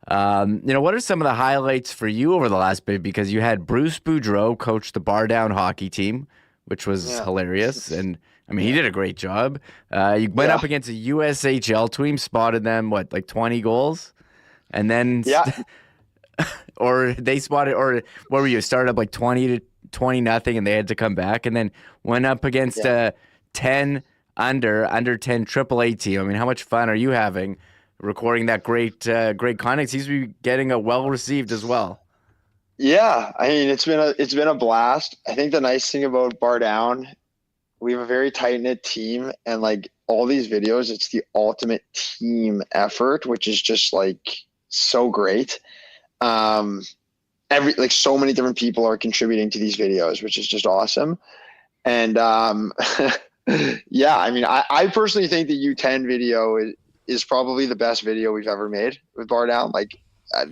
What are some of the highlights for you over the last bit? Because you had Bruce Boudreau coach the BarDown hockey team, which was hilarious. And I mean, he did a great job. You went up against a USHL team, spotted them, 20 goals? And then, or they spotted, or what were you, started up 20 nothing, and they had to come back, and then went up against a 10 under 10 AAA team. I mean, how much fun are you having recording that great content? Seems to be getting a well received as well. Yeah, I mean, it's been a blast. I think the nice thing about BarDown, we have a very tight-knit team, and all these videos, it's the ultimate team effort, which is just so great. So many different people are contributing to these videos, which is just awesome. And yeah, I mean, I personally think the U10 video is probably the best video we've ever made with BarDown.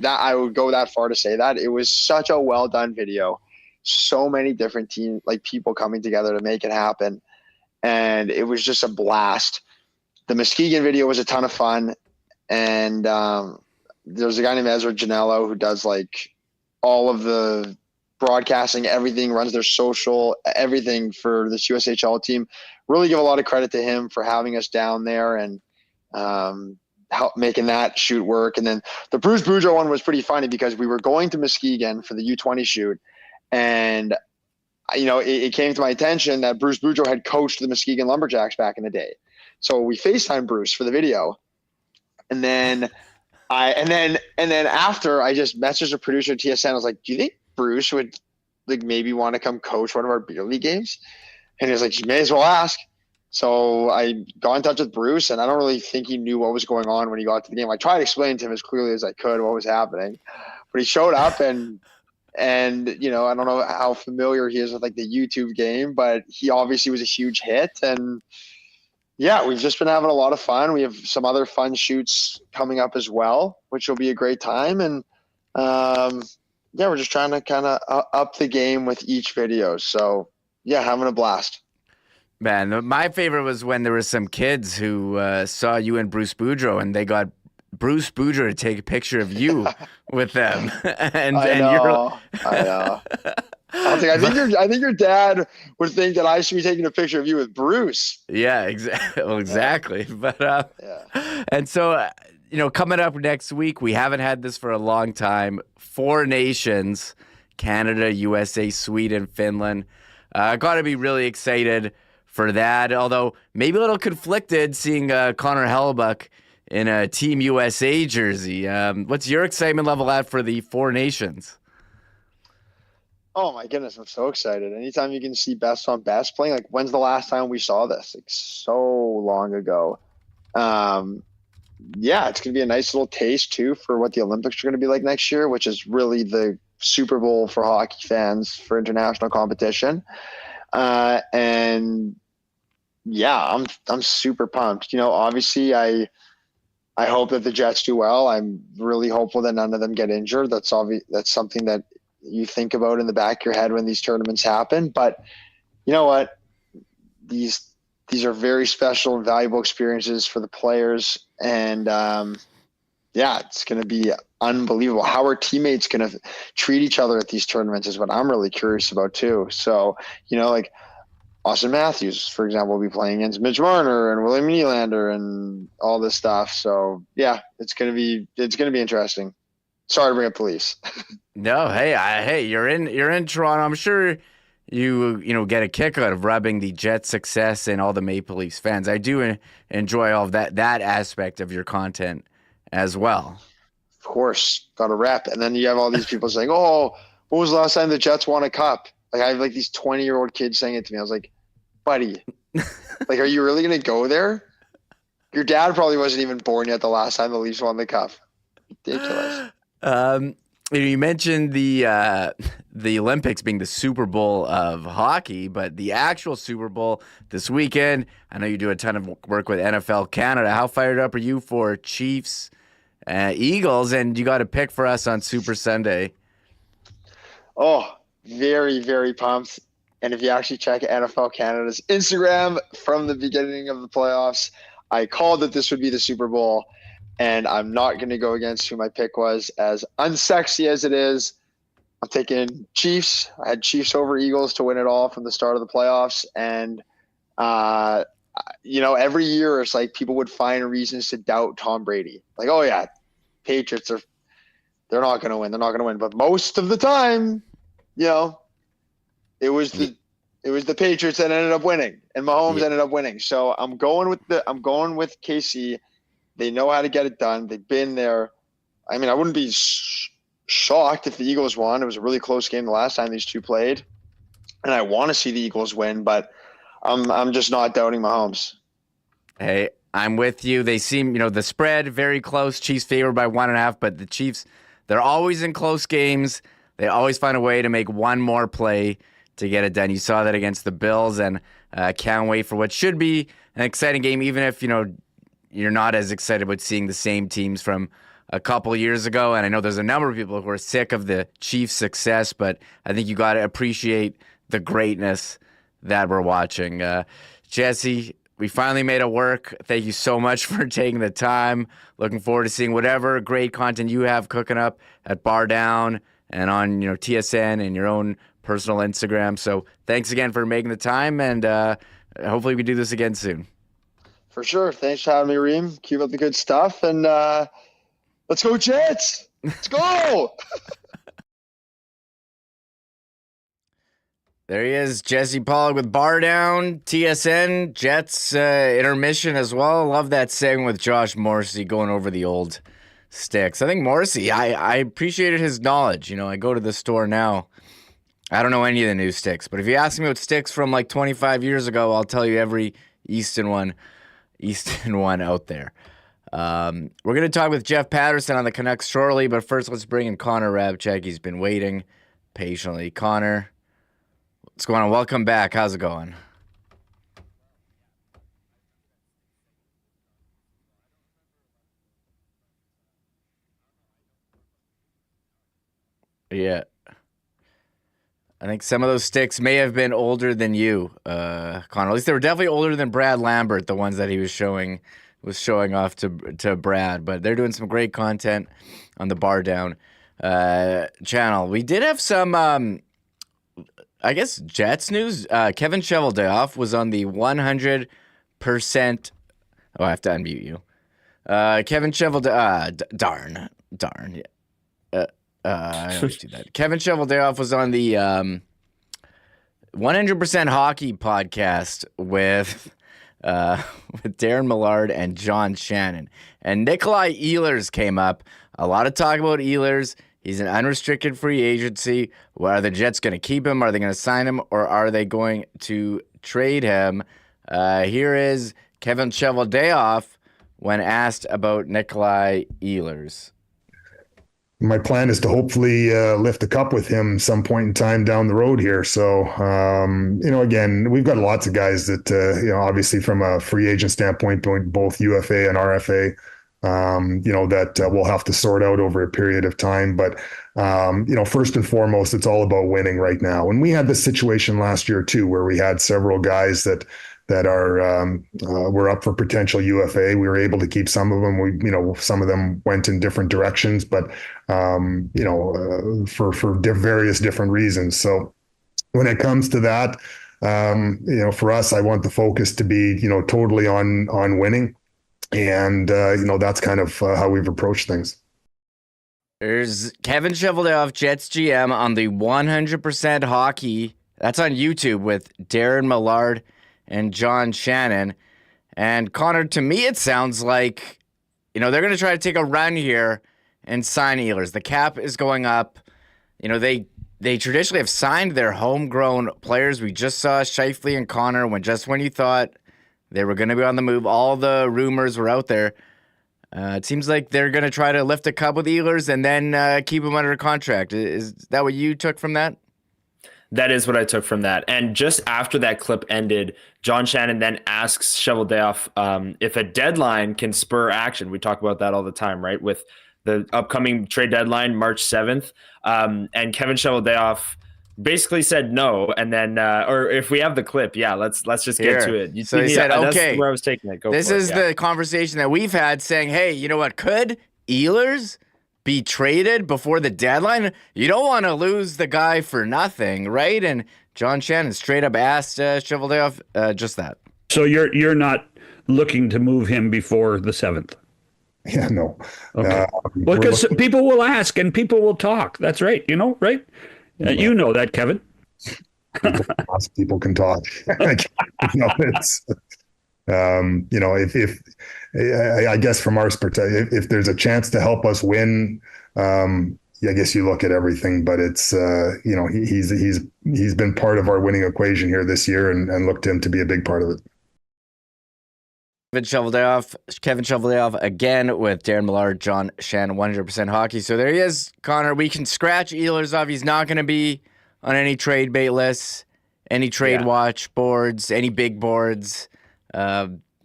That I would go that far to say that it was such a well done video. So many different people coming together to make it happen. And it was just a blast. The Muskegon video was a ton of fun. And there's a guy named Ezra Janello who does all of the broadcasting, everything, runs their social, everything for this USHL team. Really give a lot of credit to him for having us down there and help making that shoot work. And then the Bruce Boudreau one was pretty funny because we were going to Muskegon for the U20 shoot, and it came to my attention that Bruce Boudreau had coached the Muskegon Lumberjacks back in the day. So we FaceTimed Bruce for the video. And then after I just messaged the producer at TSN. I was like, do you think Bruce would maybe want to come coach one of our beer league games? And he was like, you may as well ask. So I got in touch with Bruce, and I don't really think he knew what was going on when he got to the game. I tried to explain to him as clearly as I could what was happening, but he showed up and I don't know how familiar he is with the YouTube game, but he obviously was a huge hit. And yeah, we've just been having a lot of fun. We have some other fun shoots coming up as well, which will be a great time. And we're just trying to kind of up the game with each video. So yeah, having a blast. Man, my favorite was when there were some kids who saw you and Bruce Boudreau, and they got Bruce Boudreau to take a picture of you with them. I know. I think your dad would think that I should be taking a picture of you with Bruce. Yeah, exactly. Well, exactly. Yeah. But and so coming up next week, we haven't had this for a long time. 4 nations: Canada, USA, Sweden, Finland. Got to be really excited for that. Although maybe a little conflicted seeing Connor Hrabchak in a Team USA jersey. What's your excitement level at for the 4 nations? Oh my goodness, I'm so excited. Anytime you can see best on best playing, like when's the last time we saw this? Like so long ago. Yeah, it's going to be a nice little taste too for what the Olympics are going to be like next year, which is really the Super Bowl for hockey fans for international competition. And yeah, I'm super pumped. Obviously I hope that the Jets do well. I'm really hopeful that none of them get injured. That's something that you think about in the back of your head when these tournaments happen. But you know what? These are very special and valuable experiences for the players. And it's going to be unbelievable. How are teammates going to treat each other at these tournaments is what I'm really curious about too. So, like Austin Matthews, for example, will be playing against Mitch Marner and William Nylander and all this stuff. So yeah, it's going to be interesting. Sorry to bring up the Leafs. No, hey, you're in Toronto. I'm sure you get a kick out of rubbing the Jets' success in all the Maple Leafs fans. I do enjoy all of that aspect of your content as well. Of course, got to rep. And then you have all these people saying, "Oh, when was the last time the Jets won a cup?" Like I have like these 20-year-old kids saying it to me. I was like, "Buddy, like, are you really going to go there? Your dad probably wasn't even born yet the last time the Leafs won the cup." Ridiculous. You mentioned the Olympics being the Super Bowl of hockey, but the actual Super Bowl this weekend, I know you do a ton of work with NFL Canada. How fired up are you for Chiefs, Eagles, and you got a pick for us on Super Sunday? Oh, very, very pumped. And if you actually check NFL Canada's Instagram from the beginning of the playoffs, I called that this would be the Super Bowl. And I'm not going to go against who my pick was, as unsexy as it is. I'm taking Chiefs. I had Chiefs over Eagles to win it all from the start of the playoffs. And, every year it's like people would find reasons to doubt Tom Brady. Like, oh, yeah, Patriots they're not going to win. They're not going to win. But most of the time, it was the Patriots that ended up winning, and Mahomes ended up winning. So I'm going with KC. They know how to get it done. They've been there. I mean, I wouldn't be shocked if the Eagles won. It was a really close game the last time these two played, and I want to see the Eagles win, but I'm just not doubting Mahomes. Hey, I'm with you. They seem, the spread very close. Chiefs favored by 1.5, but the Chiefs, they're always in close games. They always find a way to make one more play to get it done. You saw that against the Bills, and can't wait for what should be an exciting game, even if you're not as excited about seeing the same teams from a couple years ago. And I know there's a number of people who are sick of the Chiefs' success, but I think you got to appreciate the greatness that we're watching. Jesse, we finally made it work. Thank you so much for taking the time. Looking forward to seeing whatever great content you have cooking up at BarDown and on TSN and your own personal Instagram. So thanks again for making the time, and hopefully we do this again soon. For sure. Thanks for having me, Reem. Keep up the good stuff, and let's go Jets. Let's go. There he is, Jesse Pollock with BarDown, TSN, Jets intermission as well. Love that segment with Josh Morrissey going over the old sticks. I think Morrissey, I appreciated his knowledge. I go to the store now. I don't know any of the new sticks, but if you ask me about sticks from like 25 years ago, I'll tell you every Easton one out there. We're going to talk with Jeff Paterson on the Canucks shortly, but first let's bring in Connor Hrabchak. He's been waiting patiently. Connor, what's going on? Welcome back. How's it going? Yeah. I think some of those sticks may have been older than you, Connor. At least they were definitely older than Brad Lambert, the ones that he was showing off to Brad. But they're doing some great content on the BarDown channel. We did have some I guess, Jets news. Kevin Cheveldayoff was on the 100%. Oh, I have to unmute you. Kevin Cheveldayoff. Darn. Yeah. I always do that. Kevin Cheveldayoff was on the 100% Hockey podcast with Darren Millard and John Shannon. And Nikolai Ehlers came up. A lot of talk about Ehlers. He's an unrestricted free agency. Well, are the Jets going to keep him? Are they going to sign him? Or are they going to trade him? Here is Kevin Cheveldayoff when asked about Nikolai Ehlers. My plan is to hopefully lift the cup with him some point in time down the road here. So, again, we've got lots of guys that, obviously from a free agent standpoint, both UFA and RFA, that we'll have to sort out over a period of time. But, first and foremost, it's all about winning right now. And we had this situation last year, too, where we had several guys that were up for potential UFA. We were able to keep some of them. Some of them went in different directions, but for various different reasons. So when it comes to that, for us, I want the focus to be totally on winning, and that's kind of how we've approached things. There's Kevin Cheveldayoff, Jets GM, on the 100% Hockey. That's on YouTube with Darren Millard and John Shannon. And Connor, to me, it sounds like, they're going to try to take a run here and sign Ehlers. The cap is going up. They traditionally have signed their homegrown players. We just saw Scheifele and Connor when you thought they were going to be on the move. All the rumors were out there. It seems like they're going to try to lift a cup with Ehlers and then keep him under contract. Is that what you took from that? That is what I took from that. And just after that clip ended, John Shannon then asks Cheveldayoff if a deadline can spur action. We talk about that all the time, right? With the upcoming trade deadline, March 7th. And Kevin Cheveldayoff basically said no. And then, or if we have the clip, let's just get to it. So he said, okay, that's where I was taking it. This is the conversation that we've had saying, hey, you know what? Could Ehlers be traded before the deadline? You don't want to lose the guy for nothing, right? And John Shannon straight up asked Cheveldayoff just that. So you're not looking to move him before the 7th? Yeah, no. Okay. Well, because people will ask and people will talk. That's right. Right? You know that, Kevin. People can talk. It's if I guess from our perspective, if there's a chance to help us win, I guess you look at everything. But it's he's been part of our winning equation here this year, and look to him to be a big part of it. Kevin Cheveldayoff again with Darren Millard, John Shannon, 100% Hockey. So there he is, Connor. We can scratch Ehlers off. He's not going to be on any trade bait lists, any trade watch boards, any big boards.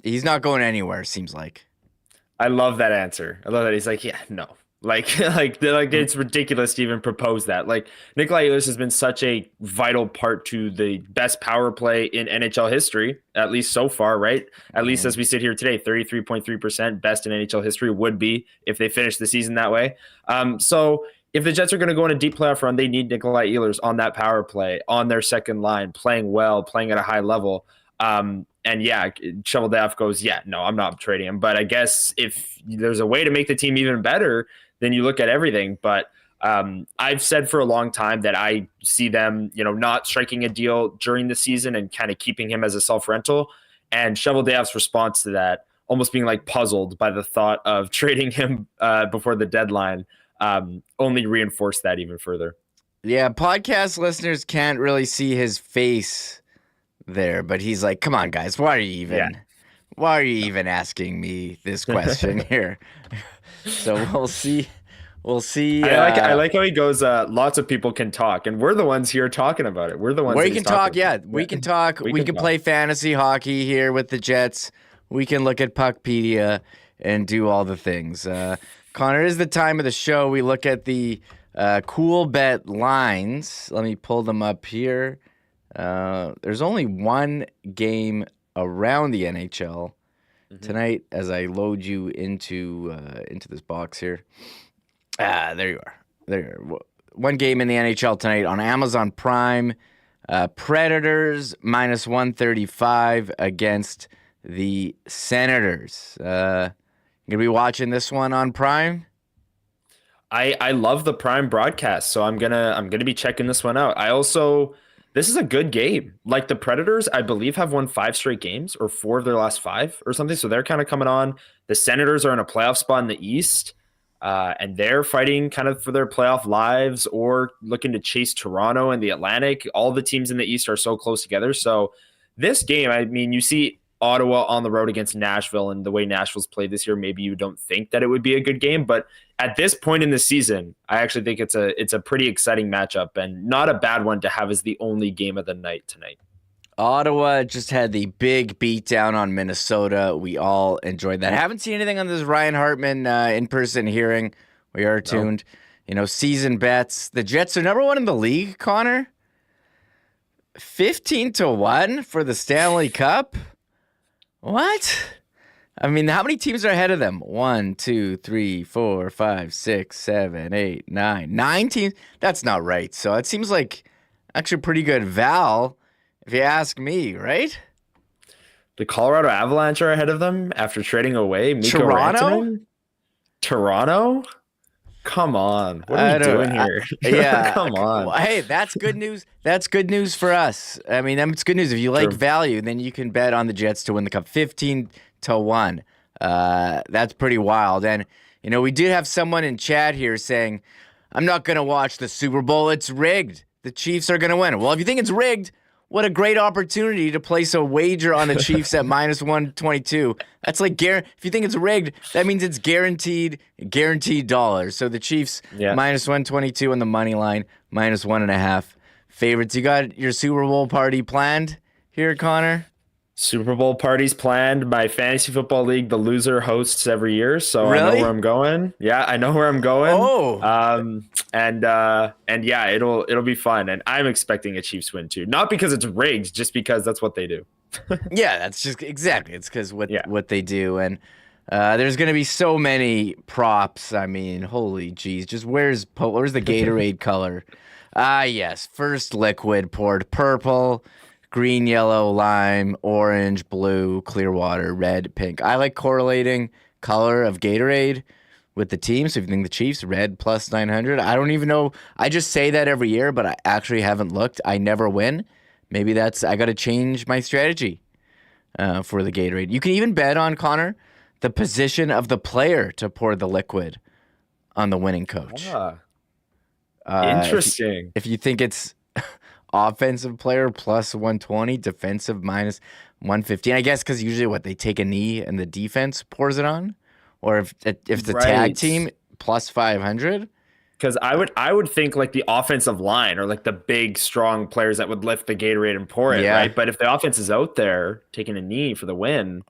He's not going anywhere, seems like. I love that answer. I love that. He's like, yeah, no. Like it's ridiculous to even propose that. Like, Nikolai Ehlers has been such a vital part to the best power play in NHL history, at least so far, right? At least as we sit here today, 33.3% best in NHL history would be if they finish the season that way. So if the Jets are going to go on a deep playoff run, they need Nikolai Ehlers on that power play, on their second line, playing well, playing at a high level. And Cheveldayoff goes, no, I'm not trading him. But I guess if there's a way to make the team even better, then you look at everything. But I've said for a long time that I see them, not striking a deal during the season and kind of keeping him as a self-rental. And Cheveldayoff's response to that, almost being like puzzled by the thought of trading him before the deadline, only reinforced that even further. Yeah, podcast listeners can't really see his face there, but he's like, come on, guys, why are you even asking me this question here? So we'll see. I like how he goes, lots of people can talk, and we're the ones here talking about it. We're the ones we can talk. Yeah, we can talk. We can play fantasy hockey here with the Jets. We can look at Puckpedia and do all the things. Connor, it is the time of the show. We look at the Coolbet lines. Let me pull them up here. There's only one game around the NHL tonight as I load you into this box here. There you are. There you are. One game in the NHL tonight on Amazon Prime. Predators -135 against the Senators. You gonna be watching this one on Prime? I love the Prime broadcast, so I'm gonna be checking this one out. This is a good game. Like the Predators, I believe, have won 5 straight games or 4 of their last 5 or something. So they're kind of coming on. The Senators are in a playoff spot in the East, and they're fighting kind of for their playoff lives or looking to chase Toronto and the Atlantic. All the teams in the East are so close together. So this game, I mean, you see Ottawa on the road against Nashville, and the way Nashville's played this year, maybe you don't think that it would be a good game, but at this point in the season, I actually think it's a pretty exciting matchup and not a bad one to have as the only game of the night tonight. Ottawa just had the big beatdown on Minnesota. We all enjoyed that. Haven't seen anything on this Ryan Hartman in-person hearing. We are tuned. Season bets. The Jets are number 1 in the league, Connor. 15-1 for the Stanley Cup. What? I mean, how many teams are ahead of them? 1, 2, 3, 4, 5, 6, 7, 8, 9. 9 teams? That's not right. So it seems like actually pretty good val, if you ask me, right? The Colorado Avalanche are ahead of them after trading away Mikko Toronto? Rantanen? Toronto? Come on. What are we doing here? Yeah. Come on. Hey, that's good news. That's good news for us. I mean, it's good news. If you like value, then you can bet on the Jets to win the Cup 15-1. That's pretty wild. And, we did have someone in chat here saying, I'm not going to watch the Super Bowl. It's rigged. The Chiefs are going to win. Well, if you think it's rigged, what a great opportunity to place a wager on the Chiefs at -122. That's like, if you think it's rigged, that means it's guaranteed dollars. So the Chiefs -122 on the money line, -1.5 favorites. You got your Super Bowl party planned here, Connor? Super Bowl parties planned. My fantasy football league, the loser hosts every year, so really? I know where I'm going. Yeah, I know where I'm going. Oh, and yeah, it'll be fun. And I'm expecting a Chiefs win too, not because it's rigged, just because that's what they do. Yeah, that's just exactly. It's because what they do, and there's gonna be so many props. I mean, holy jeez, just where's the Gatorade color? Yes, first liquid poured purple. Green, yellow, lime, orange, blue, clear water, red, pink. I like correlating color of Gatorade with the team. So if you think the Chiefs, red plus 900. I don't even know. I just say that every year, but I actually haven't looked. I never win. Maybe I got to change my strategy for the Gatorade. You can even bet on, Connor, the position of the player to pour the liquid on the winning coach. Interesting. If you think it's offensive player +120, defensive -115. I guess because usually they take a knee and the defense pours it on, or if the tag team +500. Because I would think like the offensive line or like the big strong players that would lift the Gatorade and pour it, right? But if the offense is out there taking a knee for the win,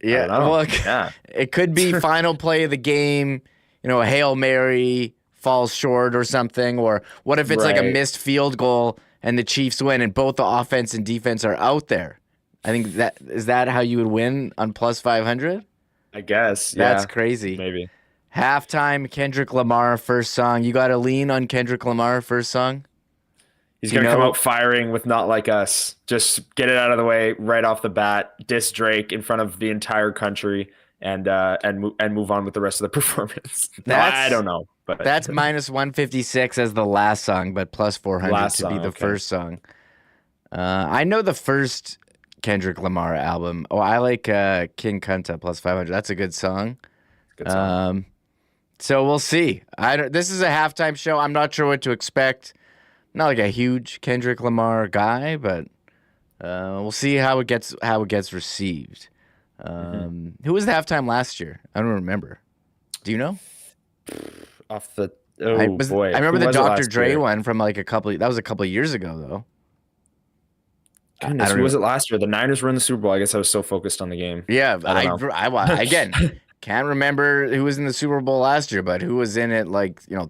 it could be final play of the game. A Hail Mary falls short or something, or what if it's like a missed field goal and the Chiefs win and both the offense and defense are out there? I think is that how you would win on +500? I guess. That's crazy. Maybe. Halftime, Kendrick Lamar first song. You got to lean on Kendrick Lamar first song? He's going to come out firing with Not Like Us. Just get it out of the way right off the bat. Diss Drake in front of the entire country and move on with the rest of the performance. I don't know. But that's -156 as the last song, but +400 to be the first song. I know the first Kendrick Lamar album. Oh, I like King Kunta +500. That's a good song. Good song. So we'll see. This is a halftime show. I'm not sure what to expect. I'm not like a huge Kendrick Lamar guy, but we'll see how it gets received. Who was the halftime last year? I don't remember. Do you know? Off the boy. I remember the Dr. Dre one from like that was a couple of years ago though. Goodness, who was it last year? The Niners were in the Super Bowl. I guess I was so focused on the game. Yeah, I again can't remember who was in the Super Bowl last year, but who was in it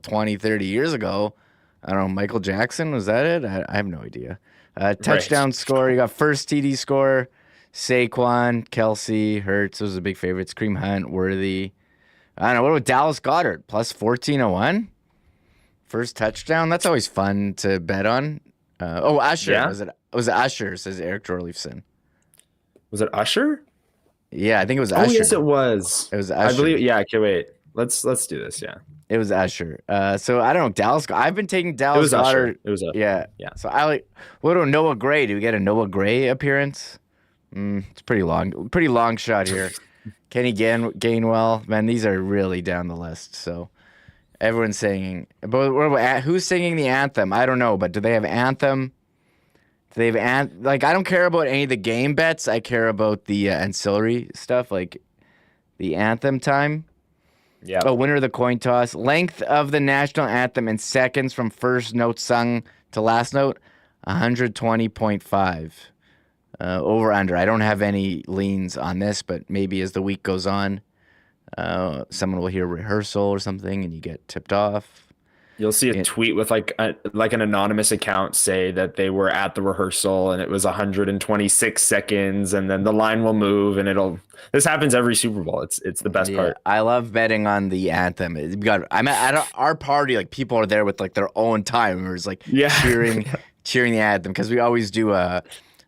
20, 30 years ago. I don't know. Michael Jackson, was that it? I have no idea. Touchdown score. You got first TD score. Saquon, Kelsey, Hurts. Those are the big favorites. Kareem Hunt, Worthy. I don't know. What about Dallas Goedert? +1401? First touchdown? That's always fun to bet on. Usher. Yeah? Was it Usher, says Eric Jorleifson. Was it Usher? Yeah, I think it was Usher. Oh, yes, it was. It was Usher. I believe. Yeah. Okay, wait. Let's do this. Yeah. It was Usher. So I don't know. Dallas. I've been taking Dallas. It was Goddard. Usher. It was Usher. Yeah. Yeah. So I like. What about Noah Gray? Do we get a Noah Gray appearance? It's pretty long shot here. Kenny Gainwell. Man, these are really down the list. So everyone's singing. But who's singing the anthem? I don't know. But do they have anthem? Do they have I don't care about any of the game bets. I care about the ancillary stuff, like the anthem time. Yeah. Oh, winner of the coin toss. Length of the national anthem in seconds from first note sung to last note, 120.5. Over under. I don't have any leans on this, but maybe as the week goes on, someone will hear rehearsal or something, and you get tipped off. You'll see a tweet with like an anonymous account say that they were at the rehearsal and it was 126 seconds, and then the line will move, and this happens every Super Bowl. It's the best part. I love betting on the anthem. I'm at our party, like people are there with like their own timers, like cheering the anthem, because we always do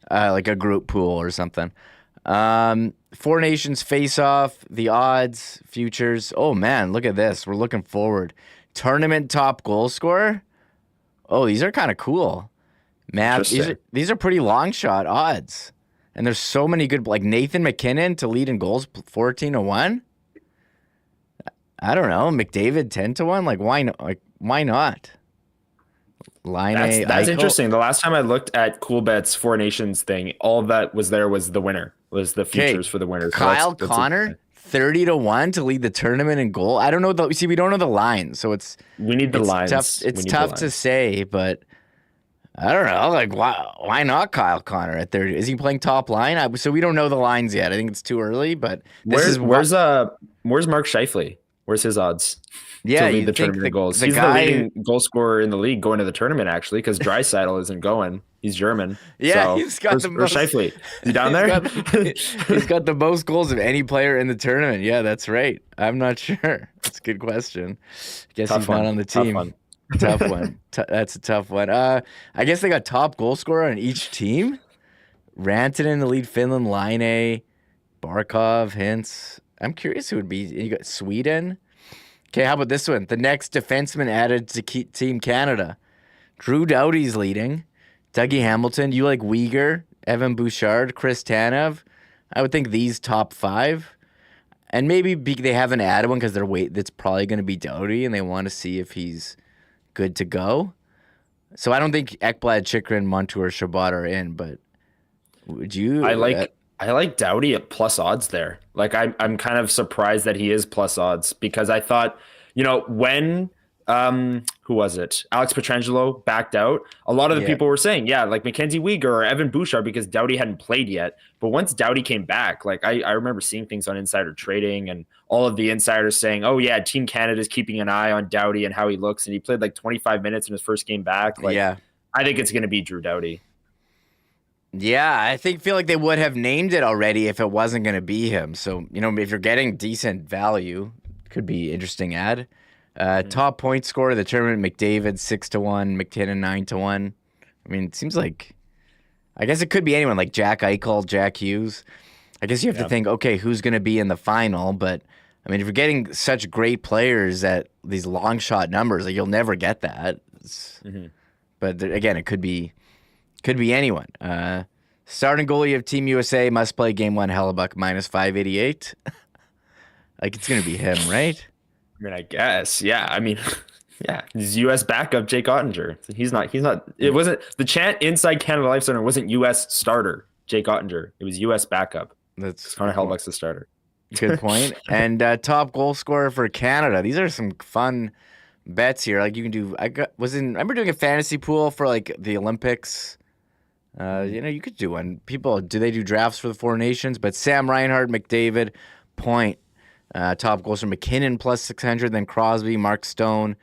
like a group pool or something. Four Nations face off, the odds, futures. Oh man, look at this. We're looking forward. Tournament top goal scorer. Oh, these are kind of cool. Man, these are pretty long shot odds. And there's so many good, like Nathan McKinnon to lead in goals, 14-1. I don't know. McDavid 10-1. Like why not? That's interesting. The last time I looked at Coolbet's Four Nations thing, all that was there was the winner, was the futures for the winner. So Kyle Connor, 30-1 to lead the tournament in goal. I don't know. We don't know the line, so we need the lines. It's tough to say, but I don't know. Like why not Kyle Connor at 30? Is he playing top line? So we don't know the lines yet. I think it's too early. But where's Mark Scheifele? Where's his odds? Yeah, to lead the tournament goals. He's the leading goal scorer in the league going to the tournament, actually, because Draisaitl isn't going. He's German. Yeah, so he's got the most. Scheifele. Is he down there? He's got the most goals of any player in the tournament. Yeah, that's right. I'm not sure. That's a good question. I guess he's not on the team. Tough one. That's a tough one. I guess they got top goal scorer on each team. Rantanen to lead Finland, Laine, Barkov, Hintz. I'm curious who would be. You got Sweden. Okay, how about this one? The next defenseman added to Team Canada. Drew Doughty's leading. Dougie Hamilton. You like Uyghur, Evan Bouchard, Chris Tanev. I would think these top five. And maybe they haven't added one because that's probably going to be Doughty, and they want to see if he's good to go. So I don't think Ekblad, Chychrun, Montour, Shabbat are in, but would you? I like Doughty at plus odds there. Like I'm kind of surprised that he is plus odds, because I thought, when who was it? Alex Pietrangelo backed out. A lot of the people were saying, like Mackenzie Weegar or Evan Bouchard, because Doughty hadn't played yet. But once Doughty came back, like I remember seeing things on Insider Trading and all of the insiders saying, oh yeah, Team Canada's keeping an eye on Doughty and how he looks. And he played like 25 minutes in his first game back. I think it's going to be Drew Doughty. Yeah, I feel like they would have named it already if it wasn't going to be him. So, if you're getting decent value, could be interesting ad. Top point scorer of the tournament, McDavid 6-1, McKinnon 9-1. I mean, it seems like, I guess it could be anyone like Jack Eichel, Jack Hughes. I guess you have to think, okay, who's going to be in the final? But I mean, if you're getting such great players at these long shot numbers, like you'll never get that. But again, it could be anyone. Starting goalie of Team USA must play game one, Hellebuck -588. Like it's gonna be him, right? I mean, I guess. Yeah. I mean, yeah. He's U.S. backup Jake Ottinger. He's not. It wasn't the chant inside Canada Life Center. Wasn't U.S. starter Jake Ottinger. It was U.S. backup. That's Connor Hellebuck's the starter. Good point. And top goal scorer for Canada. These are some fun bets here. Like you can do. Remember doing a fantasy pool for like the Olympics. You could do one. They do drafts for the Four Nations? But Sam Reinhart, McDavid, Point, top goals for McKinnon +600, then Crosby, Mark Stone,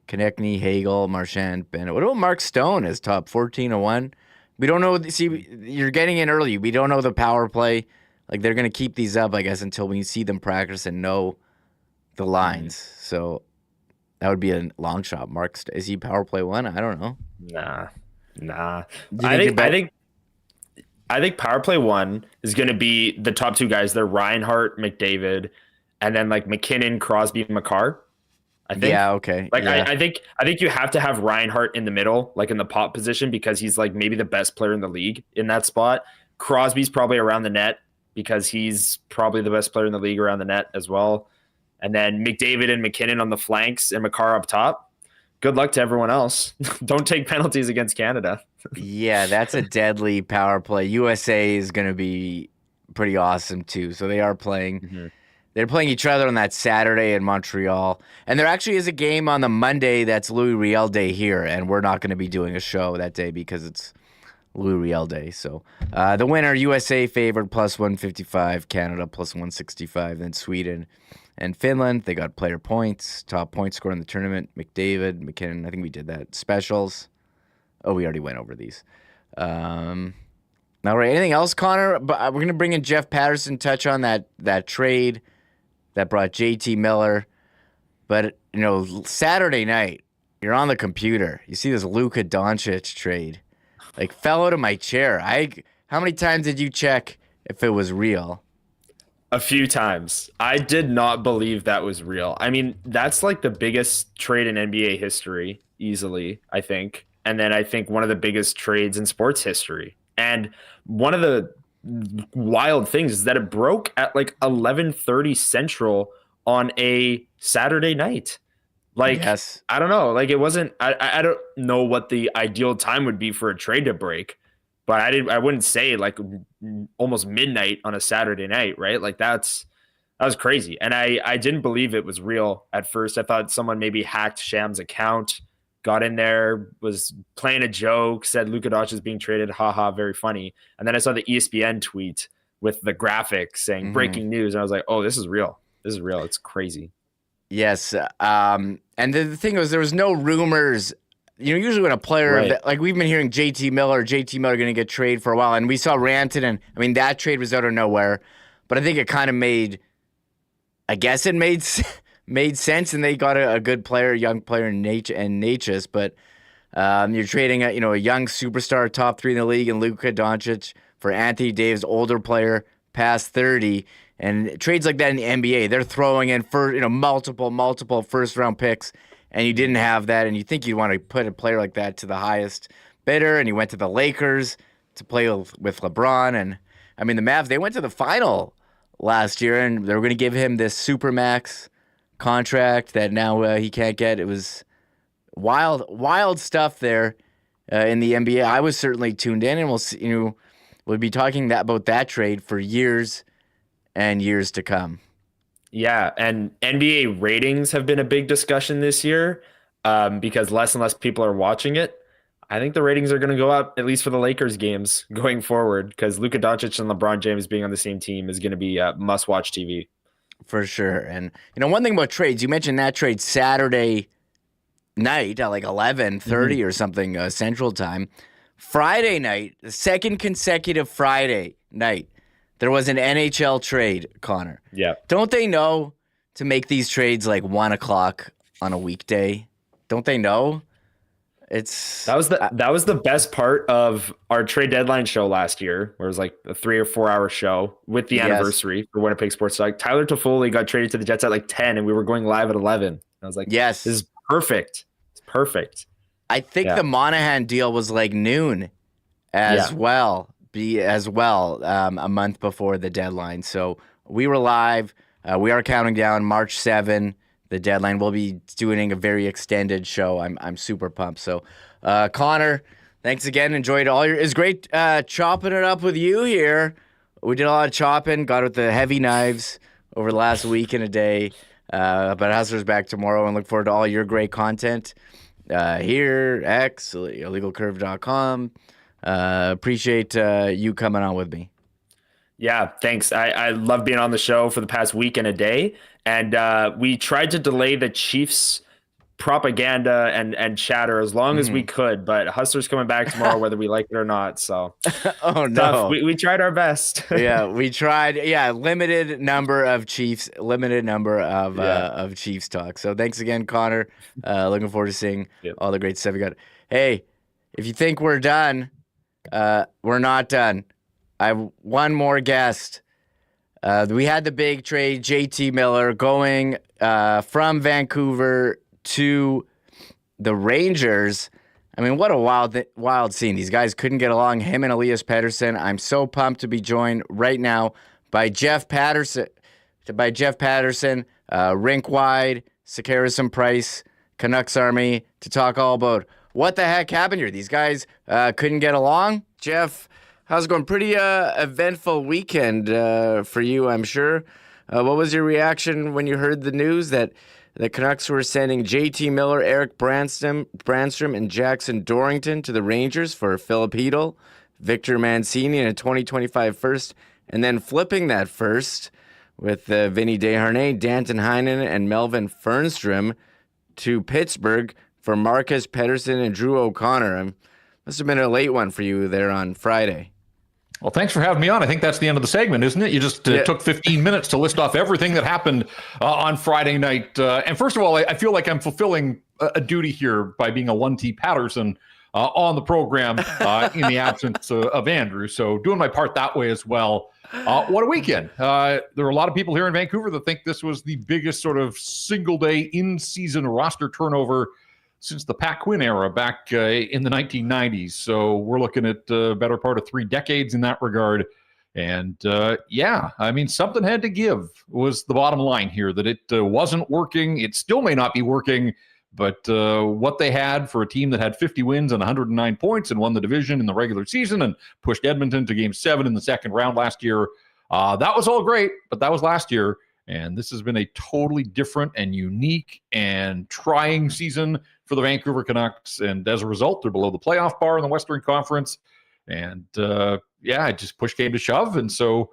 Konechny, Hagel, Marchand, Bennett. What about Mark Stone as top 14-1? We don't know. See, you're getting in early. We don't know the power play. Like they're gonna keep these up, I guess, until we see them practice and know the lines. So that would be a long shot. Is he power play 1? I don't know. Nah. Nah. I think power play 1 is going to be the top 2 guys. They're Reinhart, McDavid, and then like McKinnon, Crosby, Makar. I think. Yeah. Okay. Like yeah. I think you have to have Reinhart in the middle, like in the pop position, because he's like maybe the best player in the league in that spot. Crosby's probably around the net because he's probably the best player in the league around the net as well. And then McDavid and McKinnon on the flanks and Makar up top. Good luck to everyone else. Don't take penalties against Canada. Yeah, that's a deadly power play. USA is going to be pretty awesome too. So they are playing. Mm-hmm. They're playing each other on that Saturday in Montreal. And there actually is a game on the Monday that's Louis Riel Day here, and we're not going to be doing a show that day because it's Louis Riel Day. So the winner, USA favored plus 155, Canada plus 165, then Sweden and Finland. They got player points, top point scorer in the tournament, McDavid, McKinnon. I think we did that. Specials. Oh, we already went over these. All right, anything else, Connor? But we're going to bring in Jeff Paterson, touch on that trade that brought JT Miller. But, Saturday night, you're on the computer. You see this Luka Doncic trade. Like, fell out of my chair. How many times did you check if it was real? A few times. I did not believe that was real. I mean, that's like the biggest trade in NBA history, easily, I think. And then I think one of the biggest trades in sports history. And one of the wild things is that it broke at like 11:30 Central on a Saturday night. Like, yes. I don't know. Like, it wasn't. I don't know what the ideal time would be for a trade to break, but I wouldn't say like almost midnight on a Saturday night, right? Like that was crazy, and I didn't believe it was real at first. I thought someone maybe hacked Sham's account, got in there, was playing a joke, said Luka Doncic is being traded, haha, very funny. And then I saw the ESPN tweet with the graphic saying breaking news, and I was like, oh, this is real. This is real. It's crazy. Yes. And the thing was, there was no rumors. Usually when a player, right. Like we've been hearing JT Miller going to get traded for a while, and we saw Rantanen. I mean, that trade was out of nowhere, but I think it kind of made sense, and they got a good player, a young player in Natchez, but you're trading a young superstar, top 3 in the league, and Luka Doncic for Anthony Davis, older player, past 30. And trades like that in the NBA, they're throwing in multiple first-round picks, and you didn't have that, and you think you'd want to put a player like that to the highest bidder, and you went to the Lakers to play with LeBron. And, I mean, the Mavs, they went to the final last year, and they were going to give him this Supermax contract that now he can't get. It was wild stuff there in the NBA. I was certainly tuned in, and we'll see, we'll be talking about that trade for years and years to come. Yeah, and NBA ratings have been a big discussion this year because less and less people are watching it. I think the ratings are going to go up, at least for the Lakers games going forward, because Luka Doncic and LeBron James being on the same team is going to be must-watch TV. For sure. And, one thing about trades, you mentioned that trade Saturday night at like 11:30 or something Central Time. Friday night, the second consecutive Friday night, there was an NHL trade, Connor. Yeah. Don't they know to make these trades like 1 o'clock on a weekday? Don't they know? That was the best part of our trade deadline show last year, where it was like a 3 or 4 hour show with the anniversary for Winnipeg Sports Talk. Tyler Toffoli got traded to the Jets at like 10, and we were going live at 11. I was like, yes, this is perfect. It's perfect. I think the Monahan deal was like noon as well. A month before the deadline. So we were live. We are counting down March 7, the deadline. We'll be doing a very extended show. I'm super pumped. So, Connor, thanks again. Enjoyed it's great chopping it up with you here. We did a lot of chopping, got with the heavy knives over the last week and a day. But Hustler's back tomorrow, and look forward to all your great content here, X, illegalcurve.com. Appreciate you coming on with me. Yeah, thanks. I love being on the show for the past week and a day. And we tried to delay the Chiefs propaganda and chatter as long as we could, but Hustler's coming back tomorrow, whether we like it or not. So, oh no, we tried our best. Yeah, we tried. Yeah, limited number of Chiefs talk. So thanks again, Connor. Looking forward to seeing all the great stuff you got. Hey, if you think we're done, we're not done. I have one more guest. We had the big trade, JT Miller, going from Vancouver to the Rangers. I mean, what a wild scene. These guys couldn't get along, him and Elias Paterson. I'm so pumped to be joined right now by Jeff Paterson, Rink Wide, Sekeres Price, Canucks Army, to talk all about what the heck happened here. These guys couldn't get along. Jeff, how's it going? Pretty eventful weekend for you, I'm sure. What was your reaction when you heard the news that the Canucks were sending JT Miller, Eric Brandstrom, and Jackson Dorrington to the Rangers for Philip Hedl, Victor Mancini, and a 2025 first, and then flipping that first with Vinny Desharnais, Danton Heinen, and Melvin Fernstrom to Pittsburgh for Marcus Paterson and Drew O'Connor? Must have been a late one for you there on Friday. Well, thanks for having me on. I think that's the end of the segment, isn't it? You just took 15 minutes to list off everything that happened on Friday night. And first of all, I feel like I'm fulfilling a duty here by being a 1T Paterson on the program in the absence of Andrew. So doing my part that way as well. What a weekend. There are a lot of people here in Vancouver that think this was the biggest sort of single day in-season roster turnover since the Pat Quinn era back in the 1990s. So we're looking at a better part of 3 decades in that regard. And yeah, I mean, something had to give was the bottom line here, that it wasn't working. It still may not be working, but what they had for a team that had 50 wins and 109 points and won the division in the regular season and pushed Edmonton to Game 7 in the second round last year, that was all great, but that was last year. And this has been a totally different and unique and trying season for the Vancouver Canucks. And as a result, they're below the playoff bar in the Western Conference. And yeah, it just push came to shove. And so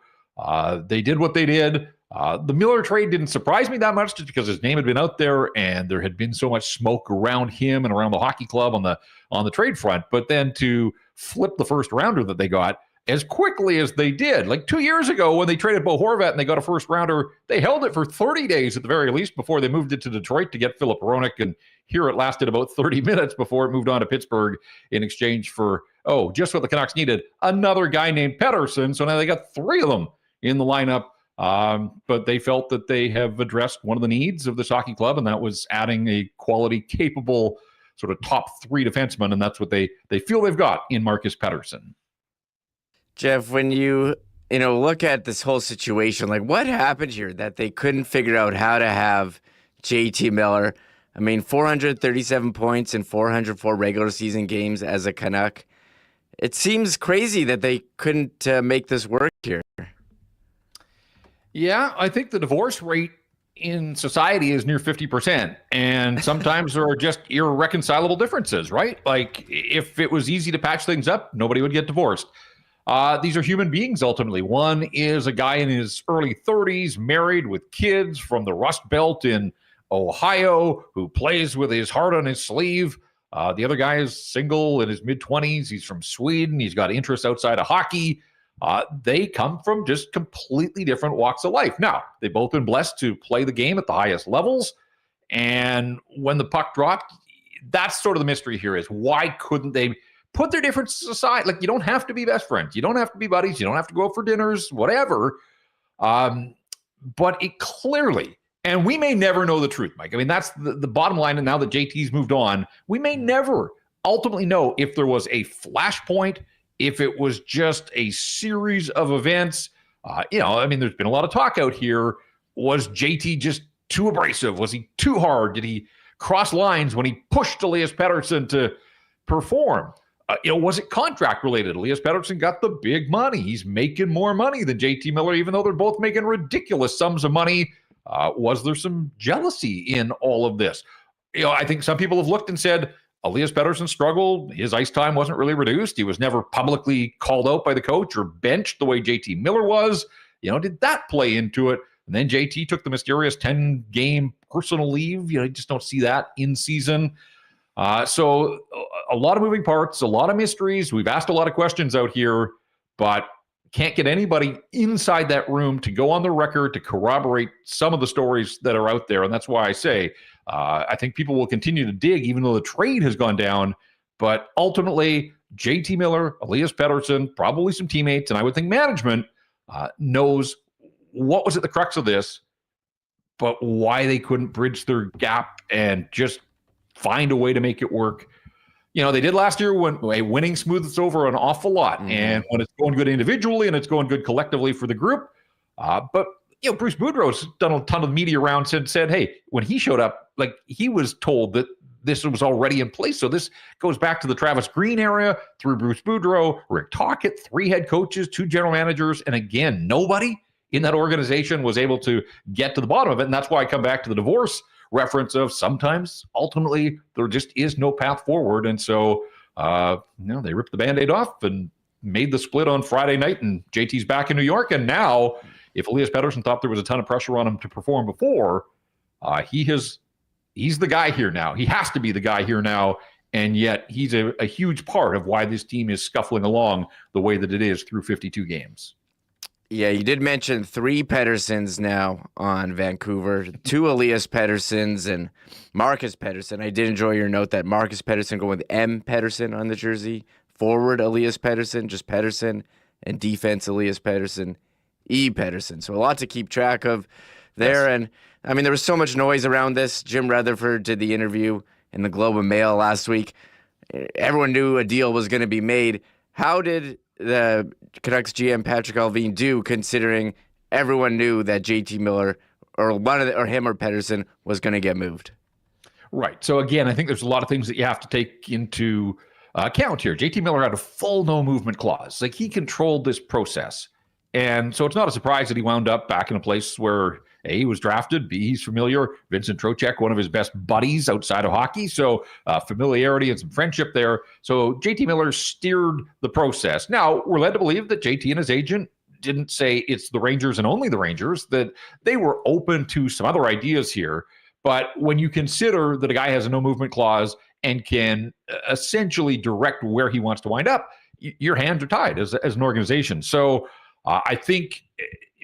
they did what they did. The Miller trade didn't surprise me that much, just because his name had been out there and there had been so much smoke around him and around the hockey club on the trade front. But then to flip the first rounder that they got as quickly as they did, like 2 years ago when they traded Bo Horvat and they got a first rounder, they held it for 30 days at the very least before they moved it to Detroit to get Philip Hronek. And here it lasted about 30 minutes before it moved on to Pittsburgh in exchange for, just what the Canucks needed, another guy named Paterson. So now they got 3 of them in the lineup. But they felt that they have addressed one of the needs of this hockey club, and that was adding a quality, capable sort of top 3 defenseman. And that's what they feel they've got in Marcus Paterson. Jeff, when you look at this whole situation, like what happened here that they couldn't figure out how to have JT Miller? I mean, 437 points in 404 regular season games as a Canuck. It seems crazy that they couldn't make this work here. Yeah, I think the divorce rate in society is near 50%. And sometimes there are just irreconcilable differences, right? Like if it was easy to patch things up, nobody would get divorced. These are human beings, ultimately. One is a guy in his early 30s, married with kids from the Rust Belt in Ohio, who plays with his heart on his sleeve. The other guy is single in his mid-20s. He's from Sweden. He's got interests outside of hockey. They come from just completely different walks of life. Now, they've both been blessed to play the game at the highest levels. And when the puck dropped, that's sort of the mystery here, is why couldn't they put their differences aside? Like, you don't have to be best friends. You don't have to be buddies. You don't have to go out for dinners, whatever. But it clearly, and we may never know the truth, Mike. I mean, that's the bottom line. And now that JT's moved on, we may never ultimately know if there was a flashpoint, if it was just a series of events. I mean, there's been a lot of talk out here. Was JT just too abrasive? Was he too hard? Did he cross lines when he pushed Elias Paterson to perform? Was it contract related? Elias Paterson got the big money. He's making more money than JT Miller, even though they're both making ridiculous sums of money. Was there some jealousy in all of this? I think some people have looked and said, Elias Paterson struggled. His ice time wasn't really reduced. He was never publicly called out by the coach or benched the way JT Miller was. Did that play into it? And then JT took the mysterious 10-game personal leave. You just don't see that in season. So a lot of moving parts, a lot of mysteries. We've asked a lot of questions out here, but can't get anybody inside that room to go on the record to corroborate some of the stories that are out there. And that's why I say, I think people will continue to dig, even though the trade has gone down. But ultimately, JT Miller, Elias Pettersson, probably some teammates, and I would think management knows what was at the crux of this, but why they couldn't bridge their gap and just find a way to make it work. They did last year when winning smooths over an awful lot. And when it's going good individually and it's going good collectively for the group. But Bruce Boudreau's done a ton of media rounds and said, hey, when he showed up, he was told that this was already in place. So this goes back to the Travis Green area through Bruce Boudreau, Rick Tocchet, 3 head coaches, 2 general managers. And again, nobody in that organization was able to get to the bottom of it. And that's why I come back to the divorce reference of sometimes ultimately there just is no path forward. And so, they ripped the Band-Aid off and made the split on Friday night, and JT's back in New York. And now if Elias Pettersson thought there was a ton of pressure on him to perform before, he's the guy here now. He has to be the guy here now. And yet he's a huge part of why this team is scuffling along the way that it is through 52 games. Yeah, you did mention 3 Patersons now on Vancouver, 2 Elias Petterssons and Marcus Pettersson. I did enjoy your note that Marcus Pettersson going with M. Pettersson on the jersey, forward Elias Pettersson, just Pettersson, and defense Elias Pettersson, E. Pettersson. So a lot to keep track of there. Yes. And there was so much noise around this. Jim Rutherford did the interview in the Globe and Mail last week. Everyone knew a deal was going to be made. How did the Canucks GM Patrick Allvin do, considering everyone knew that JT Miller or him or Pettersson was going to get moved? Right. So again, I think there's a lot of things that you have to take into account here. JT Miller had a full no movement clause. He controlled this process. And so it's not a surprise that he wound up back in a place where A, he was drafted, B, he's familiar. Vincent Trocheck, one of his best buddies outside of hockey. So familiarity and some friendship there. So JT Miller steered the process. Now, we're led to believe that JT and his agent didn't say it's the Rangers and only the Rangers, that they were open to some other ideas here. But when you consider that a guy has a no movement clause and can essentially direct where he wants to wind up, your hands are tied as an organization. So I think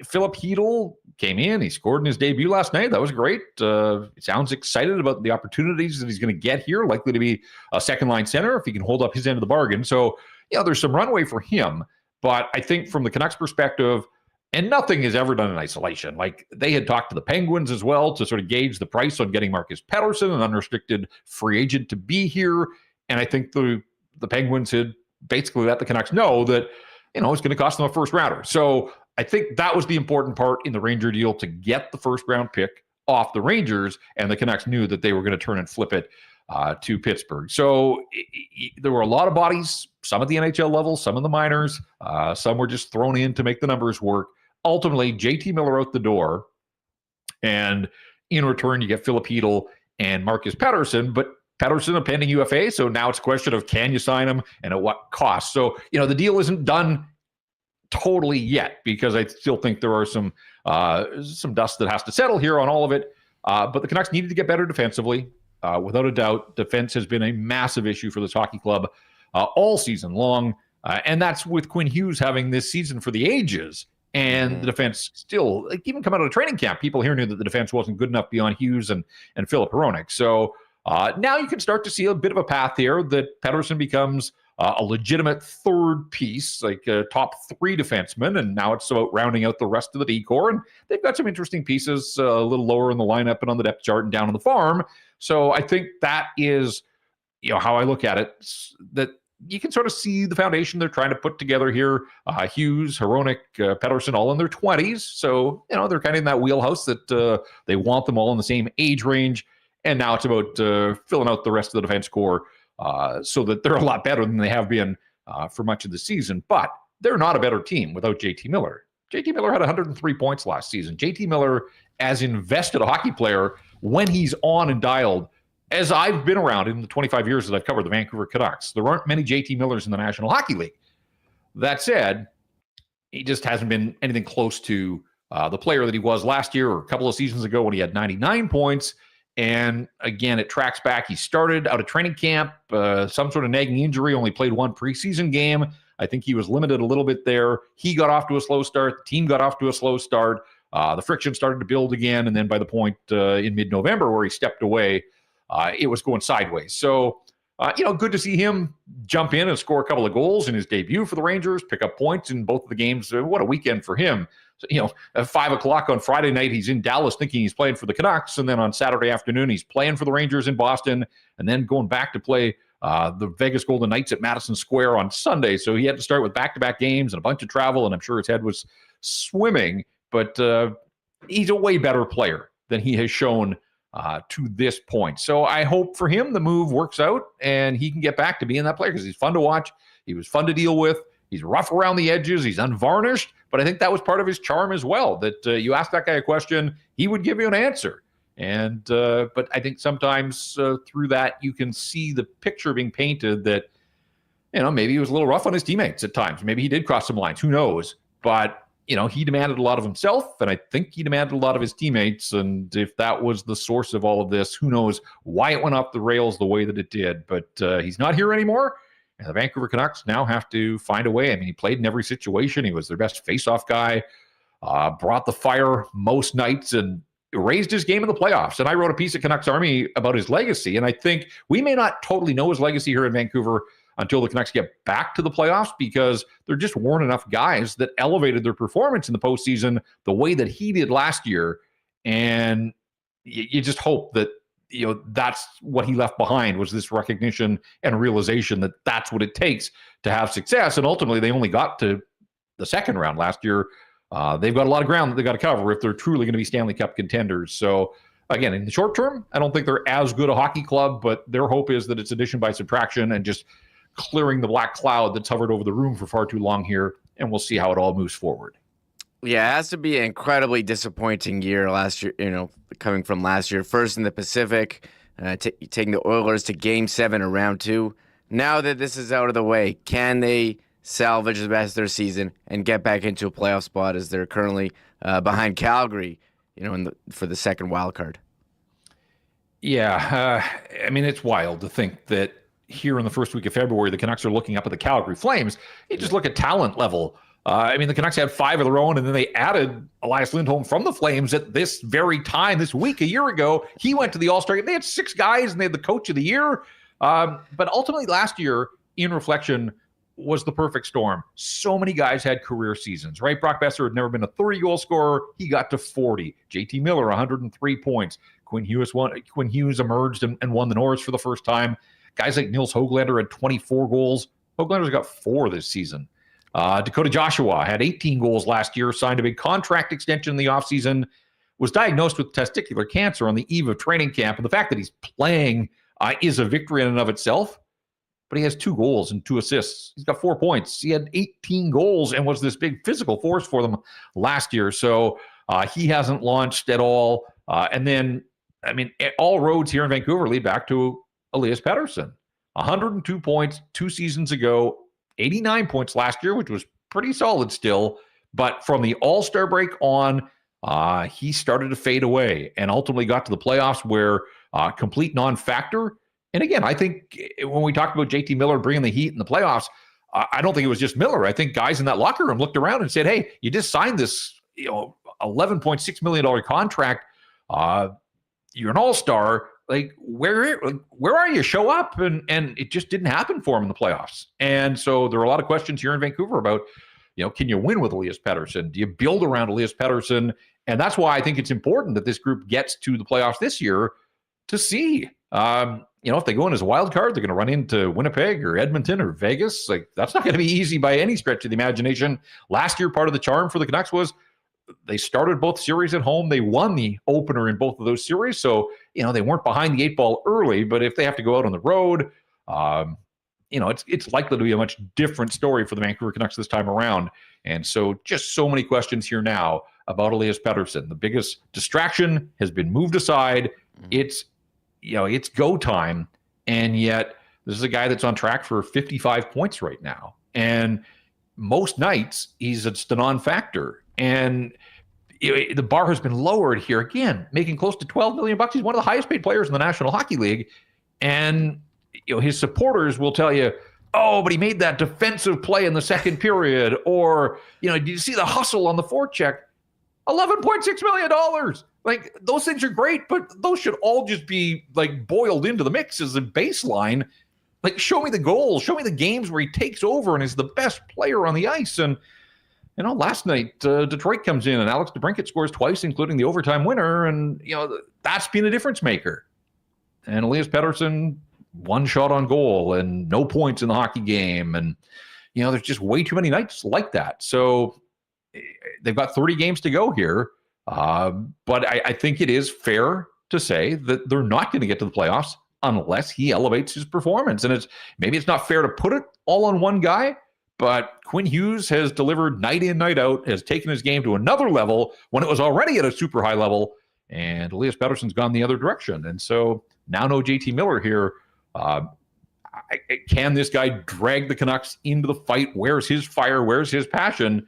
Philip Hedl came in. He scored in his debut last night. That was great. He sounds excited about the opportunities that he's going to get here. Likely to be a second-line center if he can hold up his end of the bargain. So, there's some runway for him. But I think from the Canucks perspective, and nothing is ever done in isolation. They had talked to the Penguins as well to sort of gauge the price on getting Marcus Paterson, an unrestricted free agent, to be here. And I think the Penguins had basically let the Canucks know that it's going to cost them a first rounder. So I think that was the important part in the Ranger deal, to get the first round pick off the Rangers, and the Canucks knew that they were going to turn and flip it to Pittsburgh. So there were a lot of bodies, some at the NHL level, some in the minors, some were just thrown in to make the numbers work. Ultimately, JT Miller out the door, and in return, you get Philip Hedl and Marcus Pettersson, but Paterson a pending UFA, so now it's a question of can you sign him and at what cost. So, the deal isn't done totally yet, because I still think there are some dust that has to settle here on all of it. But the Canucks needed to get better defensively. Without a doubt, defense has been a massive issue for this hockey club all season long. And that's with Quinn Hughes having this season for the ages. And the defense still, even come out of training camp, people here knew that the defense wasn't good enough beyond Hughes and Filip Hronek. So now you can start to see a bit of a path here that Pettersson becomes a legitimate third piece, like a top 3 defenseman, and now it's about rounding out the rest of the D-core. And they've got some interesting pieces a little lower in the lineup and on the depth chart and down on the farm. So I think that is, how I look at it, that you can sort of see the foundation they're trying to put together here. Hughes, Hronek, Pettersson, all in their 20s. So, they're kind of in that wheelhouse that they want them all in the same age range. And now it's about filling out the rest of the defense core so that they're a lot better than they have been for much of the season. But they're not a better team without JT Miller. JT Miller had 103 points last season. JT Miller, as invested a hockey player, when he's on and dialed, as I've been around in the 25 years that I've covered the Vancouver Canucks, there aren't many JT Millers in the National Hockey League. That said, he just hasn't been anything close to the player that he was last year or a couple of seasons ago when he had 99 points. And again, it tracks back. He started out of training camp, some sort of nagging injury, only played 1 preseason game. I think he was limited a little bit there. He got off to a slow start. The team got off to a slow start. The friction started to build again. And then by the point in mid-November where he stepped away, it was going sideways. So good to see him jump in and score a couple of goals in his debut for the Rangers, pick up points in both of the games. What a weekend for him. So, at 5 o'clock on Friday night, he's in Dallas thinking he's playing for the Canucks. And then on Saturday afternoon, he's playing for the Rangers in Boston and then going back to play the Vegas Golden Knights at Madison Square on Sunday. So he had to start with back-to-back games and a bunch of travel, and I'm sure his head was swimming. But he's a way better player than he has shown to this point. So I hope for him the move works out and he can get back to being that player because he's fun to watch. He was fun to deal with. He's rough around the edges. He's unvarnished. But I think that was part of his charm as well, that you ask that guy a question, he would give you an answer. And but I think sometimes through that you can see the picture being painted that, maybe he was a little rough on his teammates at times. Maybe he did cross some lines. Who knows? But he demanded a lot of himself, and I think he demanded a lot of his teammates. And if that was the source of all of this, who knows why it went off the rails the way that it did. But he's not here anymore, and the Vancouver Canucks now have to find a way. I mean, he played in every situation. He was their best face-off guy, brought the fire most nights, and raised his game in the playoffs. And I wrote a piece at Canucks Army about his legacy, and I think we may not totally know his legacy here in Vancouver until the Canucks get back to the playoffs, because there just weren't enough guys that elevated their performance in the postseason the way that he did last year. And you just hope that, that's what he left behind, was this recognition and realization that that's what it takes to have success. And ultimately, they only got to the second round last year. They've got a lot of ground that they've got to cover if they're truly going to be Stanley Cup contenders. So again, in the short term, I don't think they're as good a hockey club, but their hope is that it's addition by subtraction and just clearing the black cloud that's hovered over the room for far too long here, and we'll see how it all moves forward. Yeah, it has to be an incredibly disappointing year last year, coming from last year. First in the Pacific, taking the Oilers to Game 7 of Round 2. Now that this is out of the way, can they salvage the rest of their season and get back into a playoff spot as they're currently behind Calgary, for the second wild card? Yeah, it's wild to think that here in the first week of February, the Canucks are looking up at the Calgary Flames. You just look at talent level. The Canucks had 5 of their own, and then they added Elias Lindholm from the Flames at this very time, this week, a year ago. He went to the All-Star game. They had 6 guys, and they had the coach of the year. But ultimately, last year, in reflection, was the perfect storm. So many guys had career seasons, right? Brock Besser had never been a 30-goal scorer. He got to 40. JT Miller, 103 points. Quinn Hughes emerged and won the Norris for the first time. Guys like Nils Höglander had 24 goals. Höglander's got 4 this season. Dakota Joshua had 18 goals last year, signed a big contract extension in the offseason, was diagnosed with testicular cancer on the eve of training camp. And the fact that he's playing is a victory in and of itself. But he has 2 goals and 2 assists. He's got 4 points. He had 18 goals and was this big physical force for them last year. So he hasn't launched at all. And then, all roads here in Vancouver lead back to Elias Paterson. 102 points 2 seasons ago, 89 points last year, which was pretty solid still. But from the All-Star break on, he started to fade away and ultimately got to the playoffs where complete non-factor. And again, I think when we talked about JT Miller bringing the heat in the playoffs, I don't think it was just Miller. I think guys in that locker room looked around and said, hey, you just signed this $11.6 million contract. You're an all-star. Like, where are you? Show up. And it just didn't happen for him in the playoffs. And so there are a lot of questions here in Vancouver about, can you win with Elias Pettersson? Do you build around Elias Pettersson? And that's why I think it's important that this group gets to the playoffs this year to see, if they go in as a wild card, they're going to run into Winnipeg or Edmonton or Vegas. Like, that's not going to be easy by any stretch of the imagination. Last year, part of the charm for the Canucks was they started both series at home. They won the opener in both of those series. So, they weren't behind the 8 ball early, but if they have to go out on the road, it's likely to be a much different story for the Vancouver Canucks this time around. And so just so many questions here now about Elias Pettersson. The biggest distraction has been moved aside. It's go time. And yet this is a guy that's on track for 55 points right now. And most nights he's just a non-factor. And the bar has been lowered here again, making close to $12 million. He's one of the highest paid players in the National Hockey League. And his supporters will tell you, oh, but he made that defensive play in the second period. Or, did you see the hustle on the forecheck? $11.6 million. Like, those things are great, but those should all just be like boiled into the mix as a baseline. Like, show me the goals. Show me the games where he takes over and is the best player on the ice. And, last night, Detroit comes in and Alex DeBrincat scores twice, including the overtime winner. And, that's been a difference maker. And Elias Pettersson, 1 shot on goal and no points in the hockey game. And, there's just way too many nights like that. So they've got 30 games to go here. But I think it is fair to say that they're not going to get to the playoffs unless he elevates his performance. And maybe it's not fair to put it all on one guy, but Quinn Hughes has delivered night in, night out, has taken his game to another level when it was already at a super high level, and Elias Pettersson's gone the other direction. And so now no JT Miller here. Can this guy drag the Canucks into the fight? Where's his fire? Where's his passion?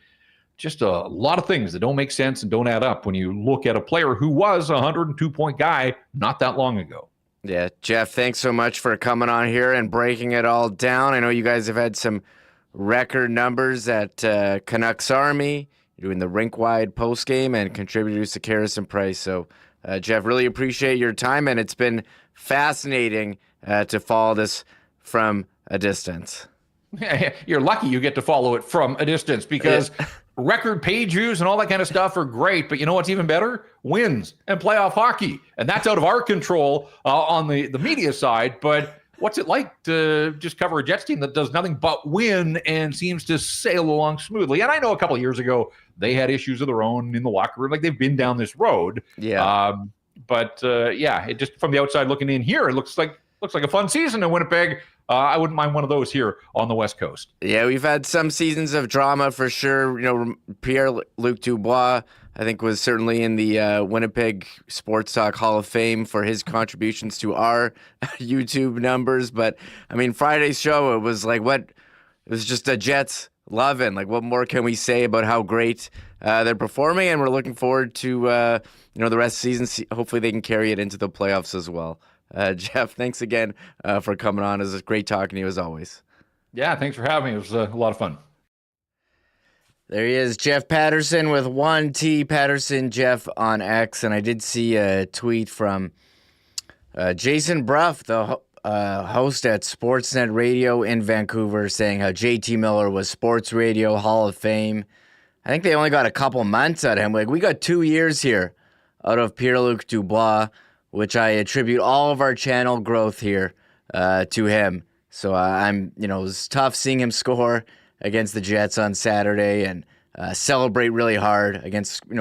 Just a lot of things that don't make sense and don't add up when you look at a player who was a 102-point guy not that long ago. Yeah, Jeff, thanks so much for coming on here and breaking it all down. I know you guys have had some record numbers at Canucks Army, doing the rink-wide postgame and contributor to Sekeres Price. So, Jeff, really appreciate your time, and it's been fascinating to follow this from a distance. You're lucky you get to follow it from a distance because record page views and all that kind of stuff are great. But you know what's even better? Wins and playoff hockey. And that's out of our control on the media side. But what's it like to just cover a Jets team that does nothing but win and seems to sail along smoothly? And I know a couple of years ago they had issues of their own in the locker room. Like, they've been down this road. Yeah. It just from the outside looking in here, it looks like a fun season in Winnipeg. I wouldn't mind one of those here on the West Coast. Yeah, we've had some seasons of drama for sure. Pierre-Luc Dubois, I think, was certainly in the Winnipeg Sports Talk Hall of Fame for his contributions to our YouTube numbers. But, Friday's show, it was like, it was just a Jets loving. Like, what more can we say about how great they're performing? And we're looking forward to, the rest of the season. Hopefully they can carry it into the playoffs as well. Jeff, thanks again for coming on. It was great talking to you as always. Yeah, thanks for having me. It was a lot of fun. There he is, Jeff Paterson with 1T Paterson Jeff on X. And I did see a tweet from Jason Bruff, the host at Sportsnet Radio in Vancouver, saying how JT Miller was Sports Radio Hall of Fame. I think they only got a couple months out of him. Like, we got 2 years here out of Pierre-Luc Dubois, which I attribute all of our channel growth here to him. So it was tough seeing him score against the Jets on Saturday and celebrate really hard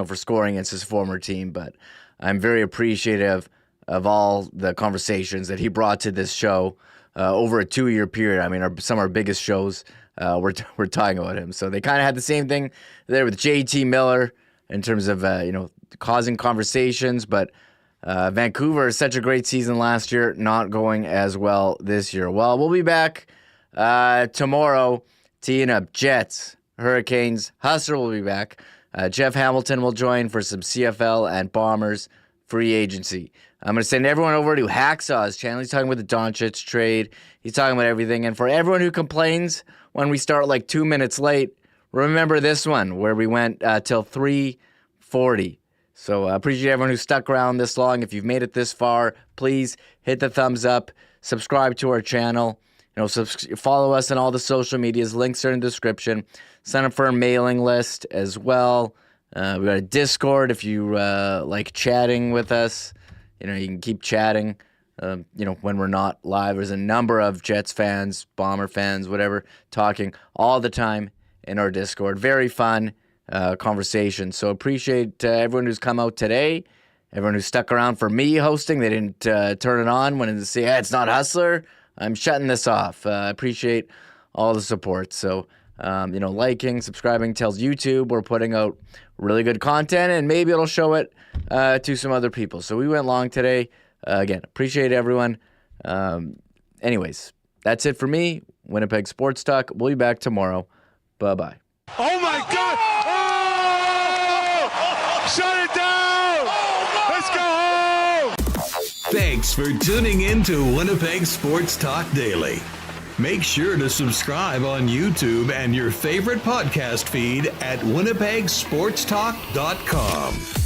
for scoring against his former team. But I'm very appreciative of all the conversations that he brought to this show over a 2-year period. Some of our biggest shows we're talking about him. So they kind of had the same thing there with JT Miller in terms of causing conversations, but Vancouver is such a great season last year, not going as well this year. Well, we'll be back tomorrow teeing up Jets, Hurricanes. Hustler will be back. Jeff Hamilton will join for some CFL and Bombers free agency. I'm going to send everyone over to Hacksaw's channel. He's talking about the Doncic trade. He's talking about everything. And for everyone who complains when we start like 2 minutes late, remember this one where we went till 3:40. So I appreciate everyone who stuck around this long. If you've made it this far, please hit the thumbs up, subscribe to our channel, follow us on all the social medias. Links are in the description. Sign up for our mailing list as well. We got a Discord if you like chatting with us. You can keep chatting. When we're not live. There's a number of Jets fans, Bomber fans, whatever, talking all the time in our Discord. Very fun conversation. So appreciate everyone who's come out today, everyone who stuck around for me hosting. They didn't turn it on when they say, it's not Hustler. I'm shutting this off. Appreciate all the support. So, liking, subscribing tells YouTube we're putting out really good content, and maybe it'll show it to some other people. So we went long today. Again, appreciate everyone. Anyways, that's it for me. Winnipeg Sports Talk. We'll be back tomorrow. Bye-bye. Oh, my God! Oh! Shut it down! Let's go home! Thanks for tuning in to Winnipeg Sports Talk Daily. Make sure to subscribe on YouTube and your favorite podcast feed at winnipegsportstalk.com.